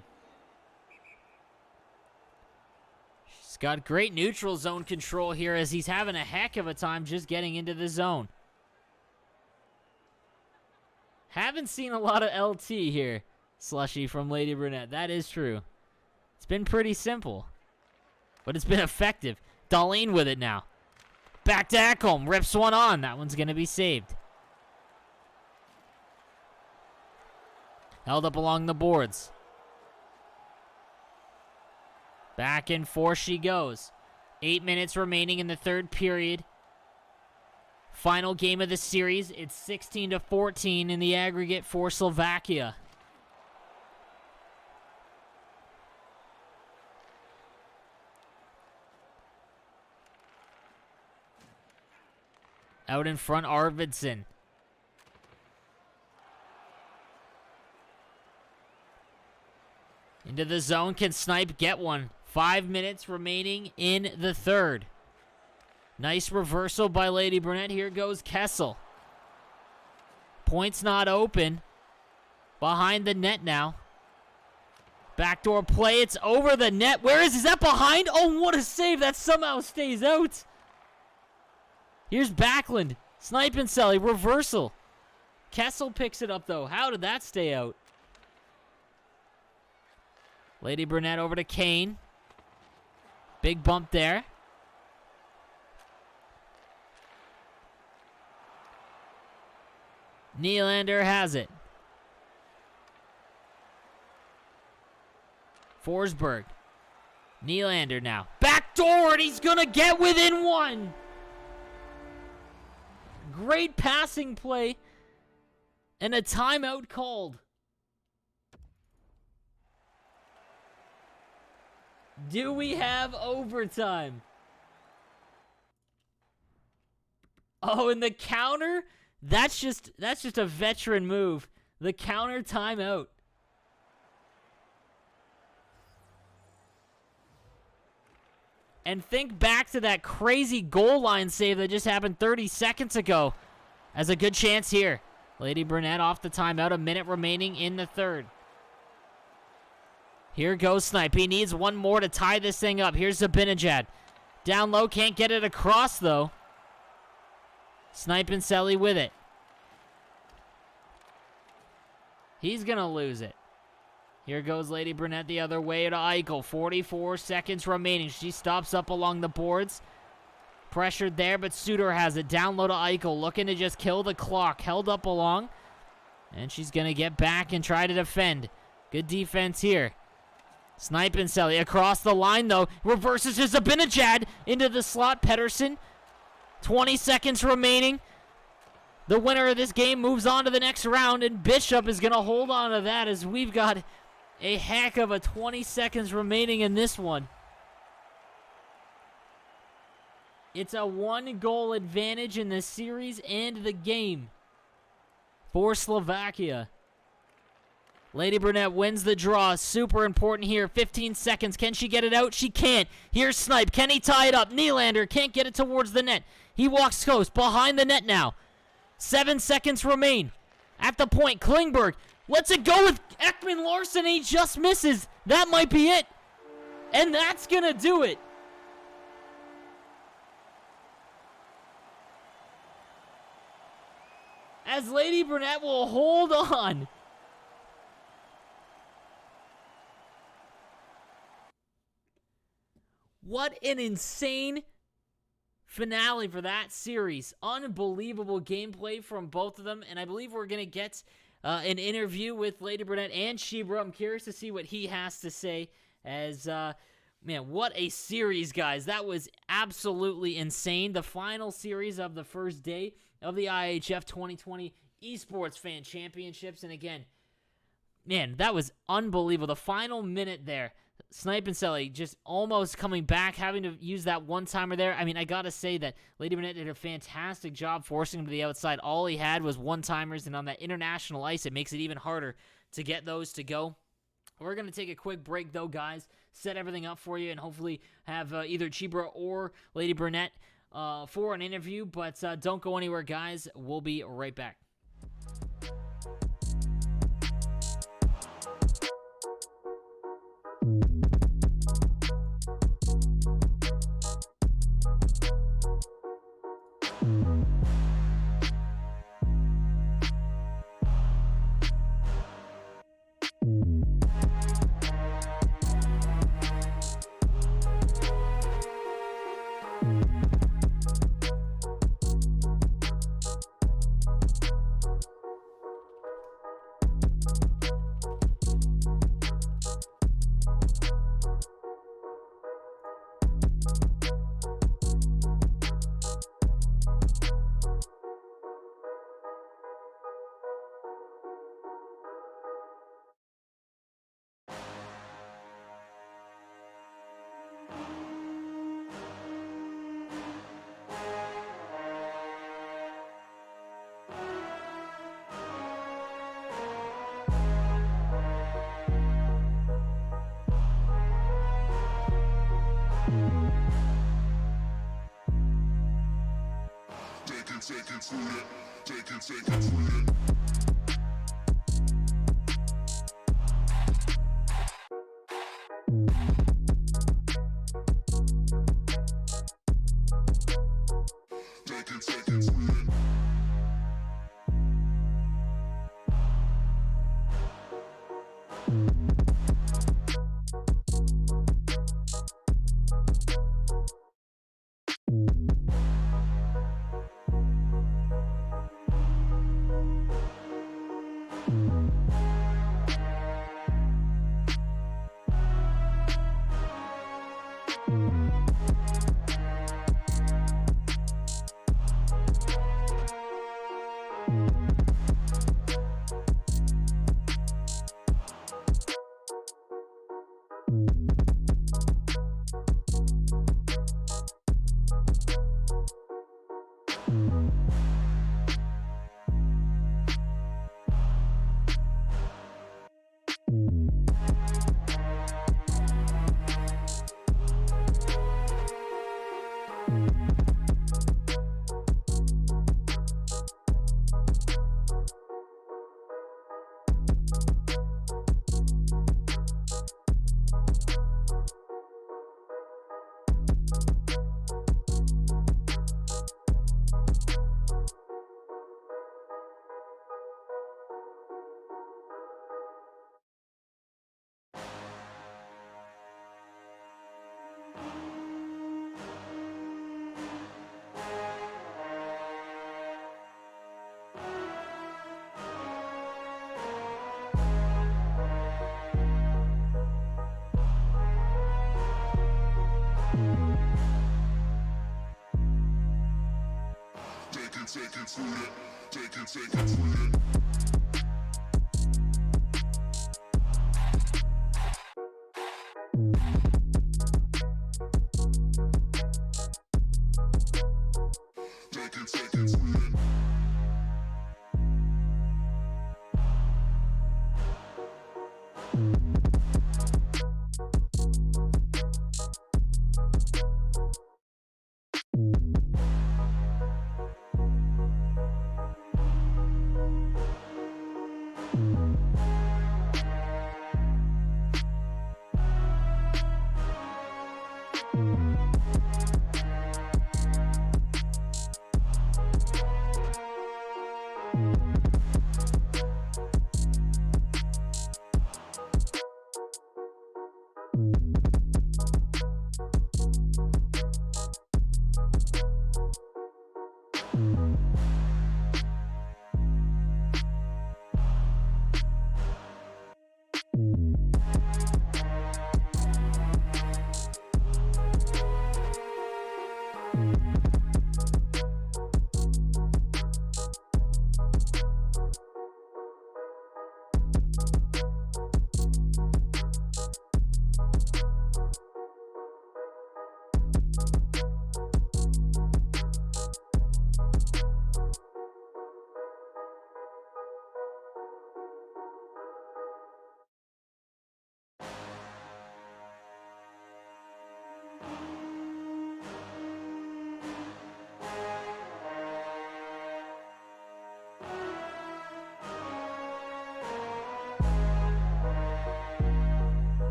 got great neutral zone control here as he's having a heck of a time just getting into the zone. Haven't seen a lot of LT here, Slushy, from Lady Brunette. That is true. It's been pretty simple, but it's been effective. Darlene with it now. Back to Ekholm. Rips one on. That one's going to be saved. Held up along the boards. Back and forth she goes. 8 minutes remaining in the third period. Final game of the series. It's 16-14 in the aggregate for Slovakia. Out in front, Arvidsson. Into the zone. Can Snipe get one? 5 minutes remaining in the third. Nice reversal by Lady Brunette. Here goes Kessel. Point's not open. Behind the net now. Backdoor play. It's over the net. Where is that behind? Oh, what a save. That somehow stays out. Here's Backlund. Snipe and Selly. Reversal. Kessel picks it up, though. How did that stay out? Lady Brunette over to Kane. Big bump there. Nylander has it. Forsberg. Nylander now. Backdoor, and he's going to get within one. Great passing play. And a timeout called. Do we have overtime? Oh, and the counter? That's just a veteran move. The counter timeout. And think back to that crazy goal line save that just happened 30 seconds ago. As a good chance here. Lady Brunette off the timeout. A minute remaining in the third. Here goes Snipe. He needs one more to tie this thing up. Here's Zabinajad. Down low. Can't get it across, though. Snipe and Selly with it. He's going to lose it. Here goes Lady Brunette the other way to Eichel. 44 seconds remaining. She stops up along the boards. Pressured there, but Suter has it. Down low to Eichel. Looking to just kill the clock. Held up along. And she's going to get back and try to defend. Good defense here. Snipe and Selly across the line, though. Reverses to Zabinajad into the slot. Pettersson. 20 seconds remaining. The winner of this game moves on to the next round, and Bishop is going to hold on to that as we've got a heck of a 20 seconds remaining in this one. It's a 1-goal advantage in the series and the game for Slovakia. Lady Brunette wins the draw. Super important here. 15 seconds. Can she get it out? She can't. Here's Snipe. Can he tie it up? Nylander can't get it towards the net. He walks close. Behind the net now. 7 seconds remain. At the point, Klingberg lets it go with Ekman Larsson. He just misses. That might be it. And that's going to do it. As Lady Brunette will hold on. What an insane finale for that series. Unbelievable gameplay from both of them. And I believe we're going to get an interview with Lady Brunette and Shebra. I'm curious to see what he has to say. As, man, what a series, guys. That was absolutely insane. The final series of the first day of the IIHF 2020 Esports Fan Championships. And again, man, that was unbelievable. The final minute there. Snipe and Selly just almost coming back, having to use that one-timer there. I mean, I got to say that Lady Brunette did a fantastic job forcing him to the outside. All he had was one-timers, and on that international ice, it makes it even harder to get those to go. We're going to take a quick break, though, guys. Set everything up for you and hopefully have either Chibra or Lady Brunette for an interview. But don't go anywhere, guys. We'll be right back.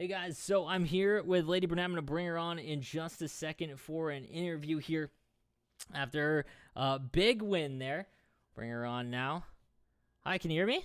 Hey guys, so I'm here with Lady Burnett. I'm going to bring her on in just a second for an interview here after a big win there. Bring her on now. Hi, can you hear me?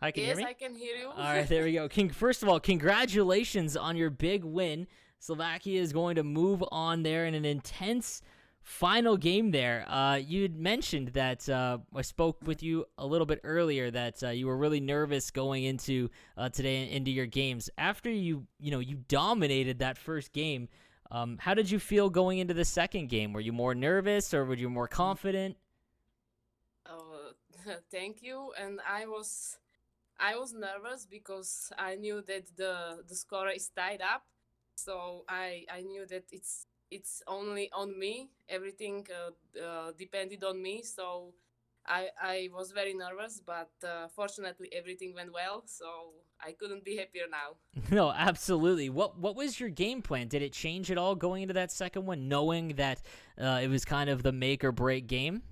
Hi, can you hear me? Yes, I can hear you. All right, there we go. First of all, congratulations on your big win. Slovakia is going to move on there in an intense final game there. You'd mentioned that I spoke with you a little bit earlier that you were really nervous going into today into your games. After you dominated that first game, how did you feel going into the second game? Were you more nervous or were you more confident? Thank you. And I was nervous because I knew that the score is tied up. So I knew that it's only on me. Everything depended on me. So I was very nervous, but fortunately everything went well. So I couldn't be happier now. No, absolutely. What was your game plan? Did it change at all going into that second one, knowing that it was kind of the make or break game?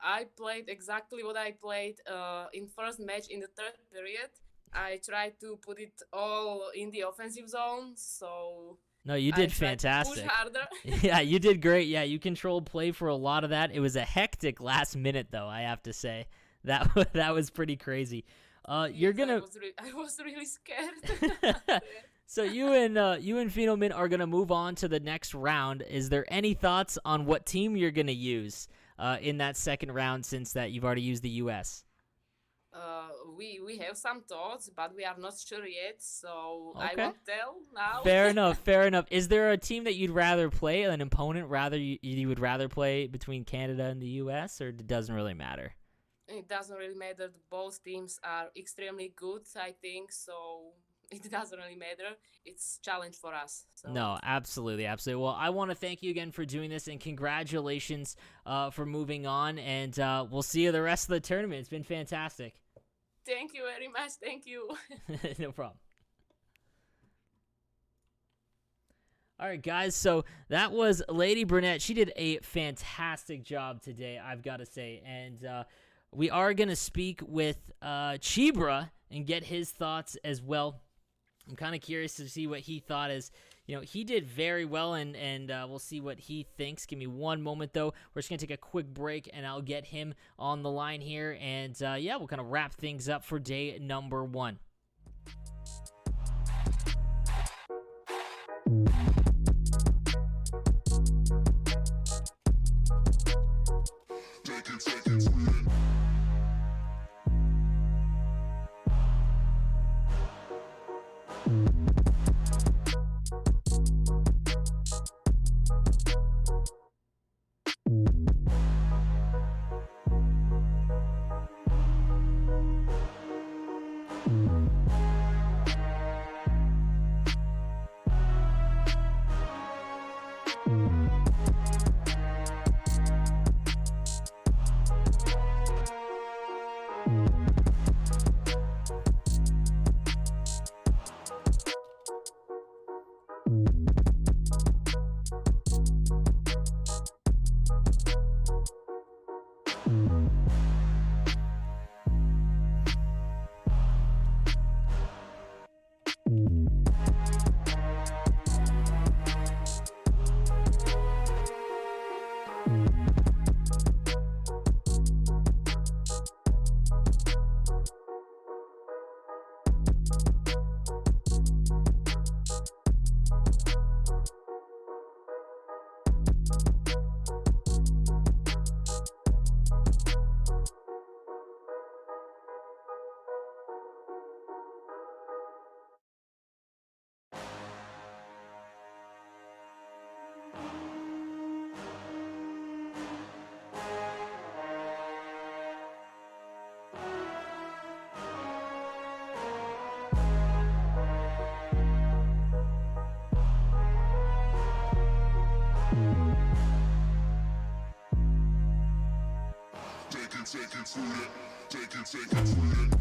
I played exactly what I played in first match in the third period. I tried to put it all in the offensive zone, so no, you did fantastic. Push harder. Yeah, you did great. Yeah, you controlled play for a lot of that. It was a hectic last minute, though. I have to say that was pretty crazy. You're gonna. I was really scared. So you and Phenomen are gonna move on to the next round. Is there any thoughts on what team you're gonna use in that second round, since that you've already used the U.S.? We have some thoughts, but we are not sure yet, so Okay. I won't tell now. Fair enough. Fair enough. Is there a team that you'd rather play, an opponent you would rather play between Canada and the U.S., or it doesn't really matter? It doesn't really matter. Both teams are extremely good, I think, so it doesn't really matter. It's a challenge for us. So. No, absolutely, absolutely. Well, I want to thank you again for doing this, and congratulations for moving on, and we'll see you the rest of the tournament. It's been fantastic. Thank you very much. Thank you. No problem. All right, guys, so that was Lady Burnett. She did a fantastic job today, I've got to say, and we are going to speak with Chibra and get his thoughts as well. I'm kind of curious to see what he thought. He did very well, and we'll see what he thinks. Give me one moment, though. We're just going to take a quick break, and I'll get him on the line here. And, we'll kind of wrap things up for day number 1. Take it to it.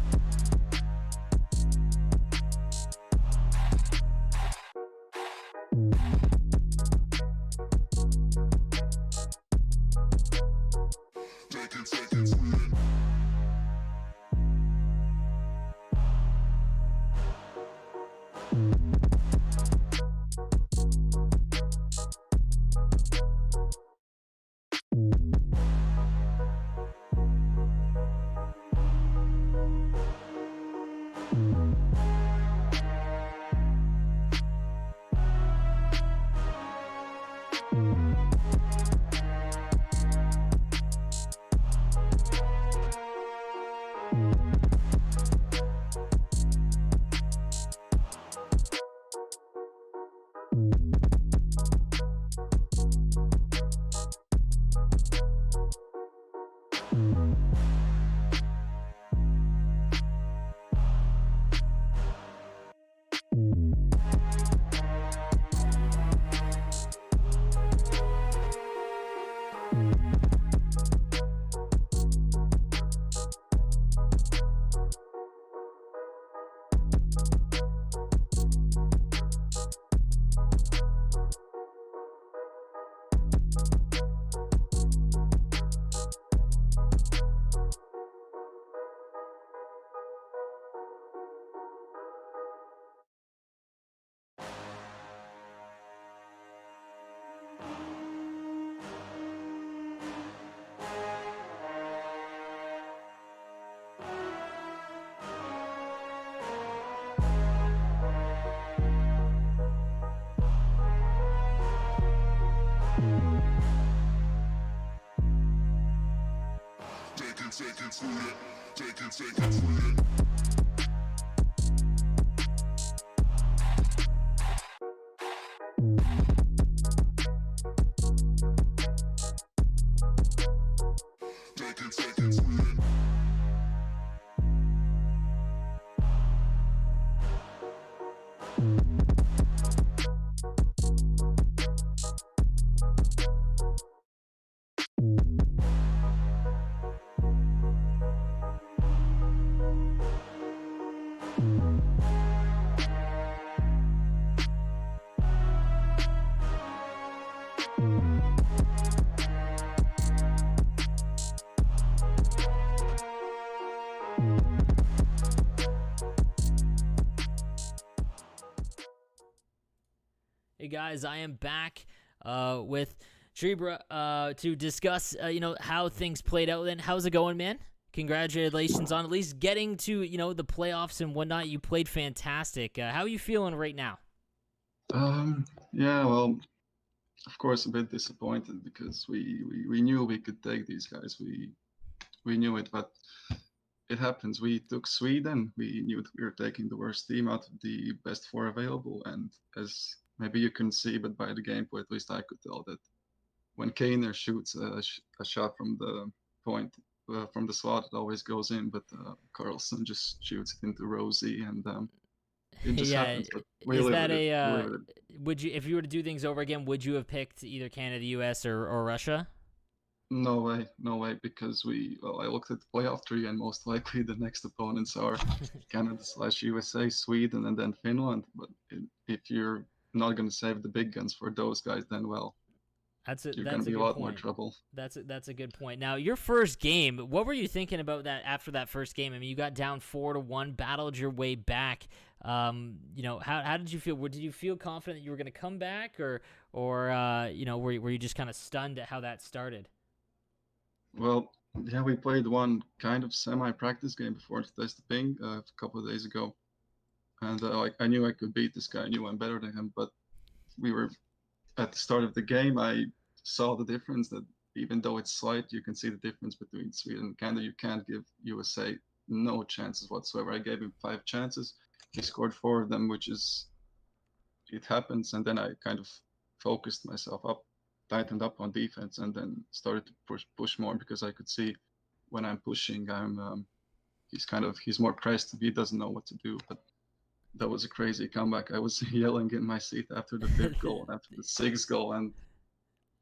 Take it to it. Hey guys, I am back with Tribra to discuss, how things played out. Then, how's it going, man? Congratulations on at least getting to, the playoffs and whatnot. You played fantastic. How are you feeling right now? Yeah, well, of course, a bit disappointed because we knew we could take these guys. We knew it, but it happens. We took Sweden. We knew that we were taking the worst team out of the best four available, and as maybe you couldn't see, but by the gameplay, at least I could tell that when Kaner shoots a shot from the point, from the slot, it always goes in, but Carlson just shoots it into Rosie, and it just Yeah, happens. But we is live that with it. We a? live with it. Would you, if you were to do things over again, would you have picked either Canada, U.S. or Russia? No way, no way, because I looked at the playoff tree, and most likely the next opponents are Canada/USA, Sweden, and then Finland. But if you're not going to save the big guns for those guys, then well, you're going That's to a be a good lot more point. trouble. That's a good point. Now, your first game, what were you thinking about that after that first game? I mean, you got down 4-1, battled your way back. How did you feel? Did you feel confident that you were going to come back, or were you just kind of stunned at how that started? Well, yeah, we played one kind of semi-practice game before to test the ping a couple of days ago, and I knew I could beat this guy. I knew I'm better than him, but we were at the start of the game. I saw the difference that even though it's slight, you can see the difference between Sweden and Canada. You can't give USA no chances whatsoever. I gave him 5 chances. He scored 4 of them, which is it happens. And then I kind of focused myself up, tightened up on defense, and then started to push more because I could see when I'm pushing, he's more pressed. He doesn't know what to do. But that was a crazy comeback. I was yelling in my seat after the 5th goal and after the 6th goal, and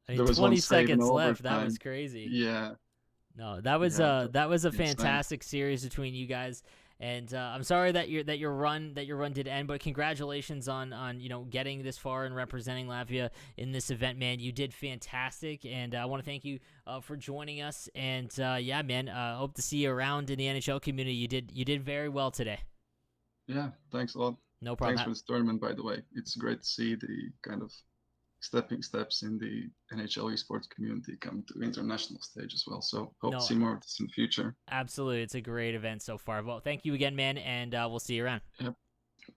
I mean, there was 20 one save in seconds left. That overtime. was crazy. Yeah, No, that was yeah, that was a insane. fantastic series between you guys, and I'm sorry that your run did end, but congratulations on getting this far and representing Latvia in this event, man. You did fantastic, and I want to thank you for joining us. And yeah, man, hope to see you around in the NHL community. You did very well today. Yeah, thanks a lot. No problem. Thanks for this tournament, by the way. It's great to see the kind of stepping steps in the NHL esports community come to international stage as well. So hope to see more of this in the future. Absolutely. It's a great event so far. Well, thank you again, man, and we'll see you around. Yep.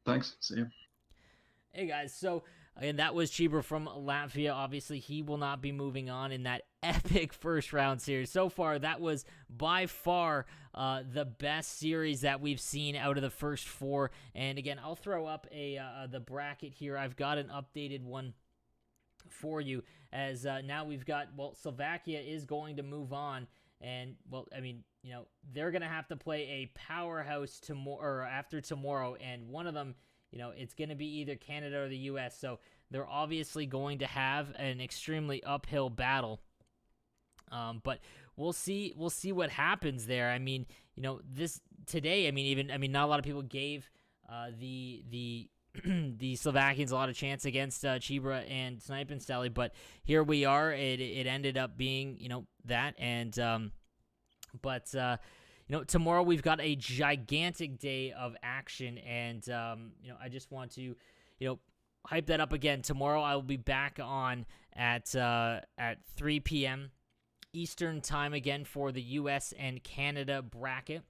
Thanks. See you. Hey, guys. So, again, that was Chiba from Latvia. Obviously, he will not be moving on in that epic first round series. So far, that was by far the best series that we've seen out of the first 4. And again, I'll throw up the bracket here. I've got an updated one for you, as now we've got, Slovakia is going to move on, and they're going to have to play a powerhouse tomorrow or after tomorrow, and one of them, it's going to be either Canada or the US, so they're obviously going to have an extremely uphill battle. But we'll see what happens there. I mean, this today, not a lot of people gave the the Slovakians a lot of chance against Chibra and Snipenstelli, but here we are. It ended up being, that. And, but, tomorrow we've got a gigantic day of action. And, I just want to, hype that up again. Tomorrow I will be back on at 3 p.m. Eastern time again for the U.S. and Canada bracket.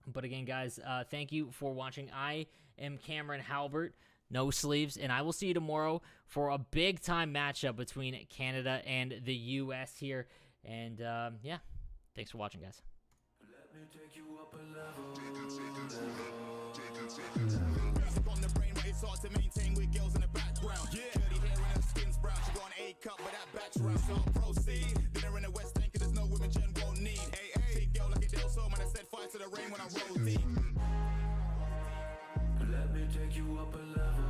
But again, guys, thank you for watching. I am Cameron Halbert, no sleeves, and I will see you tomorrow for a big-time matchup between Canada and the U.S. here. And, thanks for watching, guys. Let me take you up a level. On the brain, but it's hard to maintain with girls in the background. Yeah, curly hair and her skin's brown. She got an A cup, but that batch round. So I'll proceed. Dinner in the West End, 'cause there's no women Jen won't need. Hey, hey, girl like a Del Sol, man, I said fire to the rain when I roll deep. Let me take you up a level.